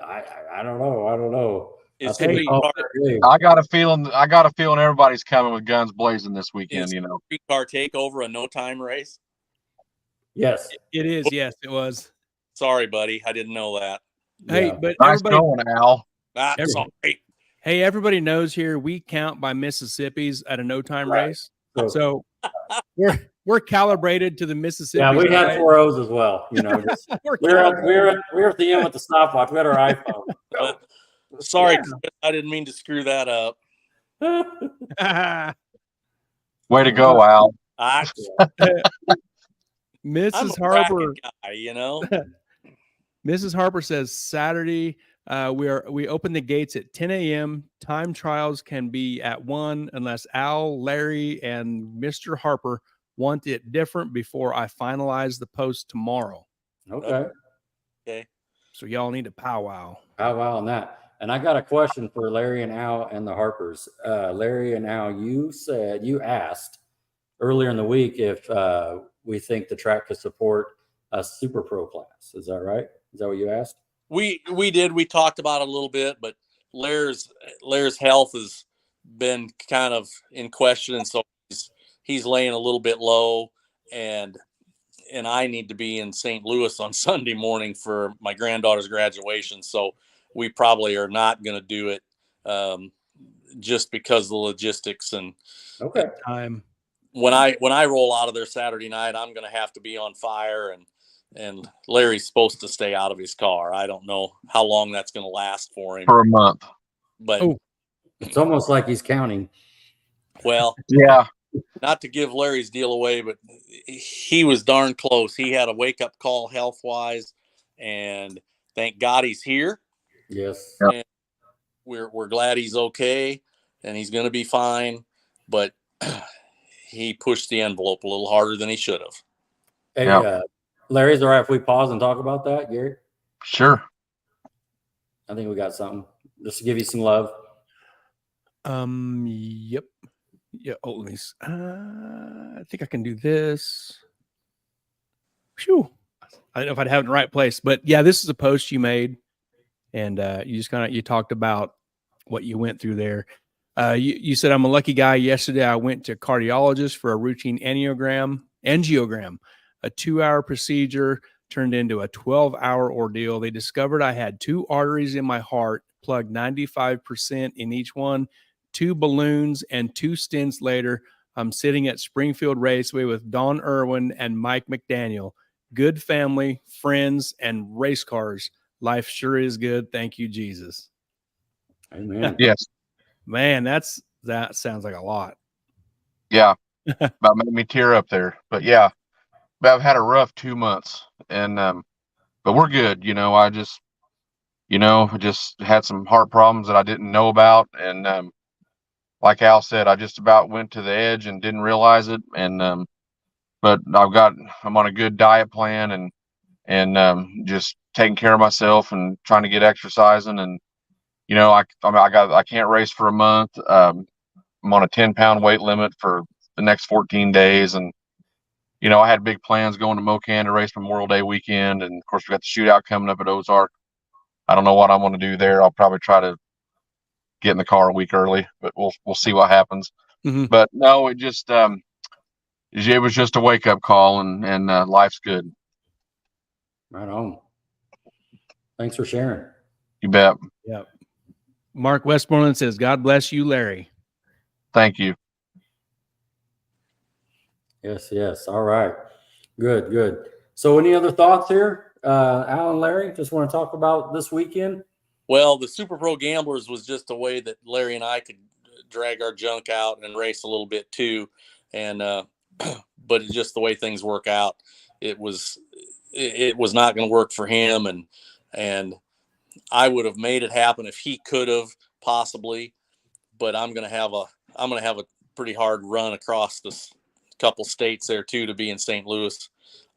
I don't know. I don't know. Is I think Street I'll Car- agree. I got a feeling everybody's coming with guns blazing this weekend. is You know, Street Car Takeover a no-time race? Yes. It is, yes, it was. Sorry, buddy. I didn't know that. Hey, Yeah. but nice everybody, going, Al. Sorry. hey, everybody knows here we count by Mississippi's at a no-time Right. race. So we're calibrated to the Mississippi. Yeah, we had side. 4 O's as well. You know, just, We're we were at the end with the stopwatch. We had our iPhone. So, Sorry, yeah. Chris, I didn't mean to screw that up. calibrated. Way to go, Al. I'm Mrs. a Harper. bracket guy, you know. Mrs. Harper says Saturday we open the gates at 10 a.m. Time trials can be at 1 unless Al, Larry, and Mr. Harper want it different before I finalize the post tomorrow. Okay. Okay. So y'all need to powwow. Powwow on that. And I got a question for Larry and Al and the Harpers. Larry and Al, you asked earlier in the week if we think the track could support a super pro class. Is that right? Is that what you asked? We did. We talked about it a little bit, but Lair's health has been kind of in question, and so he's laying a little bit low, and I need to be in St. Louis on Sunday morning for my granddaughter's graduation, so we probably are not going to do it just because of the logistics. And Okay. Time. when I roll out of there Saturday night, I'm going to have to be on fire, and Larry's supposed to stay out of his car. I don't know how long that's going to last for him. For a month. But It's almost like he's counting. well, Yeah. not to give Larry's deal away, but he was darn close. He had a wake-up call health-wise, and thank God he's here. Yes. Yep. And we're glad he's okay, and he's going to be fine. But he pushed the envelope a little harder than he should have. Hey, Yep. Larry, is it all right if we pause and talk about that, Gary? Sure. I think we got something just to give you some love. Yep. Yeah. Oh, let me. I think I can do this. Phew. I don't know if I'd have it in the right place, but yeah, this is a post you made, and you just you talked about what you went through there. You said, I'm a lucky guy. Yesterday, I went to a cardiologist for a routine angiogram, a 2-hour procedure turned into a 12-hour ordeal. They discovered I had 2 arteries in my heart, plugged 95% in each one, 2 balloons, and 2 stents later, I'm sitting at Springfield Raceway with Don Irwin and Mike McDaniel. Good family, friends, and race cars. Life sure is good. Thank you, Jesus. Amen. Yes. Man, that sounds like a lot. Yeah. About made me tear up there. But yeah, I've had a rough 2 months, and but we're good. You know, I just had some heart problems that I didn't know about, and like Al said, I just about went to the edge and didn't realize it. And but I'm on a good diet plan, and just taking care of myself and trying to get exercising. And you know, I can't race for a month. I'm on a 10-pound weight limit for the next 14 days. And, you know, I had big plans going to Mocan to race Memorial Day weekend. And of course we got the shootout coming up at Ozark. I don't know what I'm going to do there. I'll probably try to get in the car a week early, but we'll see what happens. Mm-hmm. But no, it was just a wake up call, and life's good. Right on. Thanks for sharing. You bet. Yeah. Mark Westmoreland says, "God bless you, Larry." Thank you. Yes. All right. Good. So any other thoughts here? Alan, Larry, just want to talk about this weekend? Well, the Super Pro Gamblers was just a way that Larry and I could drag our junk out and race a little bit too. And, but it's just the way things work out. It was not going to work for him. And I would have made it happen if he could have possibly, but I'm going to have a pretty hard run across this couple states there too, to be in St. Louis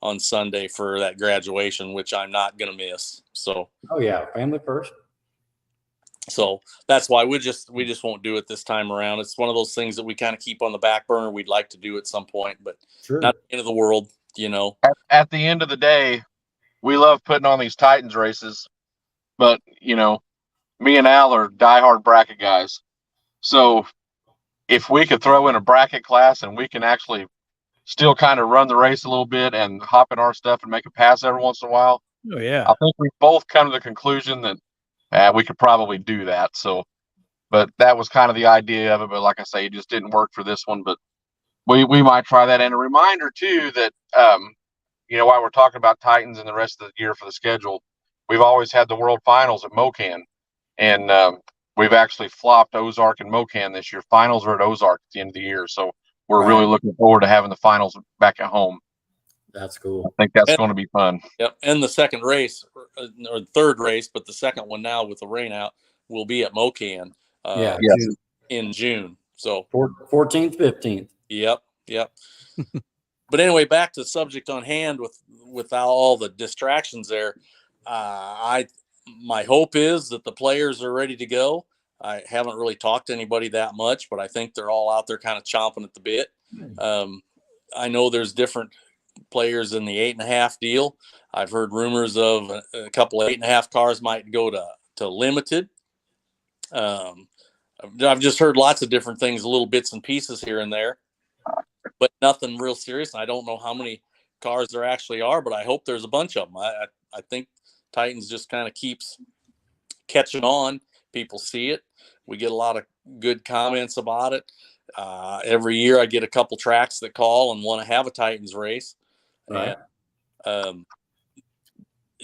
on Sunday for that graduation, which I'm not going to miss. So, oh yeah, family first. So that's why we just won't do it this time around. It's one of those things that we kind of keep on the back burner. We'd like to do at some point, but Sure. not the end of the world, you know. At the end of the day, we love putting on these Titans races, but you know, me and Al are diehard bracket guys. So if we could throw in a bracket class and we can actually still kind of run the race a little bit and hop in our stuff and make a pass every once in a while, Oh yeah. I think we both come to the conclusion that we could probably do that. So, but that was kind of the idea of it. But like I say, it just didn't work for this one. But we might try that. And a reminder too that you know, while we're talking about Titans and the rest of the year for the schedule, we've always had the World Finals at Mocan, and we've actually flopped Ozark and Mocan this year. Finals are at Ozark at the end of the year, so we're really looking forward to having the finals back at home. That's cool. I think that's going to be fun. Yep. And the second race or third race, but the second one now with the rain out will be at Mocan in June. So 14th, 15th. Yep. But anyway, back to the subject on hand without all the distractions there. My hope is that the players are ready to go. I haven't really talked to anybody that much, but I think they're all out there kind of chomping at the bit. I know there's different players in the 8.5 deal. I've heard rumors of a couple of 8.5 cars might go to limited. I've just heard lots of different things, little bits and pieces here and there, but nothing real serious. And I don't know how many cars there actually are, but I hope there's a bunch of them. I think Titans just kind of keeps catching on. People see it. We get a lot of good comments about it. Every year I get a couple tracks that call and want to have a Titans race. Right. And,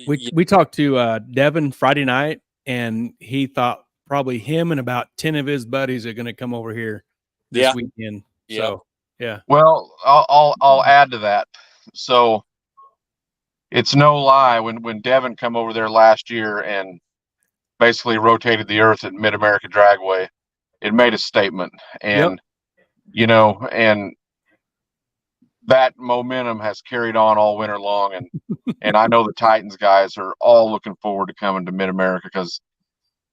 we talked to Devin Friday night, and he thought probably him and about 10 of his buddies are going to come over here this weekend. So, yeah. Well, I'll add to that. So it's no lie when Devin come over there last year and basically rotated the earth at Mid America Dragway, it made a statement. And you know, and that momentum has carried on all winter long, and I know the Titans guys are all looking forward to coming to Mid America because,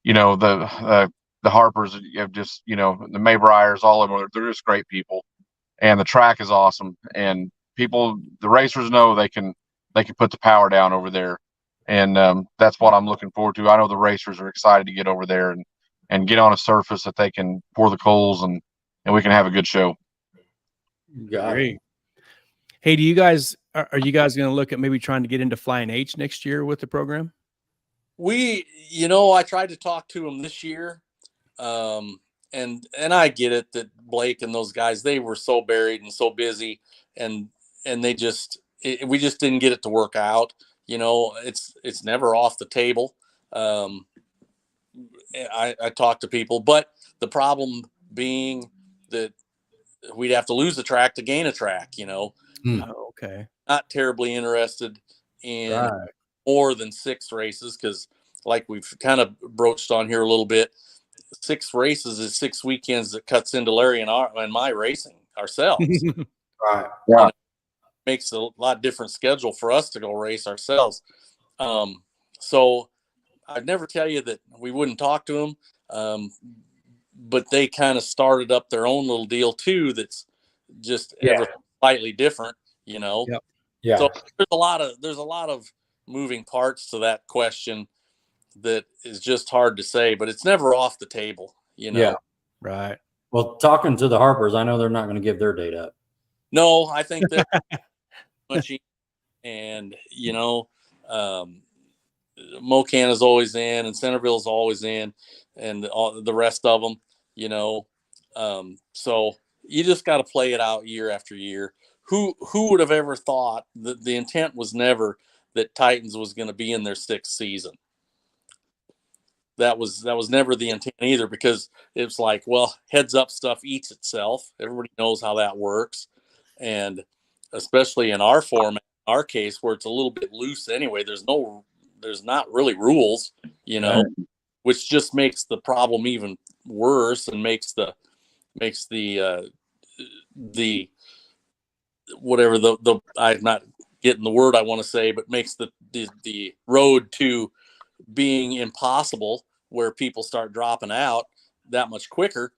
you know, the Harpers have just, you know, the Maybriers, all of them, they're just great people, and the track is awesome, and the racers know they can put the power down over there, and that's what I'm looking forward to. I know the racers are excited to get over there and get on a surface that they can pour the coals and we can have a good show. Great. Hey, are you guys going to look at maybe trying to get into Flying H next year with the program? I tried to talk to them this year. And I get it that Blake and those guys, they were so buried and so busy, and we just didn't get it to work out. You know, it's never off the table. I talked to people, but the problem being that we'd have to lose a track to gain a track, you know. Oh, okay. Not terribly interested in more than 6 races, because like we've kind of broached on here a little bit, 6 races is 6 weekends that cuts into Larry and my racing ourselves. Right. Yeah. It makes a lot different schedule for us to go race ourselves. So I'd never tell you that we wouldn't talk to them. But they kind of started up their own little deal too. That's just ever slightly different, you know. Yep. Yeah. So there's a lot of moving parts to that question that is just hard to say, but it's never off the table, you know. Yeah. Right. Well, talking to the Harpers, I know they're not going to give their date up. No, I think they're much, and you know, Mocan is always in, and Centerville's always in, and all the rest of them, you know. So you just got to play it out year after year. Who would have ever thought that the intent was never that Titans was going to be in their 6th season? That was never the intent either, because it's like, well, heads up stuff eats itself. Everybody knows how that works. And especially in our format, our case, where it's a little bit loose anyway, there's not really rules, you know, which just makes the problem even worse and makes the whatever the I'm not getting the word I want to say, but makes the road to being impossible, where people start dropping out that much quicker.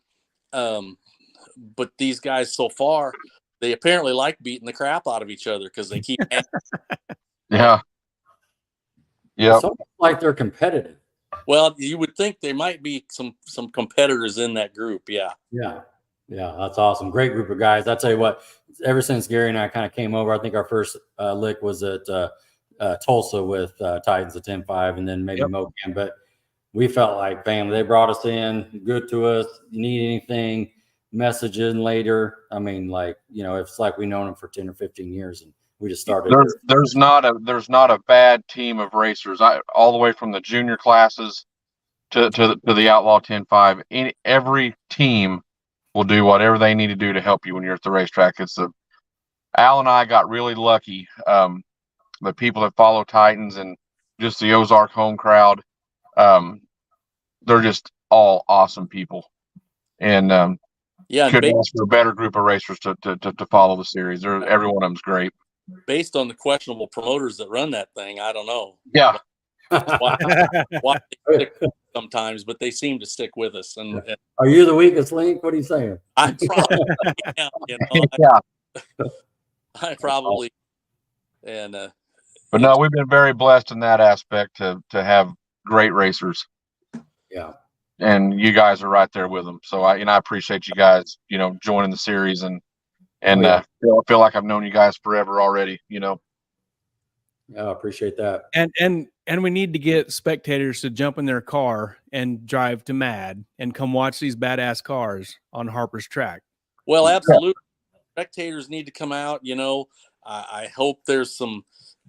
But these guys so far, they apparently like beating the crap out of each other because they keep Yeah. It's almost like they're competitive. Well, you would think there might be some competitors in that group. Yeah. That's awesome. Great group of guys. I tell you what, ever since Gary and I kind of came over, I think our first lick was at Tulsa with Titans at 10-5, and then maybe Mocan. But we felt like family. They brought us in, good to us. You need anything, message in later. I mean, like, you know, it's like we've known them for 10 or 15 years, and we just started. There's not a bad team of racers. All the way from the junior classes to the Outlaw 10-5. Every team will do whatever they need to do to help you when you're at the racetrack. Al and I got really lucky. The people that follow Titans and just the Ozark home crowd, they're just all awesome people, and couldn't ask for a better group of racers to follow the series. Every one of them's great. Based on the questionable promoters that run that thing, I don't know. Yeah. why they stick sometimes, but they seem to stick with us. And are you the weakest link? What are you saying? I probably am, you know. Yeah. I probably and but no, we've been very blessed in that aspect to have great racers. Yeah. And you guys are right there with them. So I appreciate you guys, you know, joining the series and I feel like I've known you guys forever already, you know. Yeah, I appreciate that. And we need to get spectators to jump in their car and drive to Mad and come watch these badass cars on Harper's track. Well, absolutely. Spectators need to come out. You know, I hope there's some,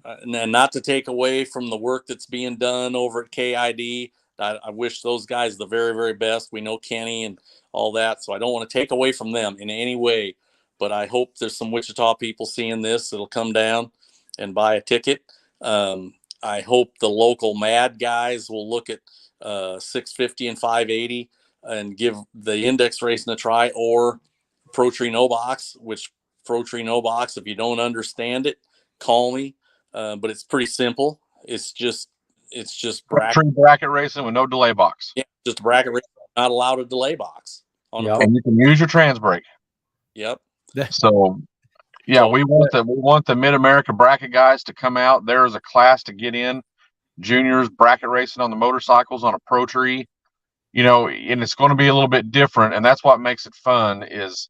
and not to take away from the work that's being done over at KID. I wish those guys the very, very best. We know Kenny and all that, so I don't want to take away from them in any way. But I hope there's some Wichita people seeing this that'll come down and buy a ticket. I hope the local Mad guys will look at 650 and 580 and give the index racing a try, or Pro Tree No Box, which Pro Tree No Box, if you don't understand it, call me. But it's pretty simple. It's just bracket racing with no delay box. Yeah, just bracket racing, not allowed a delay box. And you can use your trans brake. Yep. So yeah, we want the Mid America bracket guys to come out. There is a class to get in, juniors bracket racing on the motorcycles on a Pro Tree, you know, and it's going to be a little bit different, and that's what makes it fun. Is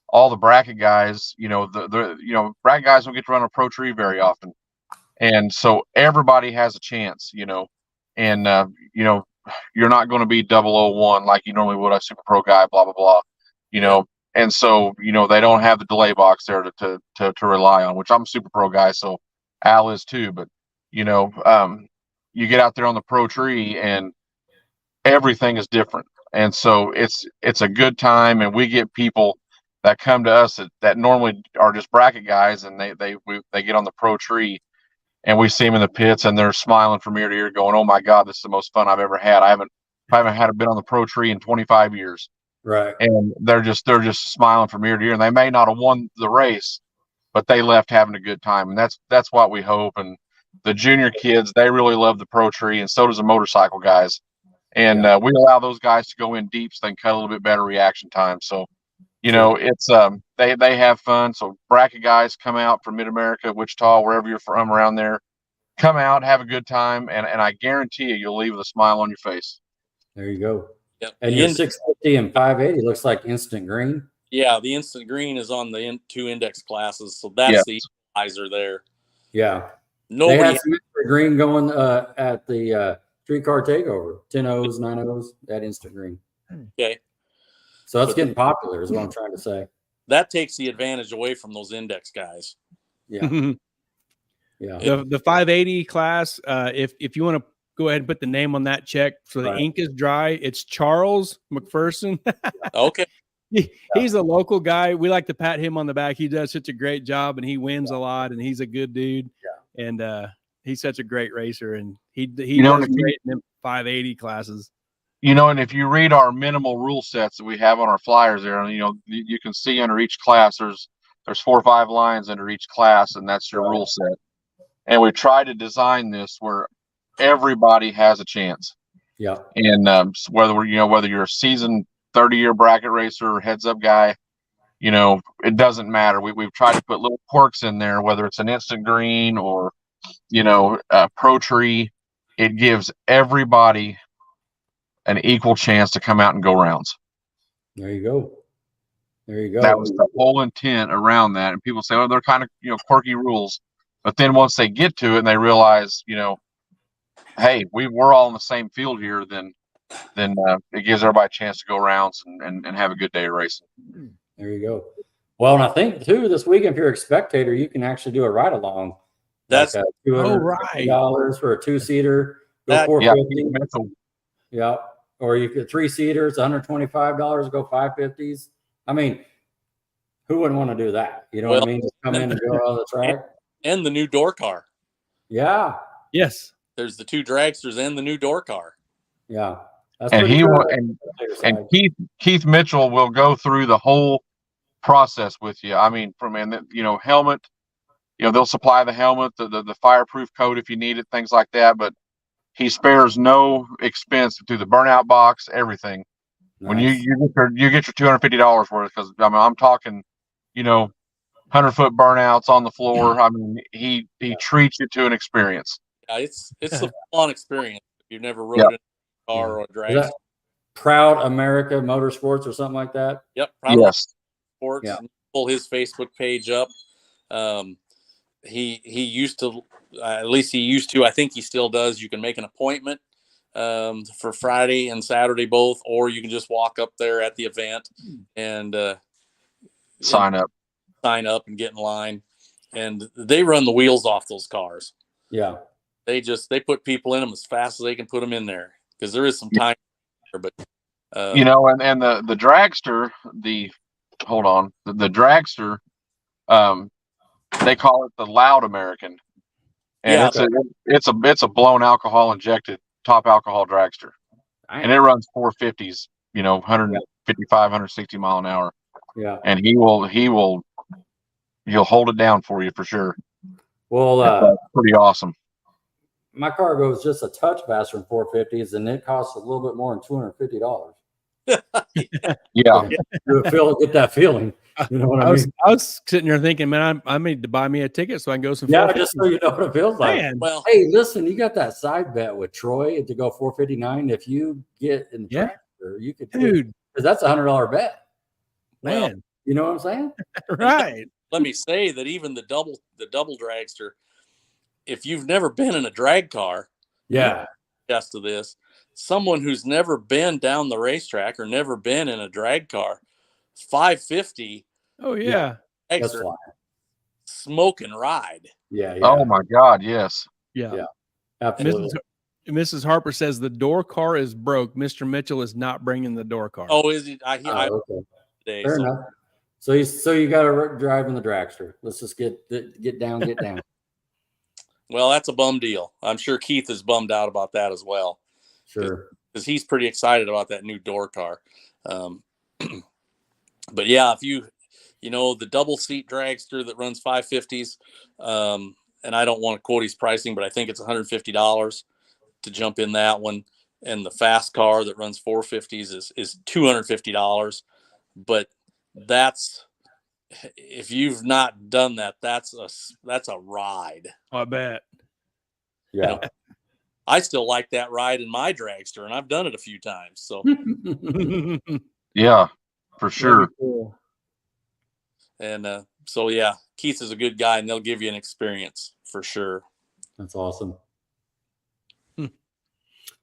all the bracket guys, you know, bracket guys don't get to run a Pro Tree very often, and so everybody has a chance, you know, and you know, you're not going to be 001 like you normally would a Super Pro guy, blah blah blah, you know. And so, you know, they don't have the delay box there to rely on, which I'm a Super Pro guy, so Al is too. But, you know, you get out there on the Pro Tree and everything is different. And so it's a good time, and we get people that come to us that normally are just bracket guys, and they get on the Pro Tree, and we see them in the pits, and they're smiling from ear to ear, going, "Oh my God, this is the most fun I've ever had. I haven't had been on the Pro Tree in 25 years." Right. And they're just smiling from ear to ear, and they may not have won the race, but they left having a good time. And that's what we hope. And the junior kids, they really love the Pro Tree, and so does the motorcycle guys. And we allow those guys to go in deep so they can cut a little bit better reaction time. So You know, it's they have fun. So bracket guys come out from Mid America, Wichita, wherever you're from around there, come out, have a good time, and I guarantee you'll leave with a smile on your face. There you go. Yep. And your 650 and 580 looks like instant green. Yeah, the instant green is on the two index classes, so that's the equalizer there. Yeah. Nobody they had some instant green going at the Street Car Takeover. 10-0s, 9-0s, that instant green. Okay. So that's getting popular is what I'm trying to say. That takes the advantage away from those index guys. Yeah. Yeah. The 580 class, if you want to go ahead and put the name on that check so the ink is dry, it's Charles McPherson. Okay. He's a local guy. We like to pat him on the back. He does such a great job, and he wins a lot, and he's a good dude. Yeah. And he's such a great racer, and he does great in them 580 classes. You know, and if you read our minimal rule sets that we have on our flyers there, you know, you can see under each class there's 4 or 5 lines under each class, and that's your rule set. And we try to design this where everybody has a chance. Yeah. And whether you're a seasoned 30-year bracket racer or heads-up guy, you know, it doesn't matter. We've tried to put little quirks in there, whether it's an instant green or, you know, pro tree. It gives everybody an equal chance to come out and go rounds. There you go. There you go. That was the whole intent around that. And people say, oh, they're kind of, you know, quirky rules. But then once they get to it and they realize, you know, hey, we're all in the same field here, then it gives everybody a chance to go rounds and have a good day of racing. There you go. Well, and I think too this weekend, if you're a spectator, you can actually do a ride along. That's like $200 for a 2-seater. Go 450. Yeah. Or you could 3-seater, it's $125. Go 550s. I mean, who wouldn't want to do that? You know what I mean? Just come in and go on the track. And the new door car. Yeah. Yes. There's the 2 dragsters and the new door car. Yeah. That's and Keith Mitchell will go through the whole process with you. I mean, helmet, you know, they'll supply the helmet, the fireproof coat if you need it, things like that. But he spares no expense through the burnout box, everything. Nice. When you get your $250 worth, because I mean, I'm talking, you know, 100-foot burnouts on the floor. I mean, he treats you to an experience. Yeah, it's a fun experience if you've never rode in a car or a drag. Proud America Motorsports or something like that. Yep. Proud yes. Sports. Yeah. Pull his Facebook page up. He used to, at least he used to. I think he still does. You can make an appointment for Friday and Saturday both, or you can just walk up there at the event and sign up and get in line. And they run the wheels off those cars. Yeah. They put people in them as fast as they can put them in there because there is some time there, but you know, and the dragster, the dragster, they call it the loud American, and it's a blown alcohol injected top alcohol dragster, and it runs 450s, you know, 155, 160 mile an hour. Yeah, and he'll hold it down for you for sure. Well, pretty awesome. My car goes just a touch faster than 450s, and it costs a little bit more than $250. Yeah, get that feeling. You know what I mean? I was sitting there thinking, man, I need to buy me a ticket so I can go some. Yeah, just so you know what it feels like. Man. Well, hey, listen, you got that side bet with Troy to go 459. If you get in the tractor, you could, dude, because that's $100 bet. Man, well, you know what I'm saying? Right. Let me say that even the double dragster, if you've never been in a drag car, yes to this, someone who's never been down the racetrack or never been in a drag car, 550. Oh yeah. Extra smoking ride. Yeah. Oh my God. Yes. Yeah. Absolutely. Mrs. Harper says the door car is broke. Mr. Mitchell is not bringing the door car. Oh, is he? I okay. Today, fair enough. So you got to drive in the dragster. Let's just get down. Well, that's a bum deal. I'm sure Keith is bummed out about that as well. Sure. Because he's pretty excited about that new door car. But yeah, if you know, the double seat dragster that runs 550s, and I don't want to quote his pricing, but I think it's $150 to jump in that one. And the fast car that runs 450s is $250. But if you've not done that, that's a ride. I bet. Yeah. You know, I still like that ride in my dragster, and I've done it a few times. So Yeah, for sure. Cool. and so yeah, Keith is a good guy, and they'll give you an experience for sure. That's awesome.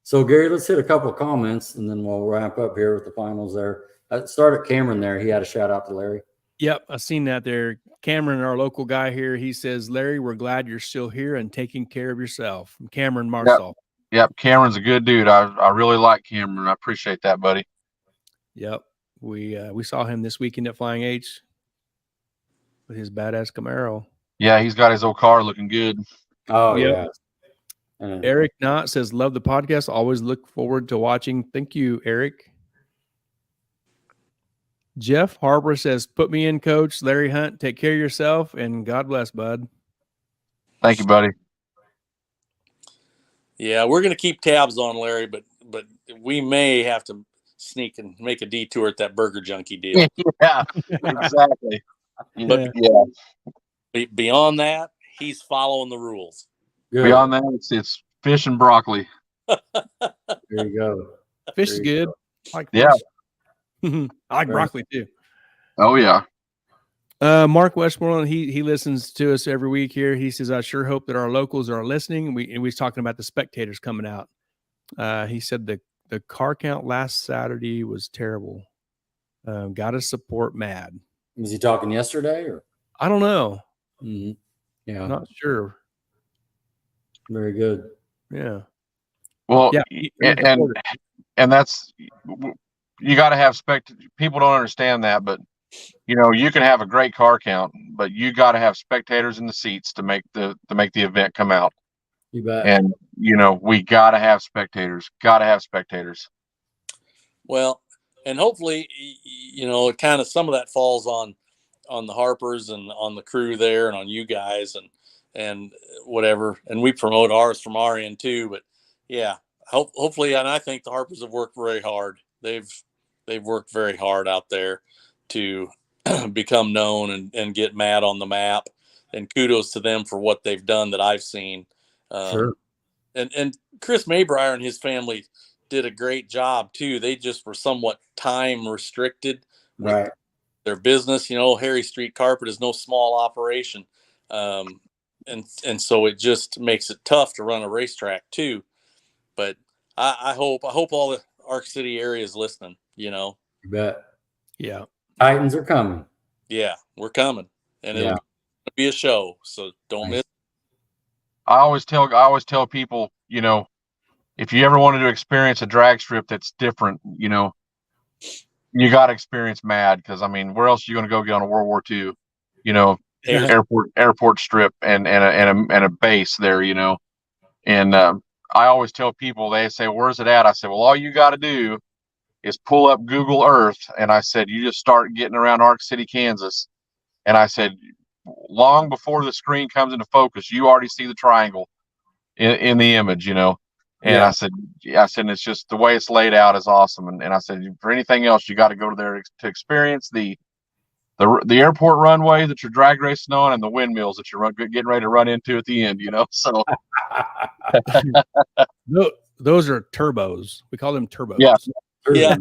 So Gary, let's hit a couple of comments, and then we'll wrap up here with the finals. There, I started Cameron there. He had a shout out to Larry. Yep, I seen that there. Cameron, our local guy here, he says, Larry, we're glad you're still here and taking care of yourself. From Cameron Marsall. Yep, Cameron's a good dude. I really like Cameron. I appreciate that, buddy. Yep, we saw him this weekend at Flying H with his badass Camaro. Yeah, he's got his old car looking good. Oh Yep. yeah. Eric Knott says, love the podcast. Always look forward to watching. Thank you, Eric. Jeff Harper says, put me in, coach. Larry Hunt, take care of yourself, and God bless, bud. Thank you, buddy. Yeah, we're going to keep tabs on Larry, but we may have to sneak and make a detour at that Burger Junkie deal. Yeah, exactly. But yeah, beyond that, he's following the rules. Good. beyond that, it's fish and broccoli. There you go. Fish is good. I like Yeah. fish. I like broccoli too. Oh yeah. Mark Westmoreland, he listens to us every week here. He says, I sure hope that our locals are listening. We was talking about the spectators coming out. He said the car count last Saturday was terrible. Got to support Mad. Was he talking yesterday or? I don't know. Mm-hmm. Yeah. I'm not sure. Very good. Yeah. Well, Yeah. and that's, you got to have people don't understand that, but you know, you can have a great car count, but you got to have spectators in the seats to make the event come out. You bet. And you know, we got to have spectators. Well, and hopefully, you know, it kind of some of that falls on the Harpers and on the crew there and on you guys and whatever. And we promote ours from our end too. But yeah, hopefully, and I think the Harpers have worked very hard. They've worked very hard out there to become known and get Mad on the map. And kudos to them for what they've done that I've seen. Sure. And Chris Maybrier and his family did a great job too. They just were somewhat time restricted with Right. their business. You know, Harry Street Carpet is no small operation. And so it just makes it tough to run a racetrack too. But I hope all the Arc City area is listening, you know. You bet. Yeah. Titans are coming. Yeah, we're coming. And it'll be a show. So don't miss. I always tell people, you know, if you ever wanted to experience a drag strip that's different, you know, you got to experience Mad, because I mean, where else are you going to go get on a World War II, you know, airport strip and a base there, you know. And I always tell people, they say, where's it at? I said, well, all you got to do is pull up Google Earth, and I said, you just start getting around Arc City, Kansas, and I said, long before the screen comes into focus, you already see the triangle in the image, you know. And I said, it's just the way it's laid out is awesome. And I said, for anything else, you got to go there to experience the airport runway that you're drag racing on, and the windmills that you're getting ready to run into at the end, you know. So those are turbos. We call them turbos. Yeah. Yeah.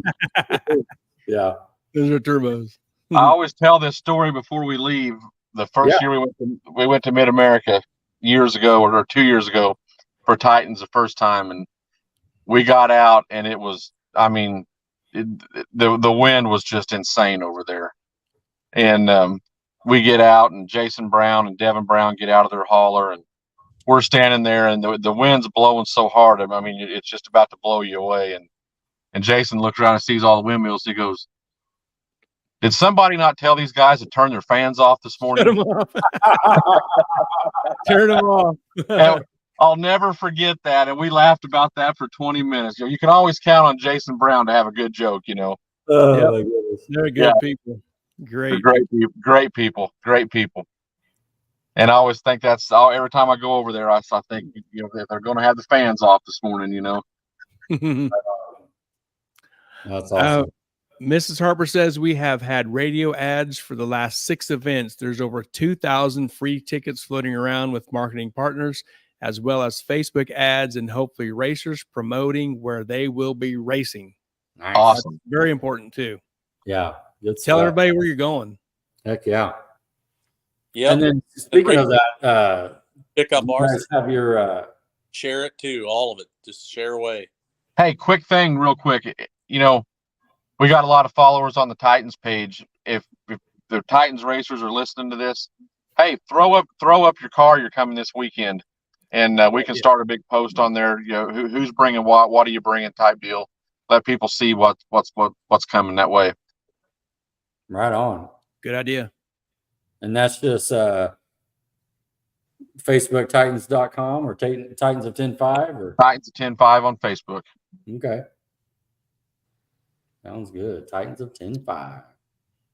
Yeah. Those are turbos. I always tell this story before we leave. The first year we went to Mid America years ago, or 2 years ago, for Titans the first time, and we got out, and it was, I mean, the wind was just insane over there. And we get out, and Jason Brown and Devin Brown get out of their hauler, and we're standing there, and the wind's blowing so hard. I mean, it's just about to blow you away. And Jason looks around and sees all the windmills. He goes, did somebody not tell these guys to turn their fans off this morning? Turn them off. Turn them off. And I'll never forget that. And we laughed about that for 20 minutes. You know, you can always count on Jason Brown to have a good joke, you know. Oh, Yep. my goodness. They're good people. Great people. And I always think that's every time I go over there, I think, you know, that they're going to have the fans off this morning, you know. That's awesome. Mrs. Harper says we have had radio ads for the last 6 events. There's over 2,000 free tickets floating around with marketing partners, as well as Facebook ads and hopefully racers promoting where they will be racing. Nice. Awesome. That's very important too. Yeah. Good Tell stuff. everybody where you're going. Heck yeah. Yeah. And then speaking of that, Pick up you ours. guys have your Share it too. All of it. Just share away. Hey, quick thing, real quick. You know, we got a lot of followers on the Titans page. If the Titans racers are listening to this, hey, throw up your car. You're coming this weekend, and we can start a big post on there. You know, who's bringing what are you bringing type deal. Let people see what's coming that way. right on. Good idea. And that's just FacebookTitans.com or Titans of 10.5 or Titans of 10.5 on Facebook. okay. Sounds good. Titans of 10.5.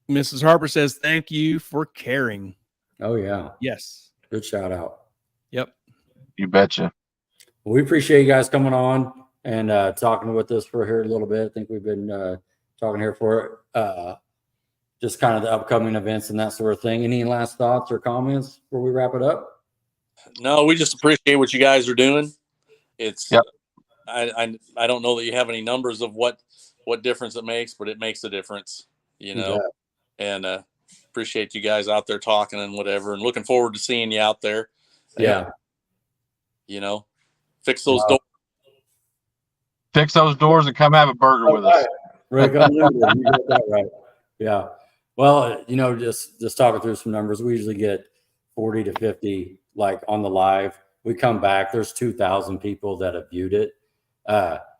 Mrs. Harper says, thank you for caring. Oh yeah. Yes. Good shout out. Yep. You betcha. Well, we appreciate you guys coming on and talking with us for here a little bit. I think we've been talking here for just kind of the upcoming events and that sort of thing. Any last thoughts or comments before we wrap it up? No, we just appreciate what you guys are doing. It's Yep. I don't know that you have any numbers of what difference it makes, but it makes a difference, you know. Yeah. And appreciate you guys out there talking and whatever, and looking forward to seeing you out there. Yeah. You know, fix those doors. Fix those doors and come have a burger with us. Right. You got that right. Yeah. Well, you know, just talking through some numbers, we usually get 40 to 50 like on the live. We come back, there's 2,000 people that have viewed it.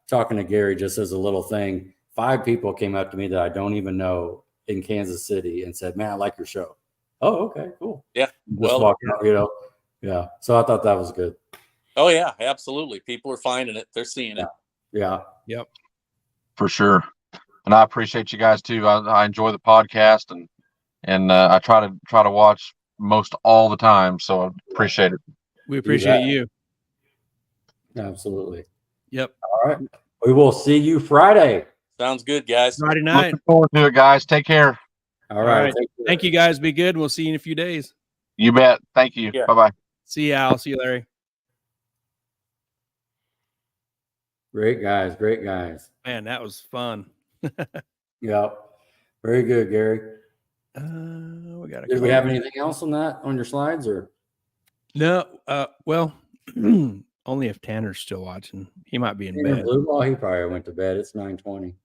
Talking to Gary, just as a little thing, 5 people came up to me that I don't even know in Kansas City and said, "Man, I like your show." Oh, okay, cool. Yeah. Just Well, walking out, you know. Yeah. So I thought that was good. oh yeah, absolutely. People are finding it. They're seeing it. Yeah. Yep. For sure. And I appreciate you guys too. I enjoy the podcast and I try to watch most all the time. So I appreciate it. We appreciate you. Absolutely. Yep. All right. We will see you Friday. Sounds good, guys. Friday night. Looking forward to it, guys. Take care. All right. right. Thank you guys. Be good. We'll see you in a few days. You bet. Thank you. Yeah. Bye-bye. See you, Al. See you, Larry. Great guys. Great guys. Man, that was fun. Yeah. Very good, Gary. We got. Did we have anything else on that on your slides or? No. Well, only if Tanner's still watching. He might be in bed. Blue ball, he probably went to bed. It's 9:20.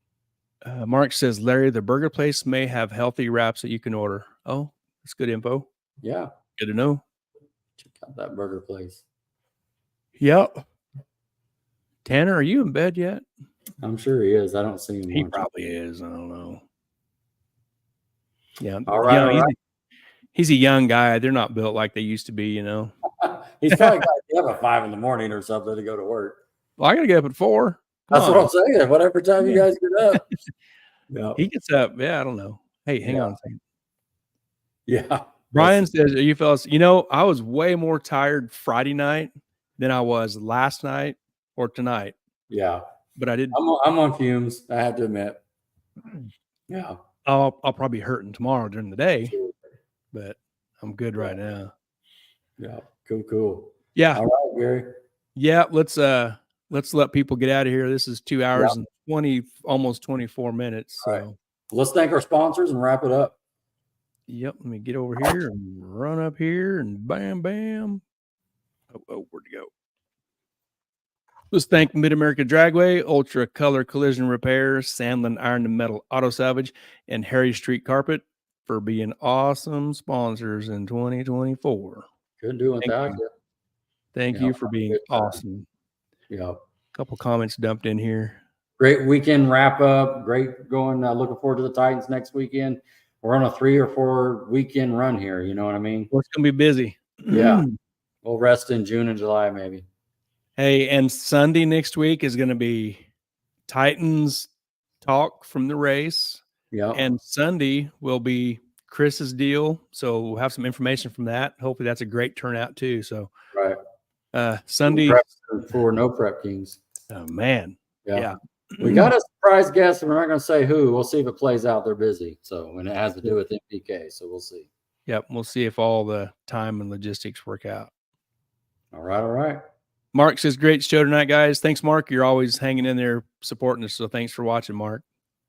Mark says, Larry, the burger place may have healthy wraps that you can order. Oh, that's good info. Yeah. Good to know. Check out that burger place. Yep. Tanner, are you in bed yet? I'm sure he is. I don't see him. He watching. probably is. I don't know. Yeah. All right. You know, all right. he's a young guy. They're not built like they used to be, you know. He's probably got to get up at 5 in the morning or something to go to work. Well, I got to get up at 4. That's what I'm saying. Whatever time you guys get up. Yeah. He gets up. Yeah, I don't know. Hey, hang on a second. Yeah. Brian says, are you fellas, you know, I was way more tired Friday night than I was last night or tonight. Yeah. But I did. I'm on fumes. I have to admit. Yeah. I'll probably be hurting tomorrow during the day, but I'm good right now. Yeah. Cool. Yeah. All right, Gary. Yeah. Let's let people get out of here. This is 2 hours and 20, almost 24 minutes. So right. Let's thank our sponsors and wrap it up. Yep. Let me get over here and run up here and bam, bam. Oh, where'd it go? Let's thank Mid America Dragway, Ultra Color Collision Repair, Sandlin Iron and Metal Auto Salvage, and Harry Street Carpet for being awesome sponsors in 2024. Couldn't do it without you. Thank you for being awesome. Yeah. A couple comments dumped in here. Great weekend wrap up. Great going. Looking forward to the Titans next weekend. We're on a 3 or 4 weekend run here. You know what I mean? Well, it's going to be busy. Yeah. We'll rest in June and July, maybe. Hey, and Sunday next week is going to be Titans talk from the race. Yeah. And Sunday will be Chris's deal. So we'll have some information from that. Hopefully that's a great turnout too. So right. Sunday for No Prep Kings. Oh man. Yeah. We got a surprise guest, and we're not going to say who. We'll see if it plays out. They're busy, so and it has to do with MPK. So we'll see. Yep, we'll see if all the time and logistics work out. All right. Mark says, "Great show tonight, guys." Thanks, Mark. You're always hanging in there supporting us. So thanks for watching, Mark.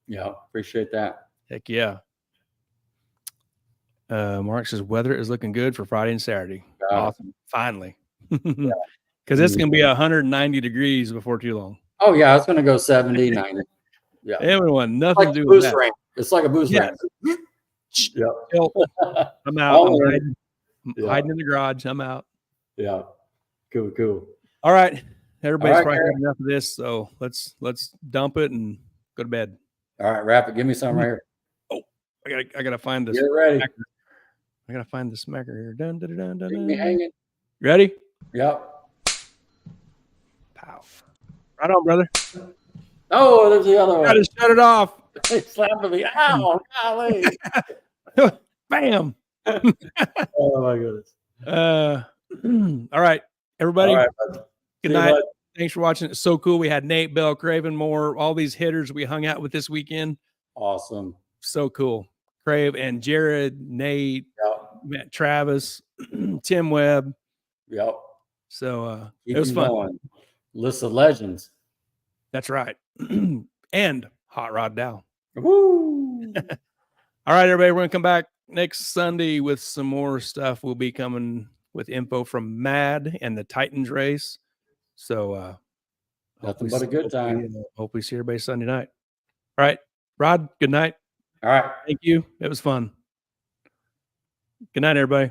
Yeah, appreciate that. Heck yeah. Mark says, "Weather is looking good for Friday and Saturday." Awesome. Finally. Because it's going to be 190 degrees before too long. Oh, yeah. It's going to go 70, 90. Yeah. Everyone, nothing like to do with that. Ramp. It's like a boost ramp. Yep. I'm out. I'm hiding in the garage. I'm out. Yeah. Cool. All right. Everybody's probably had enough of this, so let's dump it and go to bed. All right, wrap it. Give me some right here. Oh, I gotta find this. Get ready. I gotta find the smacker here. Dun, dun, dun, dun, Keep dun. me hanging. Ready? Yep. Pow. Right on, brother. Oh, there's the other one. Gotta shut it off. He slapped me. Ow, golly. Bam. Oh my goodness. All right, everybody. All right, good night. Thanks for watching. It's so cool. We had Nate, Bell, Craven, Moore, all these hitters we hung out with this weekend. Awesome. So cool. Crave and Jared, Nate, Travis, Tim Webb. Yep. So it was fun. Going. List of legends. That's right. And Hot Rod Dow. Woo. All right, everybody. We're going to come back next Sunday with some more stuff. We'll be coming with info from Mad and the Titans race. So nothing but a good time. Hope we see everybody Sunday night. All right. Rod, good night. All right. Thank you. It was fun. Good night, everybody.